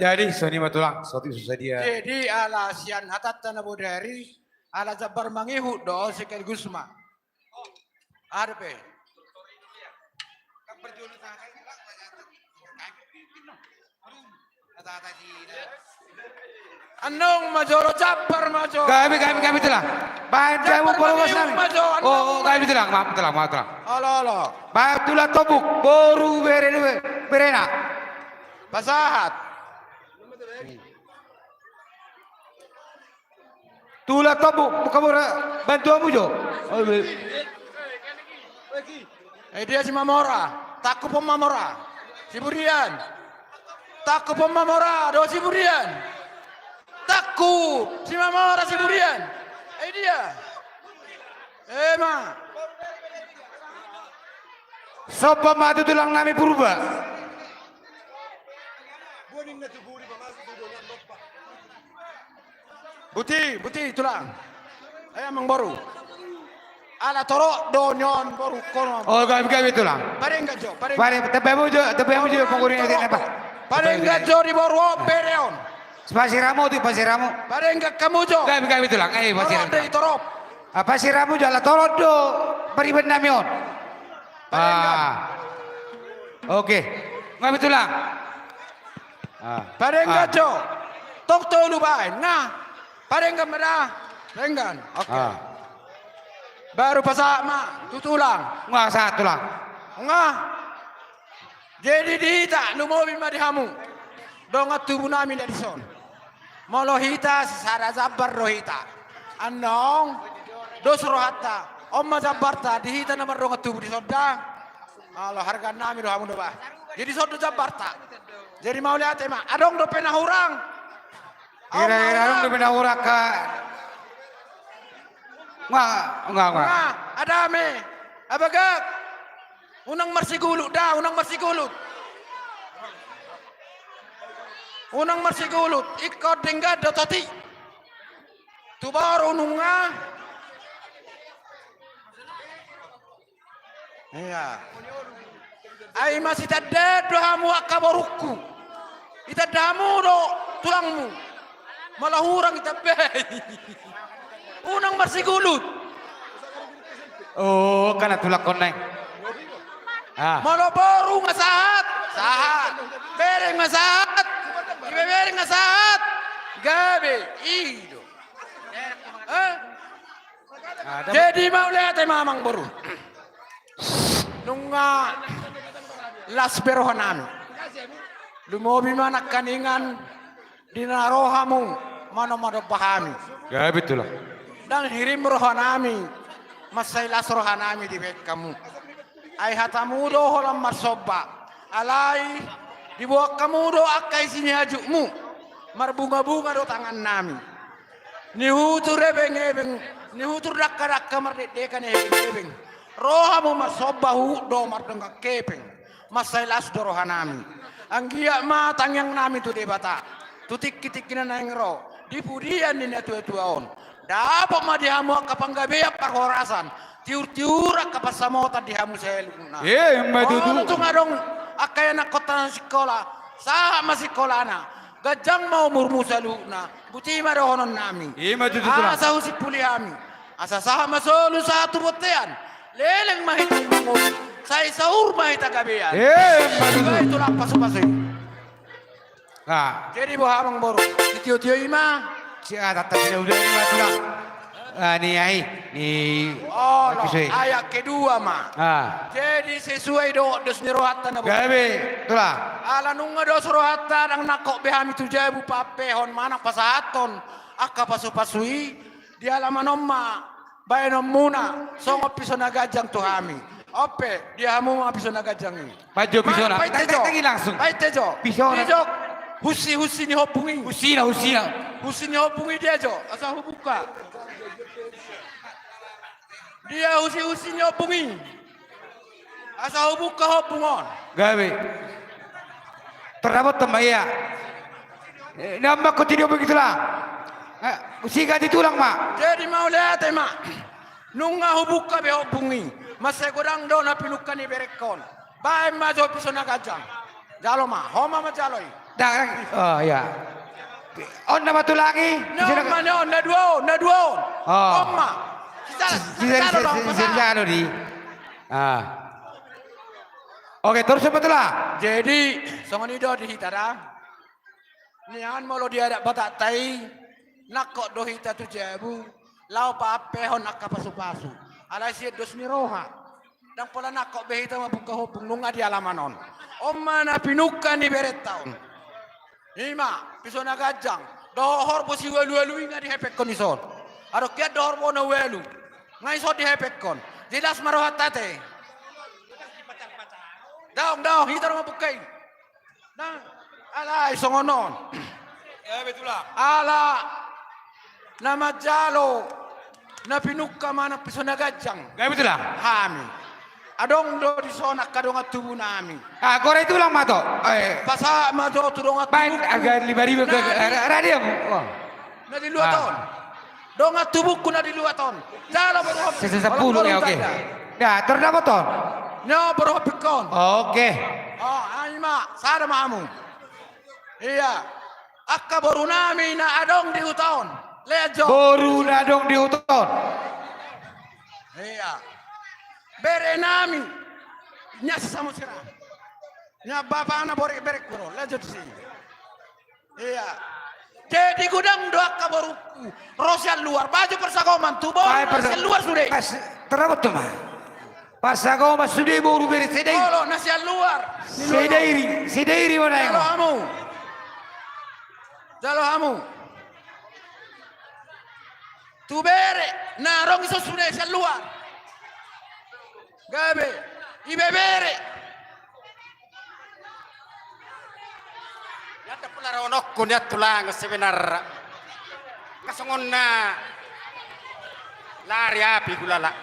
jadi soni matulang suatu susah dia. Jadi ala sian hatat tanah bodari, ala jabar mangihu do sekaligus ma. Ada pe. Anong majoro jabar majo. Kami tulang. Bahan jamu boros nami. Oh, kami tulang, maaf tulang. Alo. Bahan tulang tobuk, boru berena. Pasahat. Tulang tobuk, bukan bantuamu jo. Dia si Mamora, takut pom Mamora. Si Burian. Takut pom Mamora, do si Burian. Takut si Mamora si Burian. Dia. Ma. Sopa matu tulang nami purba. Buti tulang. Emang baru. Ala toro donyon baru kono. Oh, kami tulang. Pareng gajo, Tebemu jo pengurin itu apa? Pareng gajo di baru pereon. Pasiramu tu pasiramu. Pareng gak kamu jo. Kami tulang. Pasiramu. Dari torop. Pasiramu jo la torot do peribad namion. Oke. Kami tulang. Pareng gajo. Tok tolu bae. Nah. Pareng gak merah. Renggan. Oke. Baru pasama tutulang. Nggak satu lah. Nga. Jadi dihita lumobi madihamu. Dongat tubuh namin dari son. Molohita sara zabar rohita. Anong dos rohata. Omma zabarta dihita nama dongat tubuh di soda. Alo harga namin rohamu doba. Jadi sodo zabarta. Jadi mau lihat emang adong do pena hurang. Kira-kira dong do pena hurang ka. Enggak. Nah, ada me. Abagak. Unang marsigulut dah, unang marsigulut. Unang marsigulut, ikut dengar dotati. Tu baru nunga. Iya. Ai masih tadad dohamu akabaruku. Ita damu do tulangmu. Malah hurang kita bayi. Unang marsigulut. Oh, karena tulak koneng. Malah baru ngasahat. Sahat. Bereng ngasahat. Bereng ngasahat. Gabe. Ido. Jadi mau lihat mamang baru. Nunga. Las berohanan. Lumobi mana kaningan. Dinarohamu. Mana pahami. Gabe tulak. Dan hirim rohanami. Masailas rohanami di bed kamu. Ay hatamudo holam marsoba. Alay dibawa kamudo akai sini hajukmu. Marbunga-bunga do tangan nami. Nihutur ebeng-ebeng. Nihutur dakka-dakka mardek-dekan ebeng-ebeng. Rohamu marsoba do mardengka kepeng. Masailas do rohanami. Anggia matang yang nami tu debata. Tutik-kitikina na yang roh. Dipudian ni tua-tuaon. Dapat madihamu kapanggabeya parhorasan. Tiur-tiura kapasamota dihamu seluna. Madu tu. Kalau tu ngadong akayana kota sekolah. Sama sekolah na. Gajang mau murmusa luna. Buti marohonon nami. Madu tu. Asa usip puliami. Asa sama solu satu botean. Leleng mahita mangul. Saya sahur mahita gabean. Madu tu. Itulah pasu-pasu. Jadi bohamang boru. Tio-tio ima. Siapa tak tahu udah ini tulang. Oh, ayat kedua mah. Jadi sesuai dos nirohatan na Gabe, tulang. Ala nunga dos rohatan ang nakok behami tu jabu papehon mana pasahaton. Akka pasu-pasui di alaman omma. Bayanom muna. Songo piso nagajang tuhami. Ope, dia hamu piso nagajang ini. Maju piso na. Tangi langsung. Pai tejo. Piso na. Husi ni hopungin. Husina. Husi ni hopungin dia jo. Asa hubuka. Dia husi ni hopungin. Asa hubuka hopungon. Gabe. Terdapat temaya. Nambah kau tidak begitulah. Usiga di tulang mak. Jadi mau lihat mak. Nunga hubuka be hopungin. Masai godang do na pinukan ni berekon. Bae majo piso nagajang. Jalo ma, homa ma jaloi. Oh ya. On nama tu lagi. Na dua. Oh. Omma. Sisa di. Ah. Oke, terus betul lah. Jadi, songon ido di hitara. Nian molo dia ada batak tai. Nakok do hita tu jebu. Lau pa apehon nakka pasu-pasu. Alai siet dos miroha. Dan pola nakok behita mabuka hopung nunga di alamanon. Omma na pinukan di beret taon. Ima, pisona gajang. Dohor bosi welu-welu inga di hepek konison. Aro kia dohor bona welu. Ngai so di hepek kon. Jelas marohat tate. Daong, hitar mabukai. Nah, alai songonon. Ya betul lah. Ala nama jalo na pinukka mana pisona gajang. Gak betul lah. Hami. Adong do di sonak kadong atubu nami. Ah, kore itu lang mato. Pasa mato tudong atubu. Baik, agak 5.000 ke radio. Oh. Na di luaton. Dong atubu ku na di luaton. Jalo baru hopik. Sisa 10 ya, oke. Ya, terdapat ton. Nyo baru hopikon. Oke. Oh, aima, sada mamu. Iya. Akka baru nami na adong di huton. Lejo. Boru nadong di uton. Iya. Bere nami. Nya sama sira. Nya bapa na bore bere kuro. Lejo di sini. Iya. Jadi gudang doa kabaruku. Rosial luar. Baju persakoman. Tuh bawa rosial luar sudah. Terdapat tuh mah. Pasagoma sudah boru beri sedai. Kalau nasial luar. Sedairi mana yang? Jalo hamu. Tu bere. Narong iso sudah nasial luar. Gabe. Ibe bere. Yata pula ronok kun ya tulang sebenar. Kasongon na lari api kulala.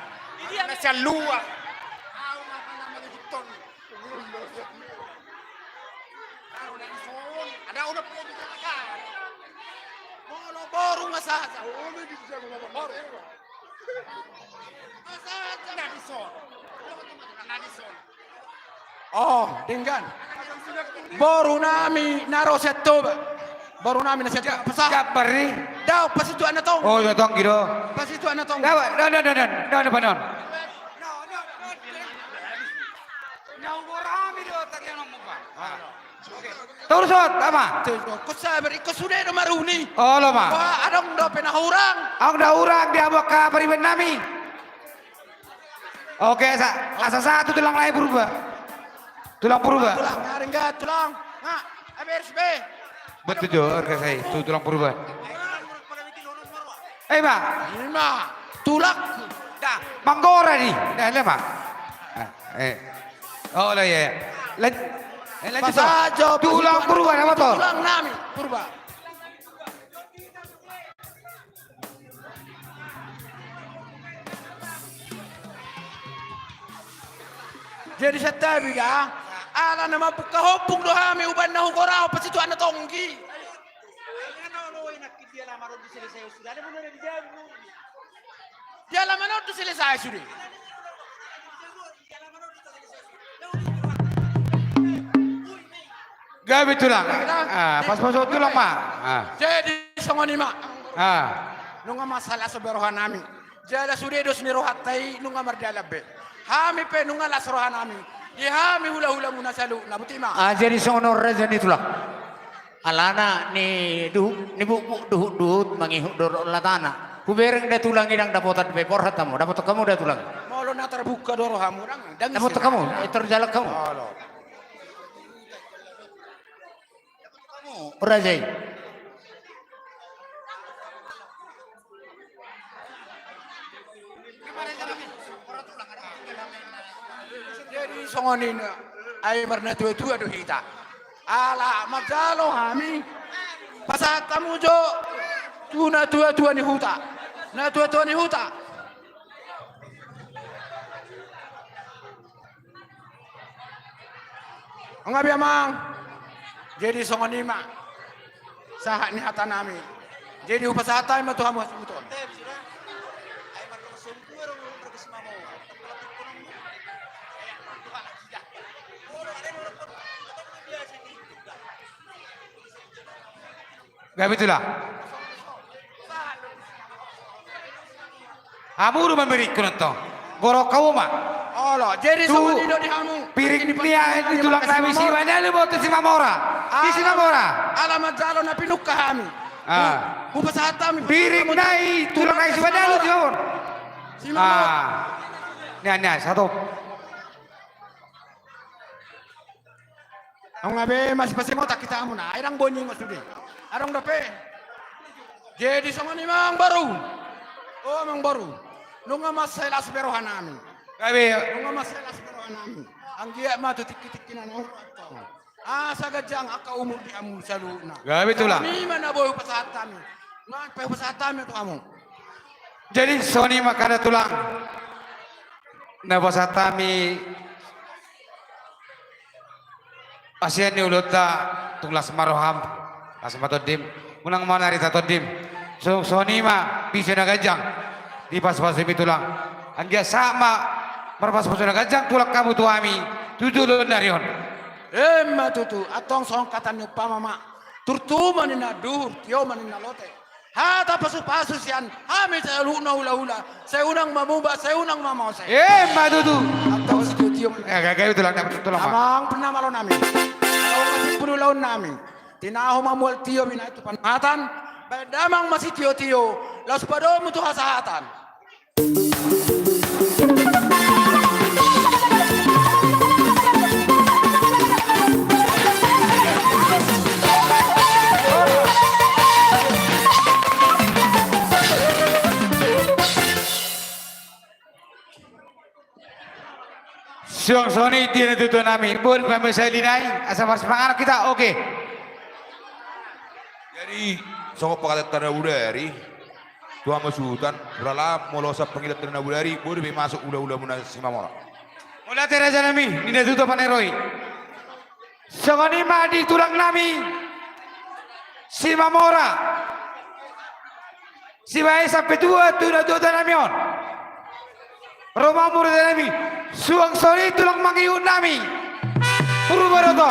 Nasial luar. Ada udah punya di sana. Molo boru masaja. Oh, dinggan. Boru nami naro setoba. Boru nami nasi pasah. Kabar ni? Daw pas itu anak tong. Oh, ya tong gitu. Pas itu anak tong. Dapat, dah panon. Terus apa? Kau sabar, ikut sudah ada maruni. Oh, lo mah. Wah, adong do penah urang. Aku dah urang dia bawa ke periben nami. Oke, asa satu tulang lain berubah. Tulang berubah. Tulang, ngaring gak tulang. Nah, ABRSB. Betul jo, harga saya. Itu tulang berubah. Pak. Lima, tulak. Dah, manggora ni. Dah, lama. Oh, lah ya. Lanjut. Pasajo. Tulang berubah apa toh? Tulang nami, berubah. Jadi saya tahu ya, ala nama buka hopung dohami uban nahu korau pas itu anak tonggi. Dia lama no tu selesai sudah. Gabi tulang. Pas masuk tulang mah. Jadi sama ni mak. Nunga masalah seberohan nami. Jala sudah dos mirohat tai nunga mardala be. Hami pe nunga lasrohan nami. Di hami hula-hula munasalu nabuti ma. Jadi sono rezen itulah. Alana ni duhut mangihuk dor latana. Kubereng da tulang idang dapotan be porhat kamu. Dapat kamu da tulang. Molo na terbuka doro hamu nang. Dapat kamu, terjalak kamu. Rajai. Jadi songonin ay marna tua-tua do hita. Ala magalo hami. Pasat tamu jo tuna tua-tua ni huta. Na tua-tua ni huta. Angabi amang. Jadi songonima. Sahat ni hata nami. Jadi upasahatay matuhamu hasuton. Gabi itulah. Kamu udah memberikan itu. Borok kamu mah. Allah, jadi Tuh. sama Dino di kamu. Piring dia itu tulang nami si mana lu bawa si Mamora. Di si Mamora. Alamat jalan na pinuk ka kami. Ah. Bupa sa hatam. Piring nai tulang nai si mana lu si Mamora. Si Mamora. Ah. Nih satu. Ang ngabe masih pasti mo takita mo na. Airang bonying masudi. Arang dape. Jadi sama ni mang baru. Oh mang baru. Nung nga mas selas berohan namin. Gabi. Nung nga mas selas berohan namin. Ang giya matutik-tik na ng sagadjang aka umur di amu saluna. Gabi itulah. Ni mana boy pasatan. Ngan pa pasatan to amo. Jadi Sony makana tulang. Nabasatami Asian ni ulota tulas maroham asmatodim unang manari tatodim so Sony ma bisa nagajang di pas-pas tulang anggia sama marpas-pas nagajang tulak kamu tuami tutulun darion Matutu atong song katan ni pamama turtuma ni na dur tiyo man ni na lote hata pasu-pasu siyan hami sa luna hula-hula sa unang mamuba sa unang mamose matutu atong si tiyo gagawin tulang dapat tulang ma amang penamalo namin atong masih pululaon namin tinaho mamual tiyo mina ito panhatan damang masih tiyo-tiyo las pado mo to kasahatan Siang Sony dia itu nami boleh kami saya dinai asal semangat kita oke. Jadi soko pakalat tanah udari tua masutan berala molosa pengilat tanah udari boleh masuk udah muna si Mamora. Mulai teraja nami ini tutup paneroi. Sony madi tulang nami si Mamora. Si bayi sampai tua nami on. Roma murid nami suang Sony tulang mangiun nami. Puru baroto.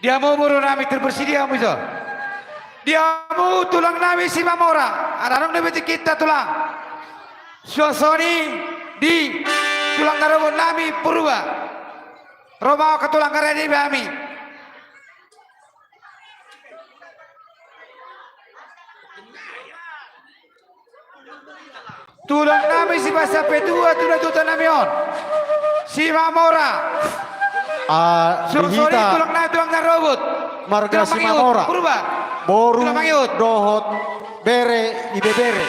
Dia mau buru nami terbersedia muzo. Dia mau tulang nami si Mamora. Ada orang lebih kita tulang. Sony di tulang karabon nami purba. Roma ke tulang karani kami. Tulang nami si basa petua tulang nami on. Si Mamora. Sony tulang nami tulang karobot. Marga si Mamora. Purba. Boru Tulang mangiut. dohot bere ibebere.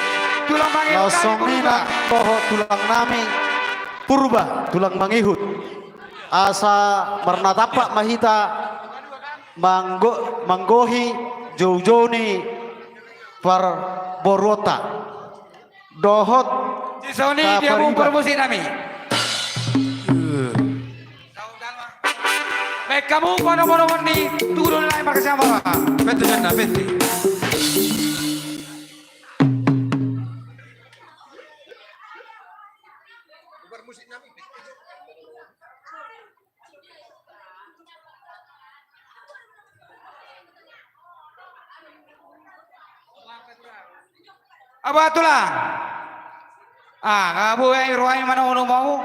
Tulang mangiut. Lasong nina dohot tulang nami purba tulang mangihut. Asa marnatapak mahita manggohi jauh-jauh par borota. Dohot Si Sony dia mau promosi nami. Baik kamu mana-mana nih turun lagi pakai sama. Betul janda betul. Apa itulah? Kamu yang ruai mana mau?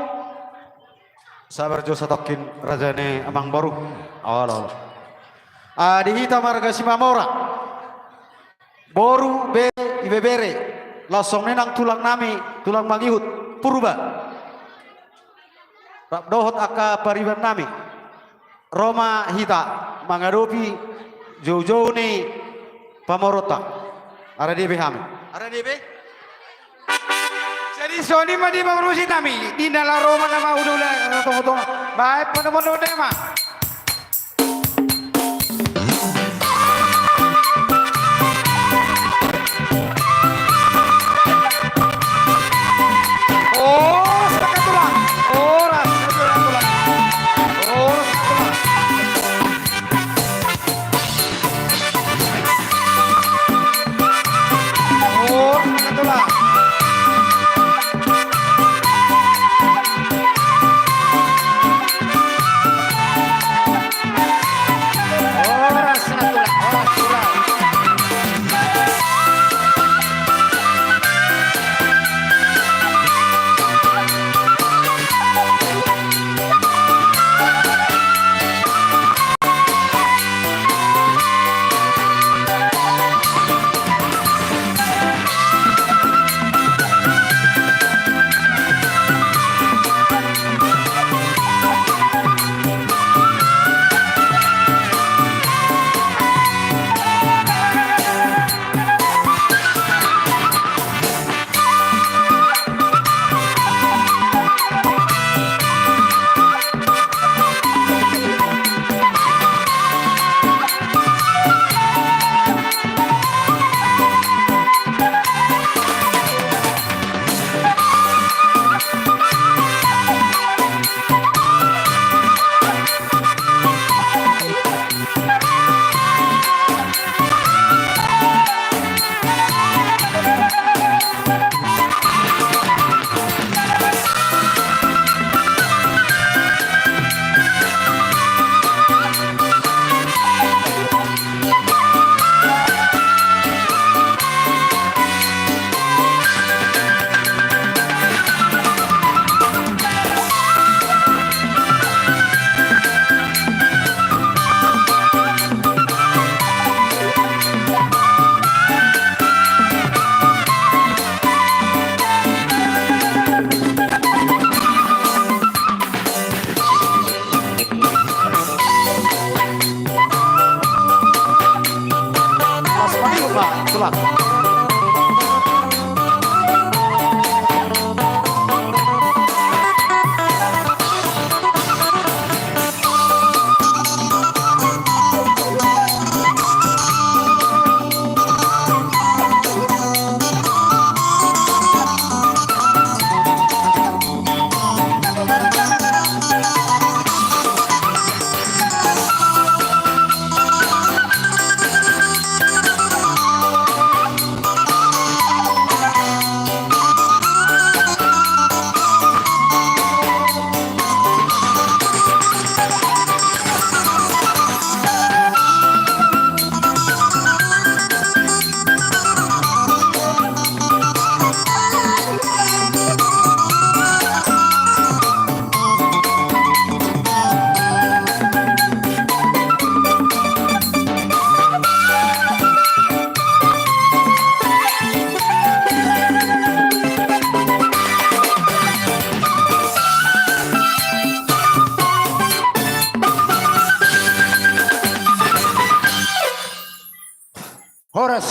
sabar jo satokin rajane amang baru awal. Dihita marga si Mamora. Boru be ibebere. Lasong nenang tulang nami, tulang mangihut purba. Dohot aka pariban nami. Roma hita mangadopi jauh-jauh ni pamorota. Ada di behami. Ada di be? Jadi Sony mah di promosi nami. Di dalam Roma nama udah tunggu. Baik pada tema. Oh, sepakat tulang. Oh, rasa tulang. Oh, tulang. Oh, sepakat tulang.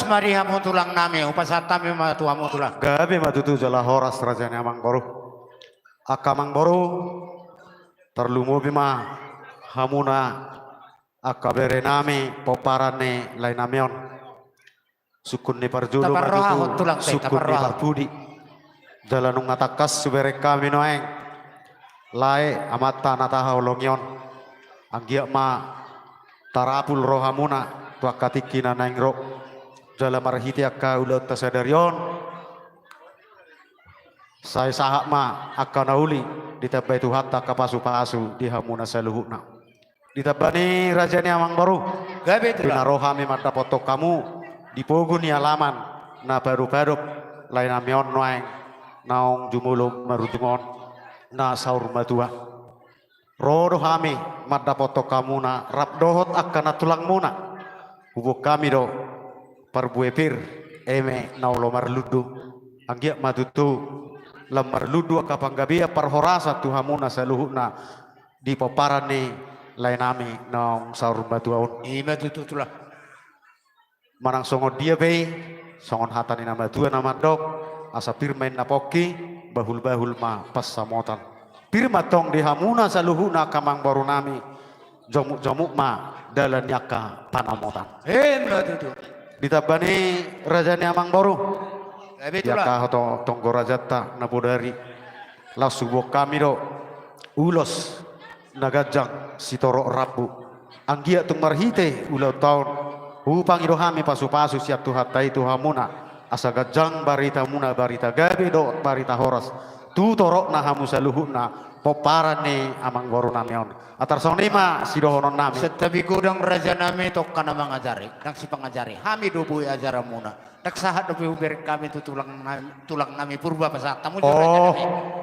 mari hamu tulang nami upasatami matu hamu tulang. Gabi matutu jala horas rajanya Mang Boru. Aka Mang Boru terlumu bima hamuna aka bere nami poparane lainamion. Sukun ni parjulu Taparroha matutu tulang teh, sukun ni taparroha. parpudi. Jalanung ngatakas subere kami noeng. Lae amata nataha olongion. Anggia ma tarapul rohamuna tuakatikina naingro. Jala marhiti akka ulat tasadarion. Saya sahak ma akka nauli ditabai Tuhan tak kapasu-pasu di hamuna saluhuna. Ditabani rajani Amang Boru. Gabi tulang. Pinarohami mata foto kamu dipogun ni alaman na baru-baru lain amion noeng naong jumulong marujungon na saur matua. Rodo hami mata foto kamu na rapdohot akka na tulang muna. Hubuk kami do parbuepir eme naulo marludu anggia matutu lamar ludu aka panggabia parhorasa tuhamuna saluhuna di paparane lainami naong saur batuaun Ima tutu tulang. manang songon dia be songon hatani nama tua nama dok asa pirmain napoki bahul ma pas samotan pirma tong di hamuna saluhuna kamang baru nami jomuk ma dalan yaka panamotan Ima tutu. ditabani rajani Amang Boru. Gabi tulang. Yaka hoto tonggo rajata napodari lasubo kami do ulos nagajang sitoro rabu anggia tung marhite ulau taun upang irohami pasu-pasu siap tuhatai tuhamuna asa gajang barita muna barita gabi do barita horas tu torok na hamu saluhuna poparane Amang Boru namion atar song lima sidohonon nami Setabi kudang raja nami tok kana mangajari, nang si pangajari. Hami dobu ajara muna. Tak sahat dobu uber kami tu tulang nami purba pasat. Tamu oh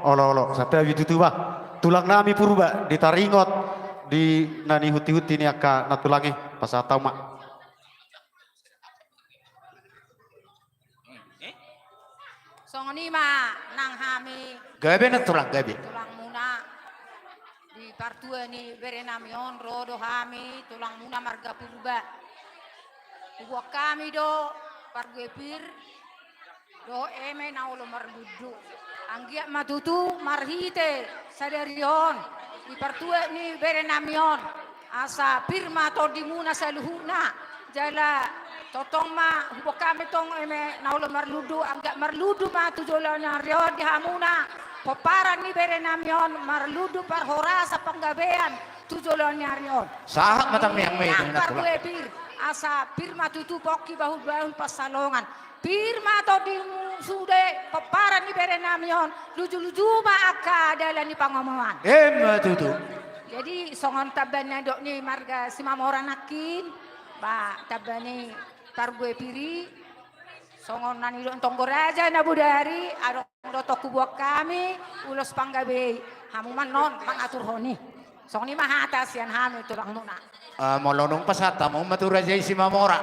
olo sampai itu tuh bah tulang nami purba ditaringot di nani huti-huti ni aka natulangi pasatau mak Songoni ma nang hami Gabi na tulang gabi. tulang muna di partua ni berenamion rodo hami tulang muna marga purba. Buat kami do parguepir do eme naulo marbudu. Anggia matutu marhite sadarion di partua ni berenamion asa pirma to di muna saluhuna jala totong ma hubok kami tong eme naulo marludu angga marludu ma tujolanya rion di hamuna poparan ni berenamion marludu parhora sa panggabean tujolanya rion Sahak matang yang may na Nampar tulang. gue pir asa pirma tutu poki bahul pasalongan pirma to di sude poparan ni berenamion luju-luju ma aka dalan ni pangomongan Ima tutu. jadi songon tabana dok ni marga simamora nakin ba tabani pargue piri songon nani do tonggo raja na budari adong do toku buat kami ulos panggabe hamuman non mangatur honi songon ni mahata sian hami tulang muna Molonong pasata mo matura jay si Mamora.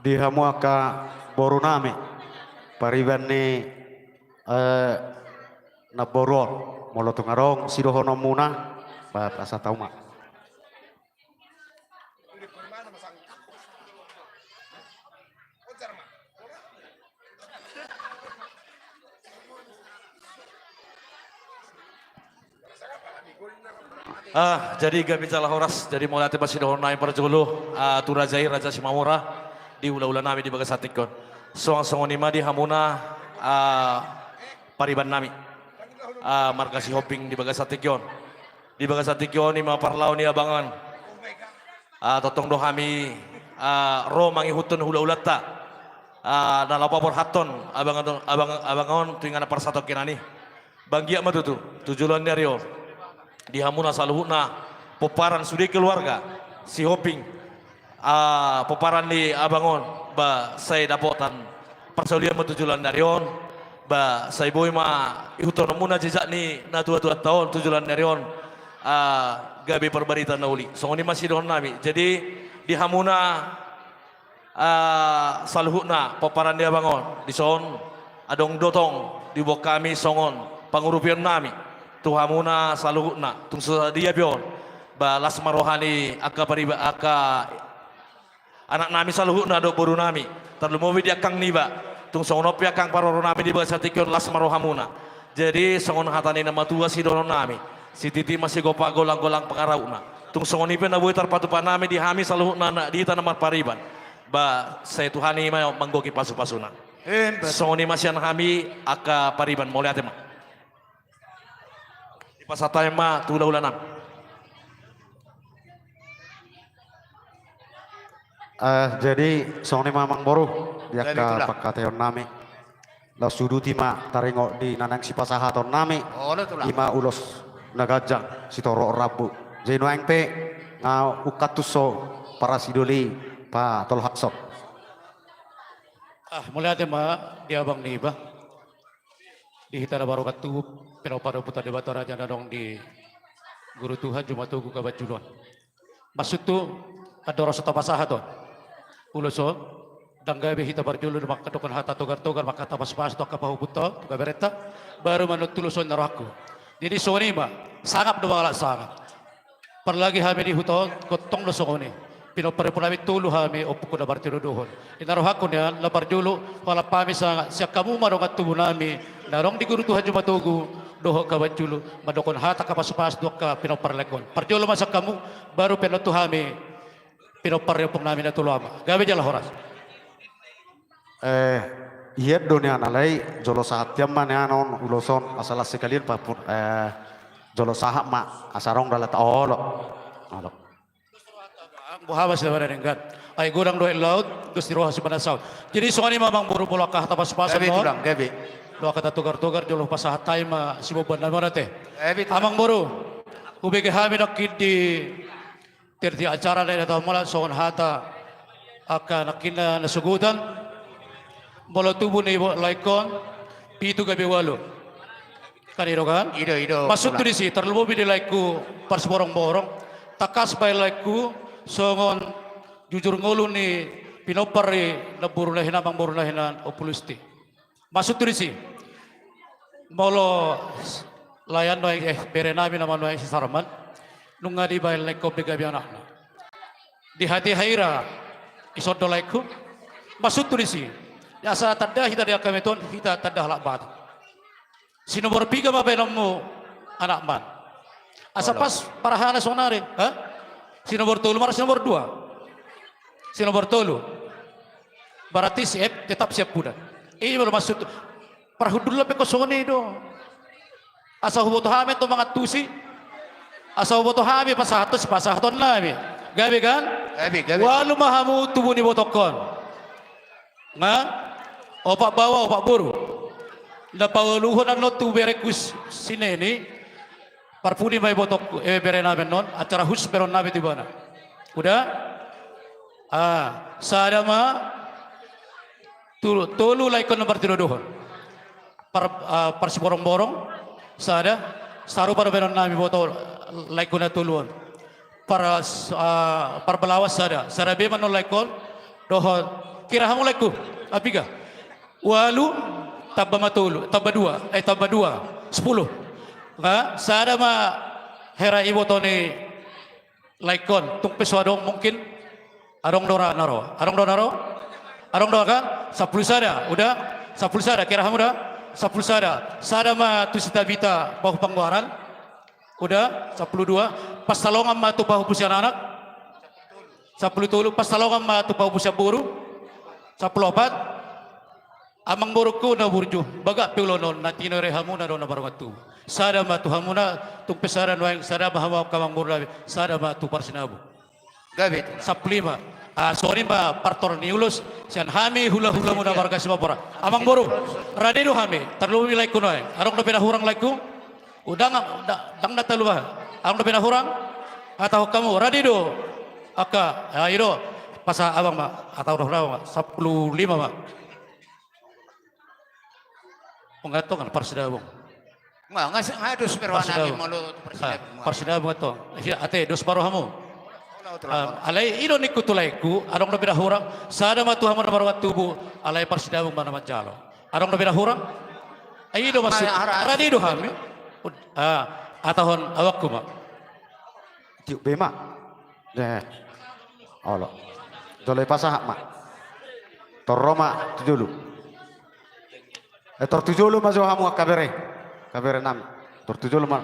di hamu aka Boru nami pariban ni na boron molo tungarong sidohonon muna ba pasatau mak Jadi gabi cala horas jadi mulai tiba sidohon naik perjulu tura jai raja Simamora di ula-ula nami di bagasatikon songon nima di hamuna pariban nami markasi hopping di bagasatikon nima parlau ni abangan totong do kami ro mangi hutun hula-ula ta na lapor haton abangon tuingan parsatok kinani banggia matutu tujulan rio di hamuna saluhuna poparan sudi keluarga si hopping poparan di abangon ba saya dapotan persaulian tujulan darion ba saya boy ma ihuton muna jejak ni na tua tahun tujulan darion gabi perbarita nauli songoni masih don nami jadi di hamuna saluhuna poparan di abangon di son adong dotong di bok kami songon pangurupian nami tuhamuna saluhuna tung dia pion ba las marohani aka pariba aka Anak nami saluhu na do boru nami. Terlumowi dia kang niba. Tung songonopi kang paroro nami di bahasa tikion las marohamuna. Jadi songon hatani nama tua si dono nami. Si titi masih gopa golang-golang pengarauna. Tung songonipe na buitar patupan nami di hami saluhu na di tanah pariban. Ba saya Tuhani ma manggoki pasu-pasuna. Songoni masih hami aka pariban mau lihat emang. Di pasatay ma tula-ulanan. Jadi songni mamang boru dia ka pakateon nami. La suduti ma taringo di nanang si pasahaton nami. Ima ulos nagajang si toro rabu. Jeno engpe nga ukatuso para sidoli pa tol haksop. Mulai ate ma di abang ni ba. Di hitara baru katu pero pada putar debat raja nadong di guru Tuhan Jumatugu kabat julon. Maksud tu ada rasa tapasahaton. Uloso danggabe hita barjulu maka tokan hata togar-togar maka tapas-pas to kapahu buto to bereta baru manut tuluson naraku. Jadi soni ma sangap do bala sangap. Perlagi hami di huton kotong lo soni. Pino pare-pare tulu hami opuko da bartiro dohon. Inarohako niya la barjulu wala pami sa siya kamu marong at tubo nami narong di guru Tuhan Jumatugu doho kabat julu madokon hata kapas-pas do ka pinoparlekon. Parjulu masak kamu baru penotu hami pinoparyo pong namin na tulama. Gabi jala horas. Iya dunia nalai jolo sahat man ya non uloson asalas sekalian papun jolo sahat ma asarong dalat olo. Buhawas na mananinggan. Ay gurang doon laut, gusto roha si Manasaw. Jadi songani mamang buru pula kah tapas-pasan no. Gabi. Doa kata tugar-tugar jolo pasahat tayo ma sibuban na manate. Amang buru, ubege hami nakid di terti acara na ito mula songon hata aka nakina nasugutan. Bola tubuh ni laikon, pitu gabi walo. Kaniro kan? Ido. Masuk tu di si terlalu di laiku pas borong-borong. Takas bay laiku songon jujur ngulu ni pinopari na burulahin abang burulahinan opulusti. Masuk tu di si. Molo layan no bere nami naman no si Sarman. Nunga di bay laiku bigabi anak. Di hati haira isod do laiku. Masuk tu di si. Ya sa tadah kita dia kameton kita tadah lakbat. Si nomor 3 mabenam mo anak man. Asa pas parahana sonare, ha? Si nomor 3 mar si nomor 2. Si nomor 3. Berarti siap tetap siap pula. Ini baru maksud parahudul pe kosone do. Asa huboto hame to mga tusi. Asa huboto hame pasahaton nami. Gabi kan? Gabi. Walu mahamu tubuh ni botokon. Nga? Opak bawa, opak buru. Napauluhon ang not tu berekus sineni. Parpuni may botok bere namin non. Acara hus beron namin di bana. Udah? Sada ma tulu laikon nomor tinuduhon. Parsi borong-borong. Sada. Saru para beron namin boto laikon na tuluon. Para belawas sada. Sada be manon laikon. Dohon. Kirahamu laiku. Apiga. Walu tambah matulu, tambah 2, 10. Nga, sana ma hera ibo to ni laikon, tung peswadong mungkin arong dora naro. Arong dora kan? 10 sada, udah? 10 sada, kira kamu udah? 10 sada. Sada ma tu sita bita bahu pangwaran. Udah? 12. Pas talongan ma tu bahu pusian anak. 10 tulu. Pas talongan ma tu bahu pusian buru. 14. Amang boruku na burju baga pilonon natino rehamu na do na barangatu sada ma tuhamuna tung pesaran waeng sada bahama kamang burlabi sada ma tu parsinabu Gabi. saplima sorry ma partor niulus sian hami hula-hula muna barga simapora amang boru radeno hami terlalu like kuno arong na pinahurang like ku udang dang na taluba arong na pinahurang atau kamu radeno aka iro pasa abang ma atau roh 15 ma Pengatong kan parsidabong. Nga dos perwana ni malu parsidabong ato. Ate dos baro hamo. Alay ino ni kutulay ku arong na binahurang sada matuhamon na barawat tubo alay parsidabong man naman jalo. Arong na binahurang ay ino mas radido hami. Atahon awak ko ma. Tiup bema. Olo. Jolai pasah mak. Toroma tujulu. Tortujulu mazo hamu kabere. Kabere nami. Tortujulu mah.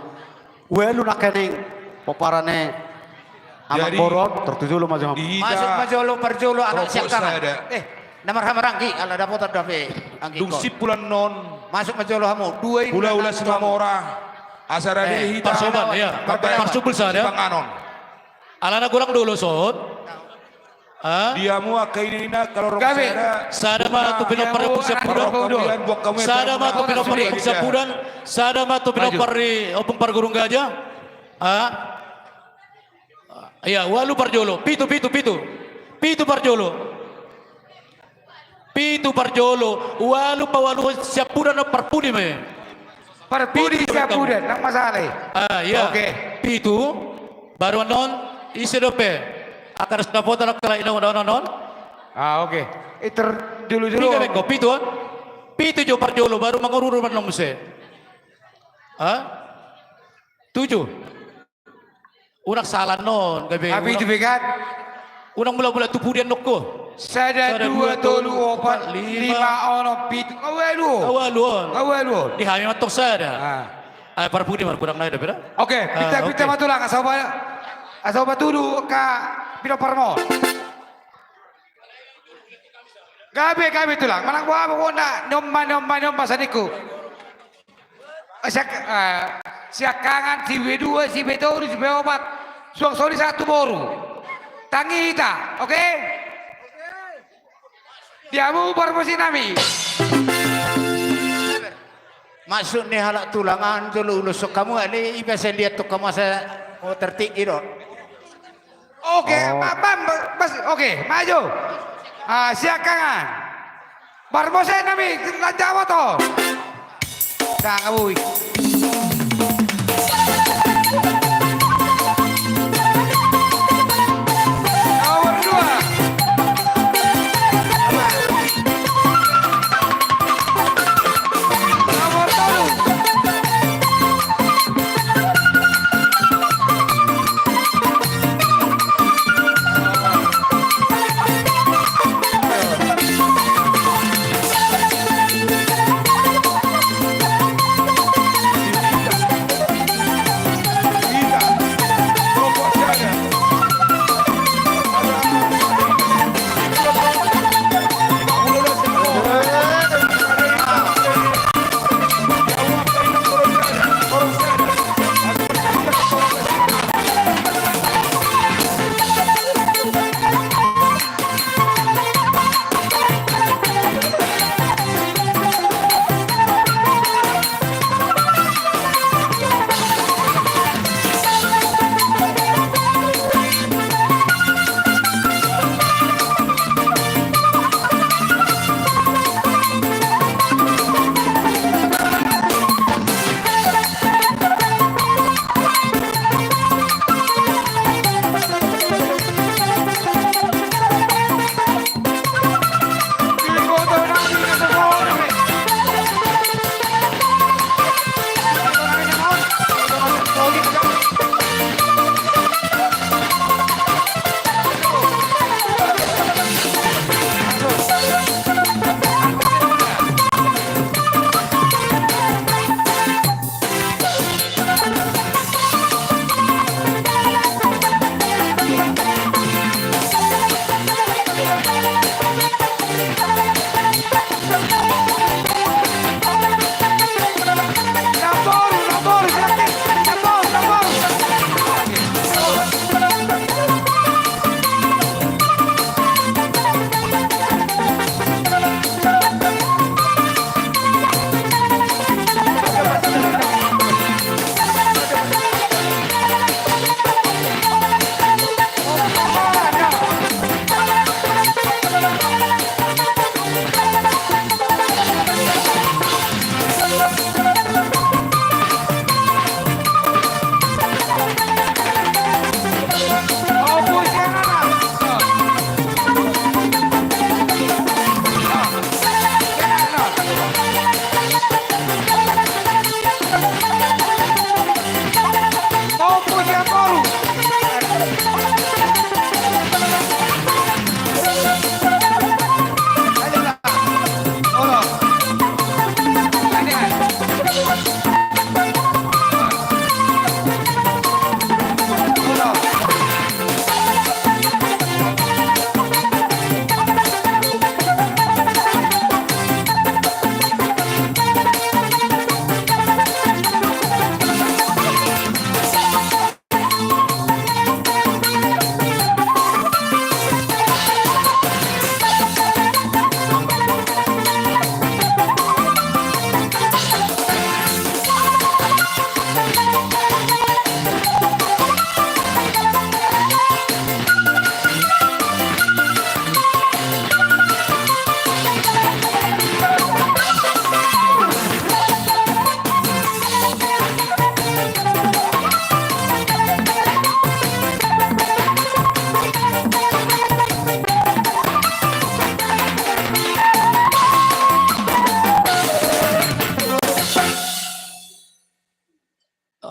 Welu nakening poparane amang Jadi, boron tortujulu mazo hamu. di Masuk majolo parjolo anak Rokok siakangan. saya ada. Namar hamaranggi ala dapat dape anggi Dung ko. sipulan non. Masuk majolo hamu dua ini. Ula-ula si Mamora. Asara di hita. Parsuban, ya. Parsubul sana. Panganon. Alana kurang dulu sod. Dia mu akainina kalau rong Gabi. Sada ma tu pinopar sa pudan. Sada ma tu pinopar sa pudan. Sada ma tu pinopar opong pargurung gaja. Iya, walu parjolo. Pitu parjolo. Pitu parjolo. Walu pawalu sa pudan na parpudi me. Perpudi siap udah, nang masalah. Iya. Oke. Pitu baru non isi dope. Akar sudah foto nak kala ina non. Oke. Itu dulu. Tiga beko pitu. Pitu jo parjolo baru mangururu man muse. 7. Unak salah non gabe. Tapi itu bekat. Unang mula-mula tupudian nokko. Sada 2 tolu 4 5 ono pitu. Awaluon. Di hami matok sada. Parpudi mar kurang naik dah. Oke, kita matulang asoba dulu ka Pinopar mo. Gabi tulang. Manang buah mo na nomba saniku. Siakangan si B2, si B3, si B4. Suang-suang satu boru. Tangi kita, oke? Dia mau promosi nami. Masuk nih halak tulangan dulu ulusuk kamu ini biasa lihat tuh kamu saya mau tertik itu. Oke, oke, maju. Siakangan. Barbosa nami, lanjut toh. Dah ngabui.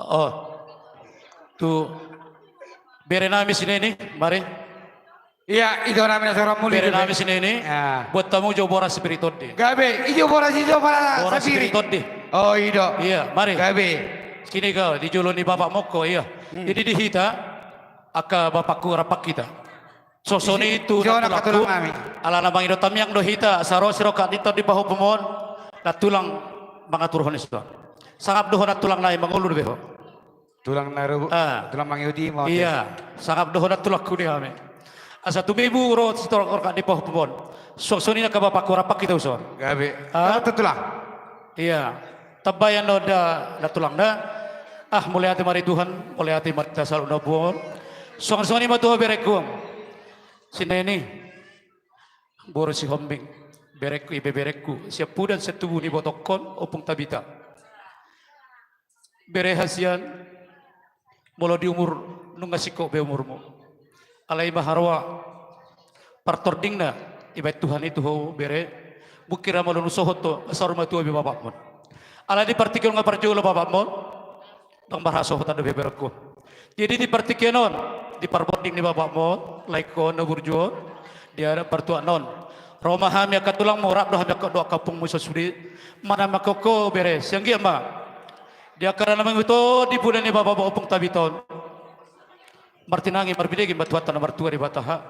Oh, tu bere nami sini ini, mari. Iya, itu namanya seorang mulia. Bere nami sini ini. Ya. Buat tamu jauh boras spiritot deh. Gabe, itu boras Boras sapiri. spiritot deh. Oh, itu. Iya, mari. Gabe. Sini kau, di julun di bapak moko, iya. Jadi di hita, aka bapakku rapak kita. Sosoni itu Jona natulaku, katulang nami. ala na bang idotam yang do hita, saro sirokat dito di bahu pemon, natulang mga turhon isto. Sangap dohon natulang na mangulur beho. Tulang naru, tulang mangyudi mo. Iya, sangap dohon natulak ku di kami. Asa tumibu ro sitorok orka di bahu pemon. Sosoni na ka bapakku rapak kita uson. Gabe. Tulang. Iya, tabayan no da natulang na. Mulai hati mari Tuhan, mulai hati mari tasal unabon. Song-song ni matuha berekum. Sineni, boro si hombing, berekku ibe berekku, siap pudan setubuh ni botokon opung tabita. Bere hasian, molo di umur nungasiko be umurmu. Alai maharwa, partordingna, ibe Tuhan itu ho bere, bukira molo nusohoto, asaruma tua be bapakmu. Alai di partikil ngaparjulo bapakmu, tang barasohota de beberekku. Jadi di partikenon, di parbonding ni bapakmu, laiko na burjuon, dia ada partua non. Roma hamia katulang mo rap do hamia doa kapung musa sudi, mana makoko beres. Yang dia ma, dia karena namang itu di bulan ni bapak opung tabiton. Martinangi marbidegi batuatan nomor 2 di bataha.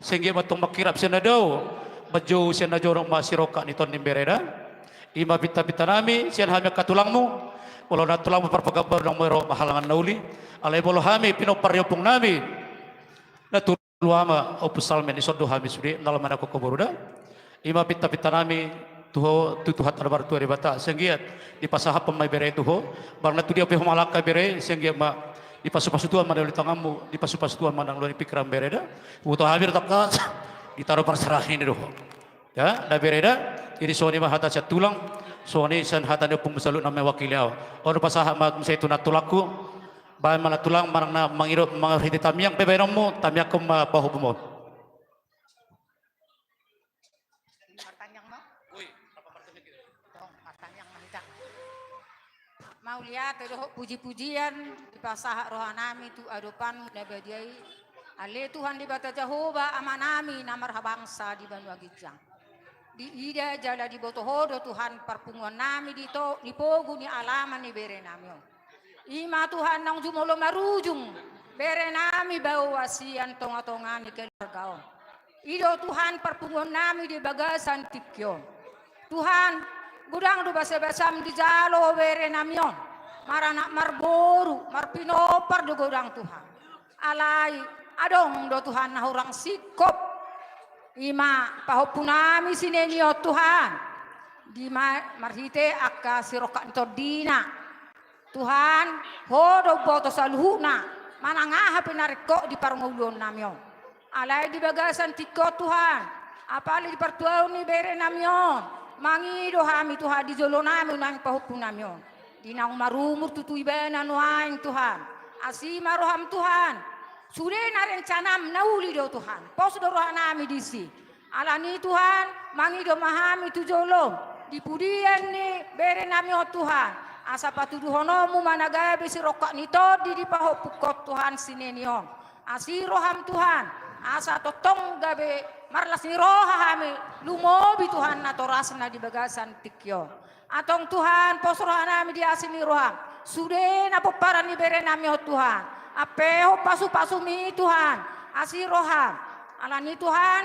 Sehingga matong makirap senado, baju senado orang masiroka ni ton nimbereda. Ima pita-pita nami, sian hamia katulangmu. Walau natulang memperpagabar ng mayroong mahalangan nauli. Alay bolo hami, pinoparyopong nami. Natuluama, opusalmen, isodo hami sudi, nalaman ako kaburuda. Ima pita-pita nami, tutuhat anabar tuwa ribata. Senggiat, ipasahap ang may bere tuho. Barang natu dia pihumalaka bere, senggiat ma, ipasupasutuan man ulit tangamu, ipasupasutuan man ang luani pikiran bere da. Uto hamir tapka, ditaruh perserahin itu. Ya, da bere da, ini soni mahata siya tulang. Soni san hatan dia pung masalut namanya wakiliau. Ono pasahap mag saya tu natulaku. Bahan mana tulang marang na mangirop mga hiti tamyang bebenom mo tamyak kum bahu bumot. Mau lihat ada puji-pujian di pasah rohanami tu adopan nebadiai. Ale Tuhan di bata Jehovah amanami namar habangsa di Banua Gijang. Di ida jala di botohodo Tuhan perpunguan nami di to di pogu ni alaman ni bere nami. Ima Tuhan nang jumolo marujung bere nami bau wasian tonga-tonga ni keluarga. Ido Tuhan perpunguan nami di bagasan tikyo. Tuhan gudang do basa-basam di jalo bere namion. Marana marboru marpinopar do gudang Tuhan. Alai adong do Tuhan nahurang sikop. Ima pahopunami sinenio Tuhan. Di marhite akka siroka dina. Tuhan, hodo boto saluhuna, manangaha pinariko di parungulon namyo. Alay di bagasan tiko Tuhan, apali di partuaw ni bere namyo. Mangido hami Tuhan di jolo nami nang pahupun namyo. Di nang marumur tutui bena nuaing Tuhan. Asima roham Tuhan. Sudah na rencanam nauli do Tuhan. Pos do roha nami disi. Alani Tuhan, mangido mahami tu jolo. Di pudian ni bere namyo Tuhan. Asa patuduhonomu managaya besi rokak nito di paho pukot Tuhan sinenion. Asiroham Tuhan. Asa totong gabe marlas ni roha hami lumobi Tuhan natoras na di bagasan tikyo. Atong Tuhan posroha nami di asini roham. Sude na popara ni bere nami o Tuhan. Apeho pasu-pasu mi Tuhan. Asiroham. Alani Tuhan.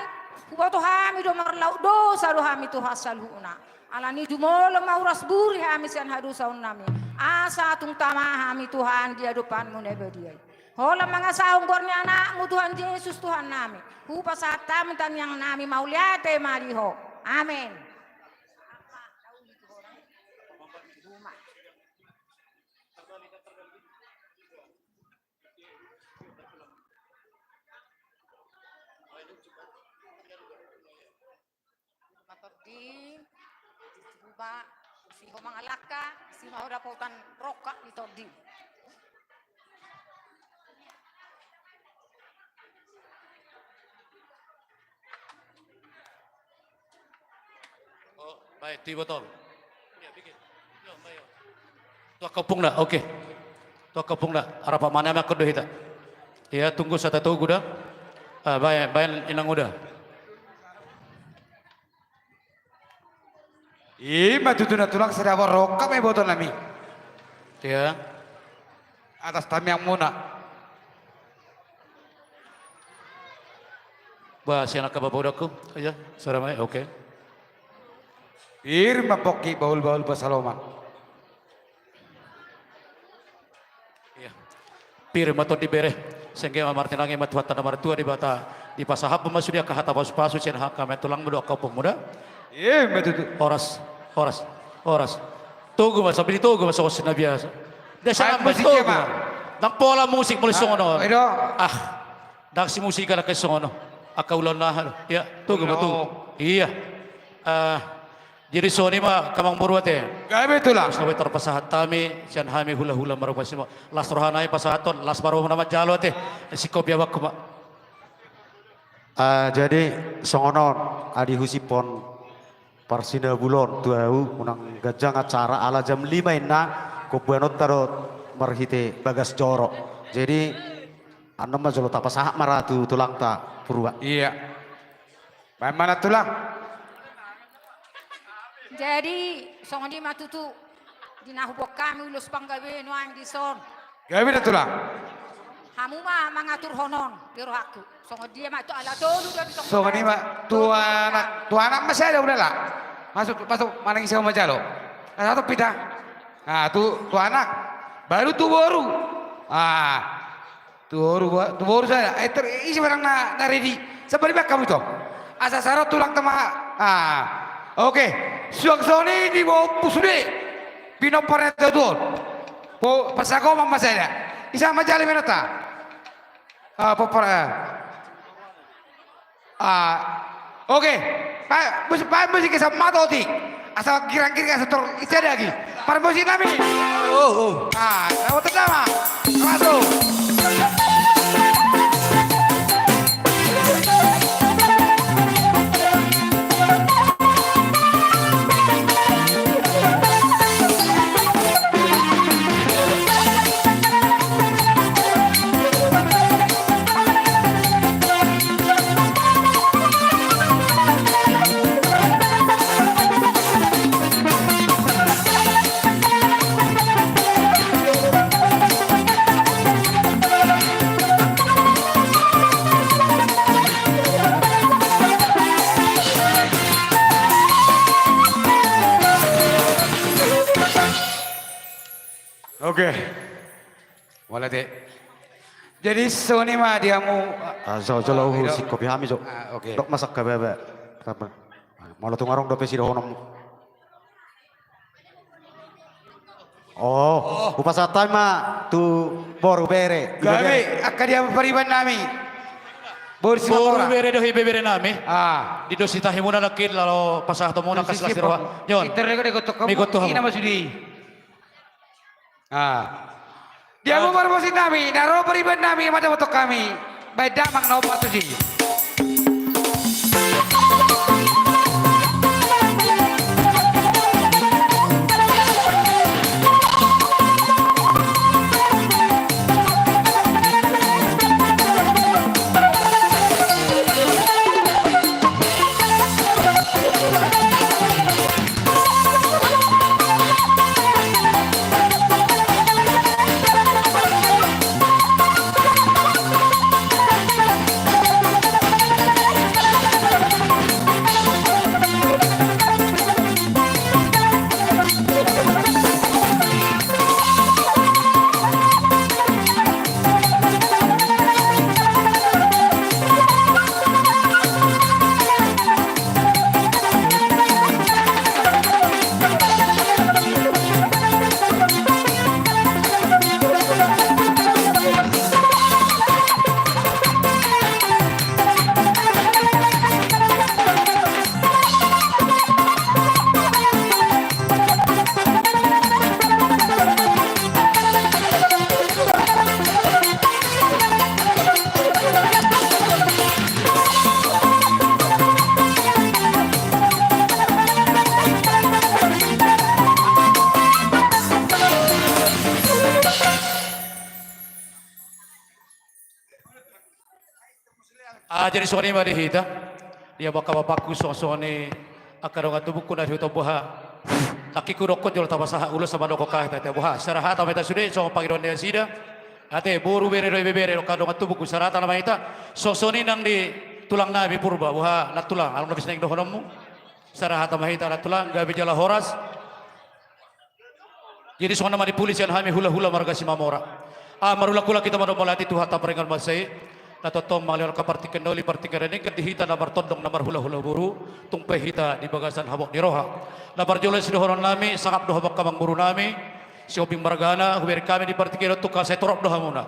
Kuboto hami do marlau dosa do hami Tuhan saluna. Alani jumolo mauras buri hami sian hadusaun nami. Asa tung tama hami Tuhan di hadapanmu nebediai. Hola mga saung gorni anakmu Tuhan Yesus Tuhan nami. Hupa sata mentan yang nami mauliate mariho. Amin. Si Homang Alaka, si Mahoda Pautan Roka di Todi. Oh, baik, di botol. Ya, bikin. Yo, bayo. Tua kapung na, oke. To kapung na arapa mana mak kudu hita. Ya tunggu satu tahu guda. Bayan inang udah. Ima tutuna tulang serawa roka may boto nami. Ya. Atas tami yang muna. Ba siya nakababodak ko. Aja, saramay, okay. Irma poki baul-baul pasaloman. Ya. Pir mato dibere. Sehingga mamartin langi matuhatan nomor 2 di bata di pasahap memasudia kahata pasu-pasu cen hak kami tulang medok kau pemuda. Iya, betul. Oras. Tunggu mas, sampai ditunggu mas osin na biasa. Desa Ay, mas musik tunggu. ya, Ma? Nang pola musik mo songono. Ito. Dak si musika na kay songono. Akaulan na. Ya, tunggu mo tunggu. Iya. Jadi Sony mah kamang murwate. Gabi ito lang. Sampai terpasahat kami, sian hami hula-hula marupay simo. Las rohanay pasahaton, las baruh nama jalo te. Si kopiawak ko ba. Jadi songonon adi husipon parsina bulon tuau unang gajang acara ala jam 5 ina kubuanot tarot marhite bagas joro. Jadi anda mah jolo tapasahak maratu tulang ta purwa. Iya. Mana tulang? Jadi songon di matutu dinahubok kami ulus panggawe no ang dison. Gabi na tulang. Hamu mah mangatur honon diro aku. Songon dia mah tu ala tolu dia bisa. So kanima tuanak masih ada udah lah. Masuk mana yang sama jalo. Nah, satu pita. Nah, tu anak baru tu baru. Tu baru saya. Isi barang na ready. Seperti apa kamu tu? Asa syarat tulang temah. Oke. Suang soni di bawah pusudi. Pinopornya tu. Pasako mama saya. Isa majali menata. Oke. Pak musik kisah mata otik. Asal kira-kira setor isi ada lagi. Para musik kami. Kamu pertama. Masuk. Oke. Wala deh. Jadi Sony mah dia mau Jolo si kopi hami jo. Oke. Dok masak ka bebe. Apa? Malu tu ngarong dope si dohonom. Oh, upasatay ma tu boru bere. Gabi, akan dia pariban nami. Borsi Boru mora. bere dohi bebere nami. Di dosi tahi muna nakid lalo pasah to muna kas las dirwa. Yon. Internego de gotok kamu. May gotok ako. Ina masudi. Dia mau bermusik nami, naro pariban nami mata gotok kami. Baik damang no patu sih. Jadi soni mari hita. Dia baka bapaku soni akaro ngatubuk kuna hito buha. Aki ku rokot jol tabasaha ulo sama doko kah tete buha. Saraha tameta sude so pagidon dia sida. Ate boru bere bere kado ngatubuk ku sarata nama ita. Soni nang di tulang nabi purba buha na tulang alun nabis naik dohonomu. Saraha tamahita na tulang gabi jala horas. Jadi sona mari pulis yang hami hula-hula marga si mamora. Marula kula kita manomolati Tuhan ta peringan masai. Natotong malior ka partikan doli partikan ini kedihita nabar tondong nabar hula-hula buru tungpe hita di bagasan habok di roha. Nabar jole si dohoron nami sangap doha bak kamang buru nami. Si oping margana huberi kami di partikan itu kasai torop doha muna.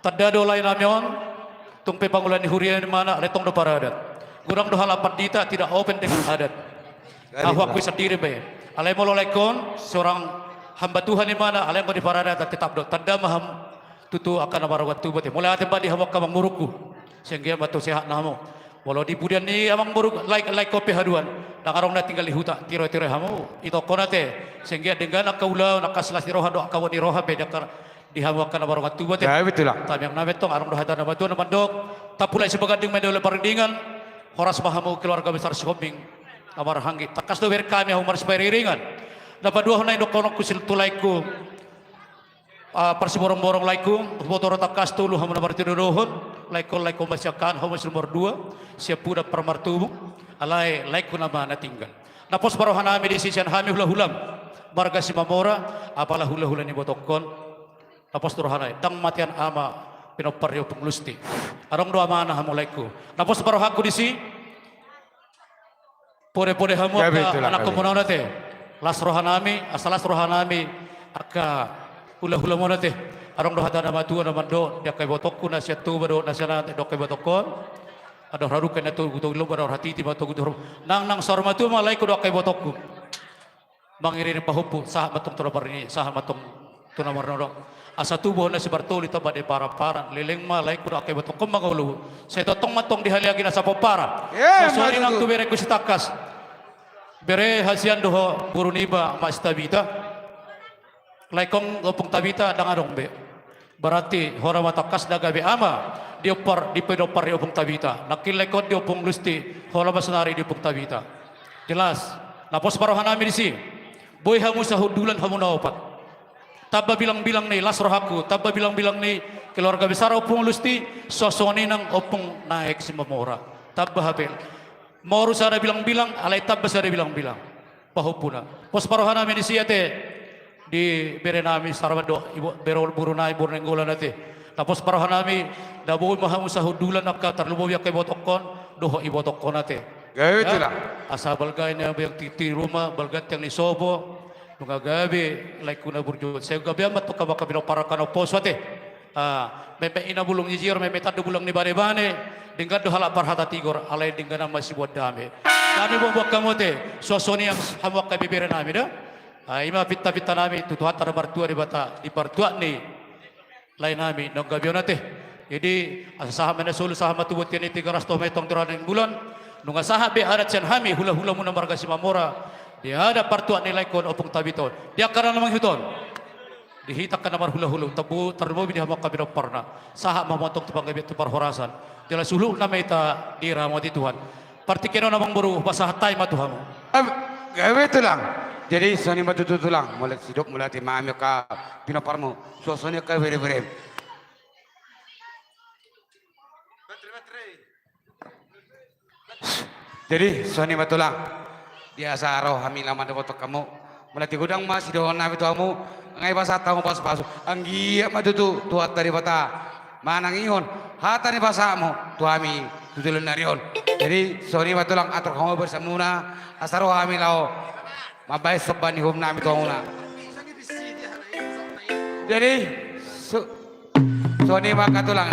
Tadda do lain namion tungpe pangulan di hurian di mana letong do paradat. Gurang doha lapan dita tidak open dengan adat. Aku sendiri be. Alaimololekon seorang hamba Tuhan di mana alam di paradat tetap do tanda maham tutu akan amar waktu bete mulai ate badi hawak kamang muruku sehingga batu sehat namo walau di budian ni amang muruk like kopi haduan nak arong na tinggal di huta tiro hamu itu konate sehingga dengan akaula nakaslas di roha do akawan di roha beda kar di hawak kan amar waktu bete Ya betul lah. tam yang namet tong arong do hatan batu na mandok tapulai sebagading medole parindingan horas bahamu keluarga besar Sihobing amar hanggi takas do ber kami humar seperiringan dapat dua hunai do konok kusil tulaiku Persiborong-borong laiku motor takas tulu hamun nomor 3 dohon laiku masyakan hamus nomor 2 siap puda permartumu alai laiku nama na tinggal napos barohan ami di sisian hami hula-hulam marga si mamora apalah hula-hula ni botokon napos turhanai tang matian ama pinoparyo penglusti arong doa mana hamu laiku napos barohaku di si pore-pore hamu anak komunal nate las rohanami asalas rohanami aka hula-hula mo nate arong do hata nama tua nama do dia kai botokku na sia tu bado na sia na do kai botokon ado harukan na tu gutu lo bado hati ti batok gutu nang sorma tu malai ko do kai botokku mangiri ni pahupu sah matong torobar ni sah matong tu nomor no asa tubuh na si Bartoli taba de para leleng malai ko do kai botokku mangulu saya totong matong dihaliagi na sa popara sorry nang tu bere ku sitakas bere hasian do buruniba mas tabita Laikong opong tabita dangarong be. Berarti hora matakas daga be ama diopar di pedopar di opong tabita. Nakilekon di opong lusti hora masenari di opong tabita. Jelas. Napos barohan nami di si. Boy hamu sahudulan hamu naopat. Tabba bilang-bilang ni las rohaku. Tabba bilang-bilang ni keluarga besar opong lusti sosoni nang opong naik si mamora. Tabba habel. Moru sada bilang-bilang alai tabba sada bilang-bilang. Pahupuna. Pos barohan nami di si ate. Di bere nami sarwado ibu berol burunai burnenggola nate tapos parahan nami daboy mahamu sahudulan akka tarlubo yak kay botokon doho ibotokon nate Itulah. asa balgay na yang titi rumah balgat yang nisobo nunga gabi like kuna burjo saya gabi amat to kabaka bino para kano poswate mepe ina bulung nyijir mepe tadu bulung ni bane dengan do halak parhata tigor alai dengan masih buat dame kami buat kamote sosoni yang hamu kay bibere nami dah ima pita-pita nami tutuhat tara bartua di bata di partua ni lain nami nong gabio nate jadi asah mena sulu sah matubut ni 300 metong tiraning bulan nung asah be adat sen hami hula-hula muna marga si mamora dia ada partua ni laikon opong tabiton dia karena namang hiton dihitak ka namar hula-hula tabu tarbo bi hamak kabiro parna sah mamotong tupang gabi tupar horasan jelas ulu na meta diramati Tuhan partikeno namang buru basah tay matuhamu Betul lang. Jadi soni matututu lang mulai sidok mulai timami ka pinoparmo so soni ka vere. Jadi soni matulang biasa roh hami lama de foto kamu mulai tigudang mas doon nabi tuamu ngai basa tamu pas pasu anggia matutu tuat dari bata manang ihon hata ni basamu tuami tutulun narion. Jadi soni matulang atur kamu bersamuna asaro hami lao mabay soban hum nami tuanguna. Jadi soni makatulang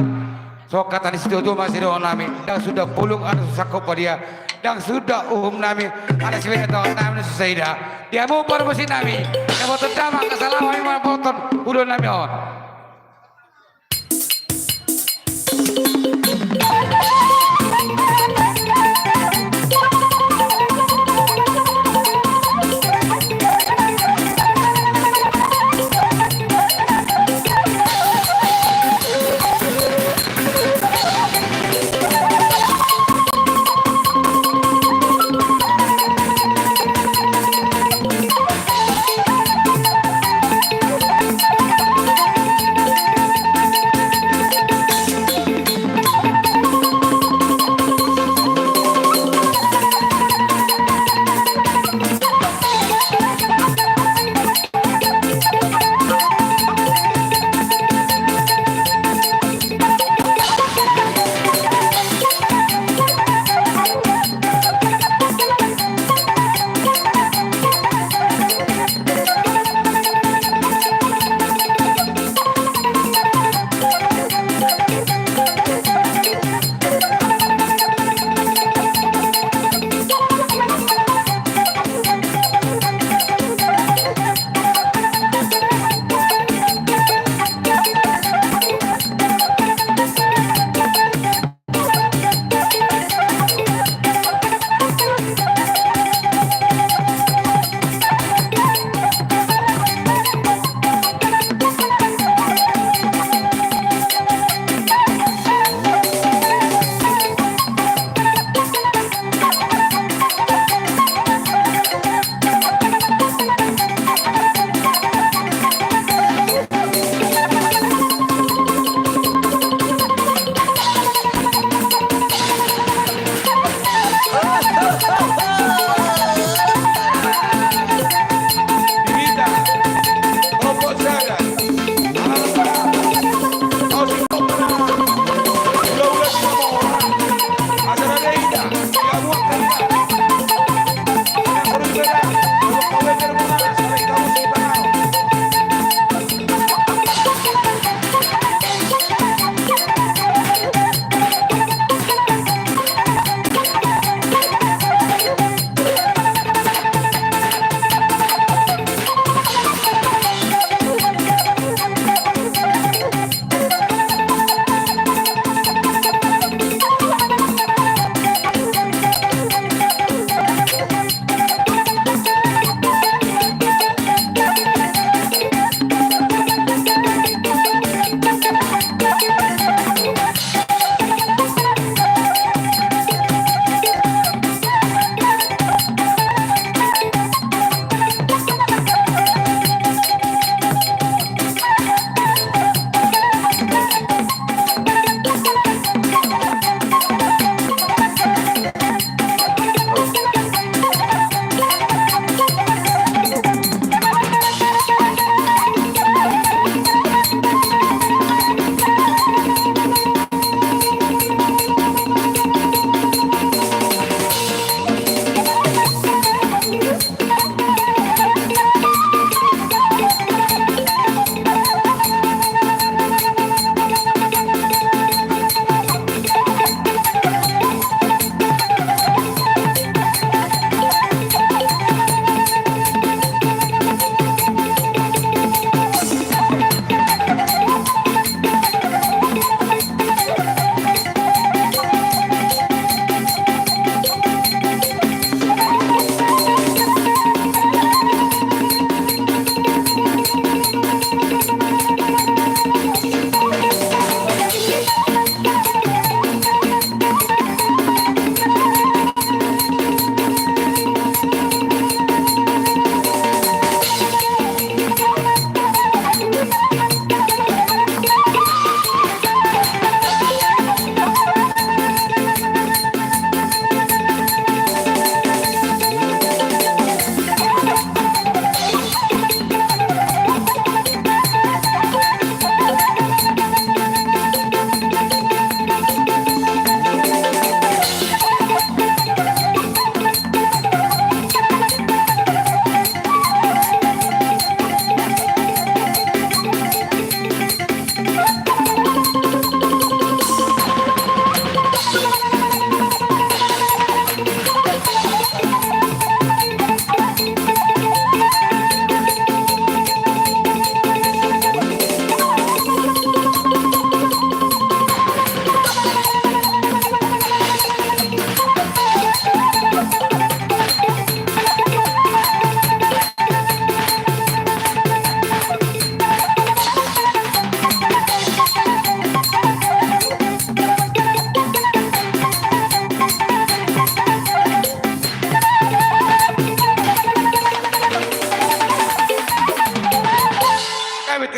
so kata di situ masih doon nami dan sudah pulung ada sakop dia dan sudah nami ada sebenarnya doon nami susah dia mau perbusin nami yang foto dama kesalahan yang foto udah nami on.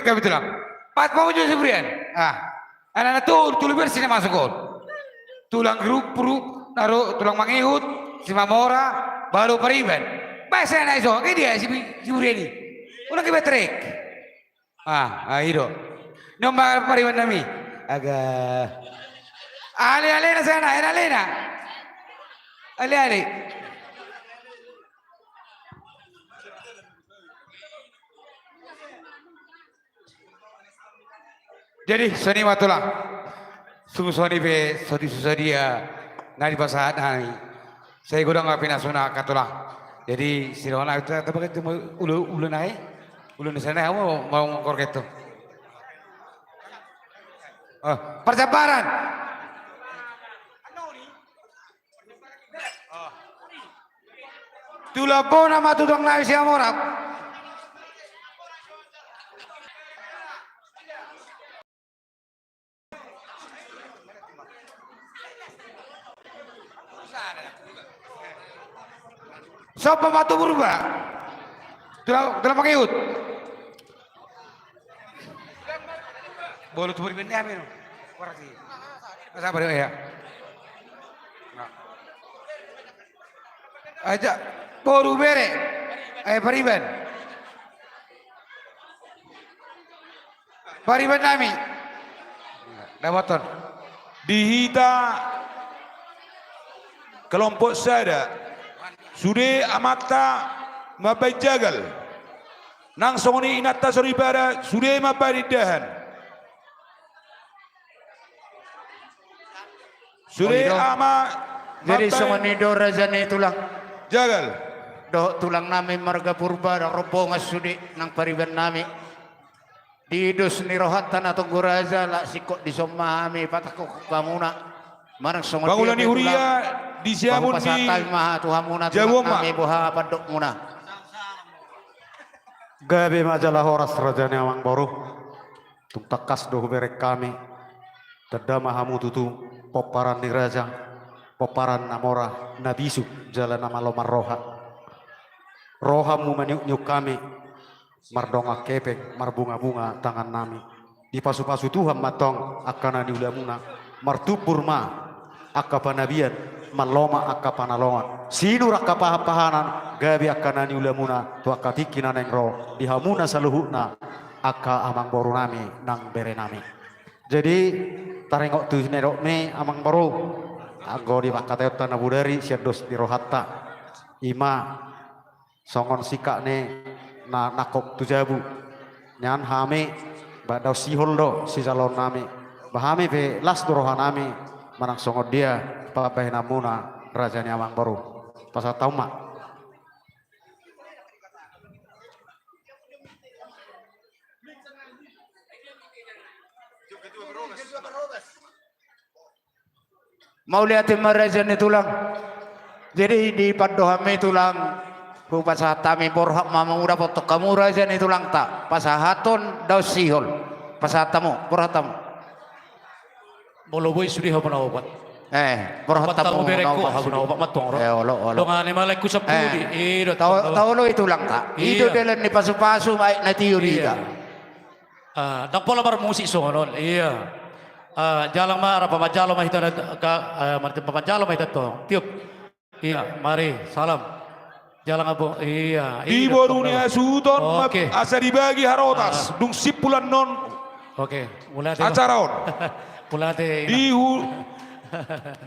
kami tulang. Pat mau jadi sebrian. Anak-anak tuh bersih masuk gol. Tulang grup perut, naruh tulang mangihut, si Mamora, baru Pariban. Bahasa anak itu, kayak dia si Buriani. Ulang kita trek. Itu. Nombor Pariban kami. Agak. Ale na sana, ale. Jadi soni matulang. Sungguh soni be sodi susadia ngari pasahat nami. Saya gudang ngapain asuna katulang. Jadi sirona itu tapi itu ulu naik. Ulu di sana kamu mau ngkor gitu. Percaparan. Tulapon nama tudong naik siya morap. Siapa batu berubah? Tulang pakai ut. Boleh tuh berbeda apa ini? Korasi. Masa apa ya? Aja baru bere. Pariban. Pariban nami. Dapaton. Dihita kelompok sada sude amata mapai jagal nang songoni inata soribara sude mapai dahan sude ama jadi songoni do rajane tulang jagal do tulang nami marga purba robongas sudi nang Pariban nami didus nirohatan atau guraza la sikok disomami patakok kamuna marang songoni Bangulani huria di siamun di Jawa nami buha padok muna. Gabi majalah horas rajane amang baru. Tung takas doh berek kami. Tadama hamu tutu poparan di raja. Poparan namora nabisu jalan nama lomar roha. Rohamu menyuk kami. Mardonga kepek marbunga-bunga tangan nami. Di pasu-pasu Tuhan matong akana diulamuna. Martupur ma akapanabian. Maloma akapanalongan sinur akapahapahanan gabi akanani ulamuna tu akatikinan yang roh dihamuna saluhuna aka amang boru nami nang bere nami. Jadi tarengok tu nerok me amang boru ago di makateo tanah budari siados di rohatta ima songon sikak ne na nakok tu jabu nyan hame badau sihol do si calon nami bahame be las do rohanami manang songon dia papai namuna rajanya amang baru pasal tauma mau lihat rajane tulang jadi di padohame tulang pasatami borhak mama udah potok kamu rajane tulang tak pasahaton daus sihol pasatamu borhatamu bolo boy sudah apa obat Perhatamu bereko habuna obat matong ro. Dongane malaiku sapudi. Tahu lo itu lang tak. Itu dalam ni pasu-pasu mai na teori ka. Dak pola bar musik songon. Iya. Jalang mara pamajalo mah hitana ka marti pamajalo mah hitato. Tiup. Iya, mari salam. Jalang abo. Iya. Di borunia suton asa dibagi harotas. Dung sipulan non. Oke, mulai acaraon. Mulai di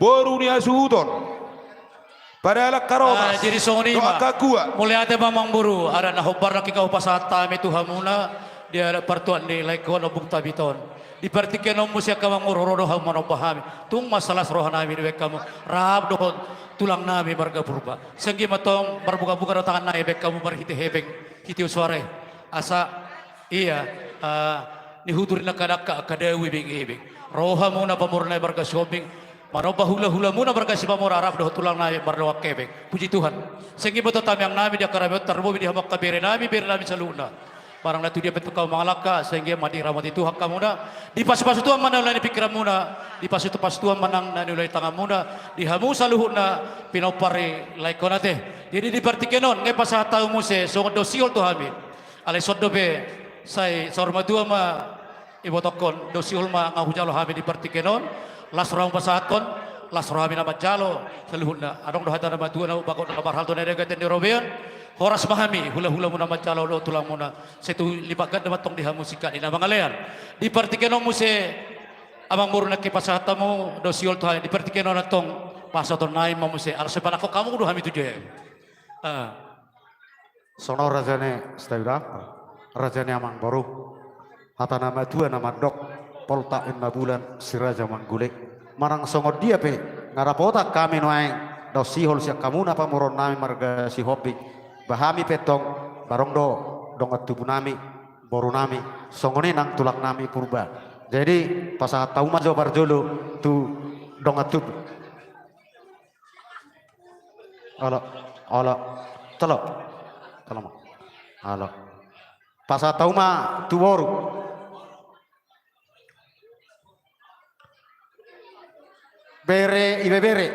borunia suton pada alak karotas jadi songoni mulai ada mamang buru ada na hobar laki kau pasata me tuhamuna dia ada pertuan di laikon obung tabiton di partikan musya kamang urorodo hamano pahami tung masalah rohanami di kamu rab dohon tulang nabi marga purba senggi matong berbuka-buka tangan naik bek kamu berhiti hebeng hiti suara asa iya ni hudurin nakadaka kadawi beng rohamuna pamurna marga shopping Maroba hula-hula muna berkasih pamor Arab doh tulang nabi berdoa kebek. Puji Tuhan. Sehingga betul tamang nabi dia karabot terbobi dia hamak kabere nabi saluna. Barang natu dia betul kau mangalaka sehingga madi rahmati Tuhan kamu na. Di pas-pas Tuhan mana ulai pikiran muna. Di pas Tuhan manang nani ulai tangan muna. Di hamu saluhuna pinopari laikonate. Jadi di partikenon ngepas tahu muse songo dosiol tu hami. Ale sodobe sai sormadua ma ibotokon dosiul ma ngahujalo hami di partikenon lasrong pasaton lasro hami nama jalo seluhuna adong dohata nama tua na bakon na barhal to nere gaten di robean horas mahami hula-hula mo nama jalo do tulang mo na setu lipagan na matong diha musika ina mangalean di partikenon mo se amang muru na kipasata mo dosiul to di partikenon natong pasaton nai mo se arse panako kamu do hami tuje Sono rajane stayura, rajane amang baru. Hata nama dua nama dok, polta inna bulan siraja manggulek. Marang songo dia pe, ngarapota kami noaeng, do sihol siak kamu napa moron nami marga si hopi. Bahami petong, barong do, dongat tubuh nami, boru nami, songone nang tulak nami purba. Jadi pasah tahu majo barjolo tu dongat tubuh. Alo, telo. Tolong. Halo. Pasal tahu mah tu baru. Bere, ibe bere.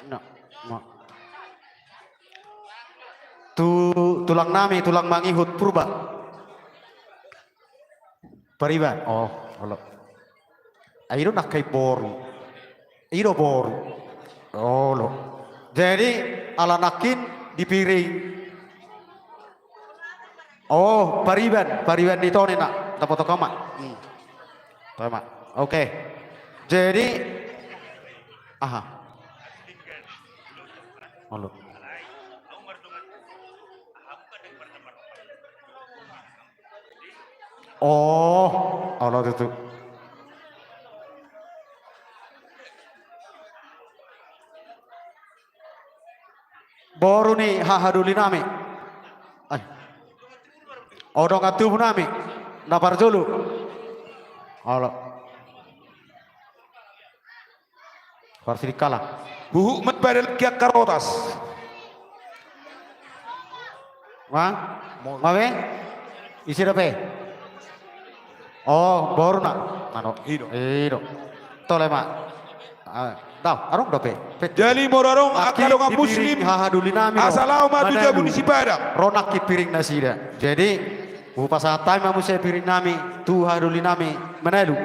No, no. Tulang nami, tulang mangihut purba. Pariban. Oh, halo. Ayo nak kai boru. Iro boru. Oh, lo. Jadi ala nakin di piring. Oh, pariban di tone nak dapat koma. Tama. Oke. Jadi aha. Halo. Oh, Allah itu. Baru nih hahaduli nami. Ay. Odong atuh nami. Napar julu. Allah. Parsi dikalah. Buhu mat badal kia karotas. Wah, mawe? Isi dape? Oh, baru nak. Mano. Ido. Tole mak. Tahu, arong dape. Jali morarong akalonga muslim hahaduli nami. Asalau madu jabu di Sipadang. Ronak ki piring nasida. Jadi upasatai mamu saya piring nami, tu hahaduli nami menalu.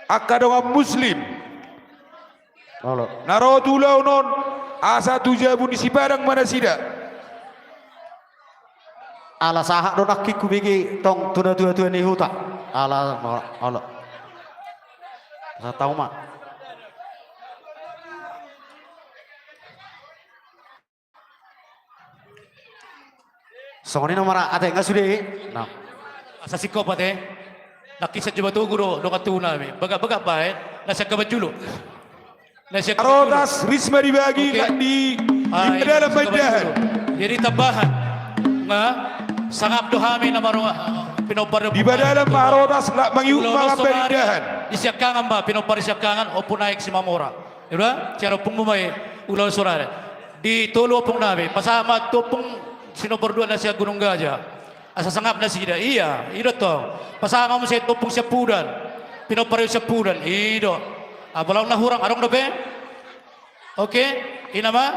Akadonga muslim. Halo. Narotulau non asa tu jabu di Sipadang mana sida. Ala sahak ronak ki kubigi tong tuna ni huta. Ala. Saya tahu mak. Songoni nomor ada enggak sudah? Nah. Asa siko pate. Nakisa coba tu guru dokat tu nami. Baga baik. Nasi kabat dulu. Nasi Rodas Risma dibagi di dalam medan. Jadi tambahan. Nga sangap dohami nama pinopar di dalam Rodas nak mangiuk malam perindahan. Isyakangan ba pinopar isyakangan opun naik si mamora. Ira cara pengumai ulau surare. Di tolu opung nami pasama topung sinopor dua nasi Gunung Gajah. Asa sangap nasi ida. Iya, ida to. Pasama mo sa topung Sepudan. Pinopar Sepudan. Ido. Abalang nahurang arong dope. Oke, inama.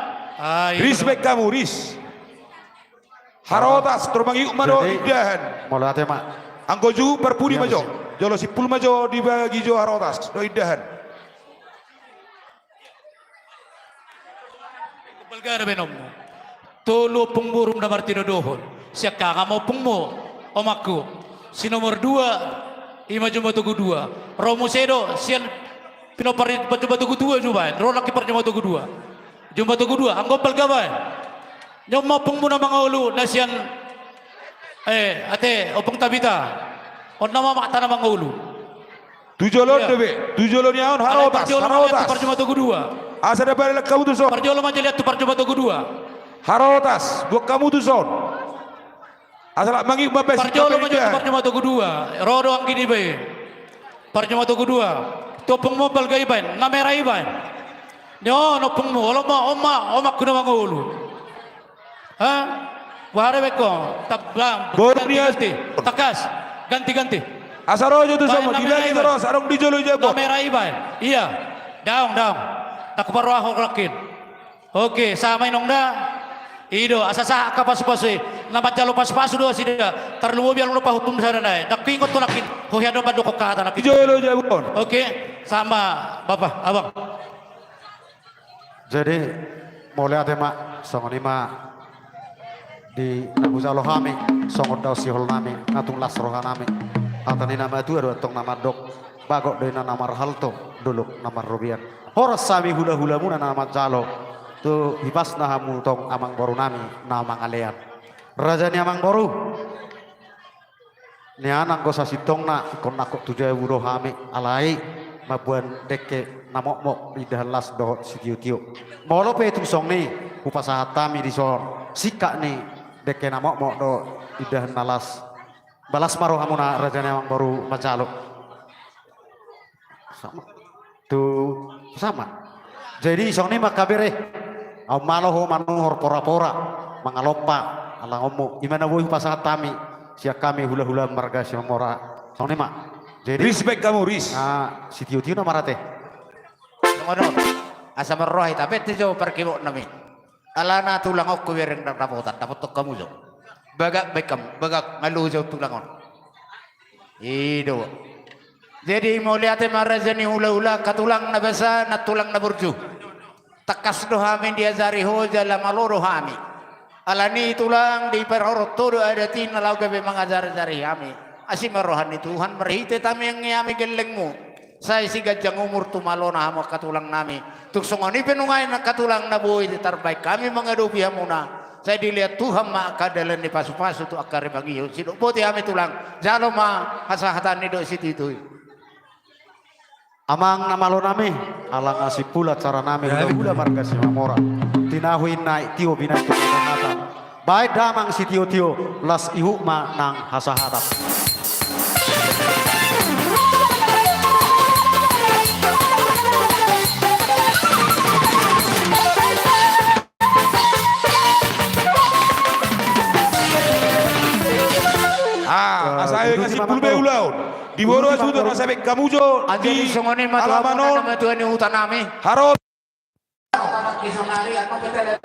Respect kamu, Ris. Harotas termangiuk mado indahan. Mulai ate mak. Anggoju perpudi majo. Jolo sipul majo dibagi jo harotas do indahan. Belgara benommo. Tolo pengburung na Martino Dohon. Siya kakamo pungmo omaku. Si nomor 2 ima jumpa tugu 2. Romo Sedo siyan pinoparit jumpa tugu 2 juga. Ronak kipar jumpa tugu 2. Jumpa tugu 2 anggo belgabay. Nyoma pungmo na mga ulo na siyan ate opong tabita. On nama makta na mga ulo. Tujolon debe. Tujolon yaon harotas. Harotas. Parjuma tugu 2. Asa da balik kamu tu son. Parjolo manjaliat tu parjuma tugu 2. Harotas buat kamu tu son. Asal mangi mabes. Parjolo manjaliat parjuma tugu 2. Rodo ang gini bay. Parjuma tugu 2. Topong mo balgaiban. Nameraiban. Nyo nopong mo. Oma kuna mga ulo. Ha? Wahare beko. Tablang. Ganti. Takas. Ganti. Asarojo tu sama. Dilagi terus. Arong dijolo jabo. Nameraiban. Iya. Daong. Tak paruah rakin. Oke, sama inong da. Ido asasa kapas-pasi namat jalo pas-pasu do sida terluwo biang lupa hukum sana nai dak pingot ko lakin ho hiado ba do ko kata nak Jolo jabon. oke sama bapak abang Jadi mulai ada mak songon ima di nabuzalo hami songon daw sihol nami atung lasroha nami atani nama itu ada tong nama dok bagok dari nama halto dulu nama robian horas sami hula hula muna nama jalo tu hibas nahamu tong amang boru nami nama ngalean raja ni amang boru ni anang gosa sitong na ikon nakok tujuh wuro hami alai mabuan deke namok mok lidah las do sitio molo pe tung song ni upasaha tami di son sika ni deke namok mok do lidah nalas balas maro hamuna raja ni amang boru macalo sama tu sama jadi song ni makabere au maloho manuhor pora-pora mangalopa ala ngomo imana woi pasahat tami sia kami hula-hula marga sia mora sone mak jadi Respect kamu, Ris. ah si tio-tio na marate Ngono. Asa merohi tapi tijo perkibok nami. Alana tulang aku wereng rapotan dapat tok kamu jo. Bagak bekam, bagak ngalu jo tulangon. Ido. Jadi mau lihat marajani hula-hula katulang na basa na tulang na burju. Takas dohamin dia zari hoja la maloro hami. Alani tulang di perhorot todo ada tin lau gabe mangajar zari hami. Asim rohani Tuhan merhite tami yang ngami gelengmu. Saya si gajang umur tu malona hamo katulang nami. Tuk songoni penungai na katulang na buoi terbaik kami mengadupi hamuna. Saya dilihat Tuhan maka dalam di pasu-pasu tu akar bagi siduk poti hami tulang. Jalo ma hasahatan ni do situ itu. amang namalo nami alang ngasih pula cara nami hula marga si mamora tinahuin naik tio binai tu hasahata baik damang si tio-tio las ihu ma nang hasahata Asahe kasih pulbe ulaun. Di boro sudah nasabe kamujo Di songoni matu Alamanon nama tuan ni hutan nami. harot Kisonari aku kita lihat.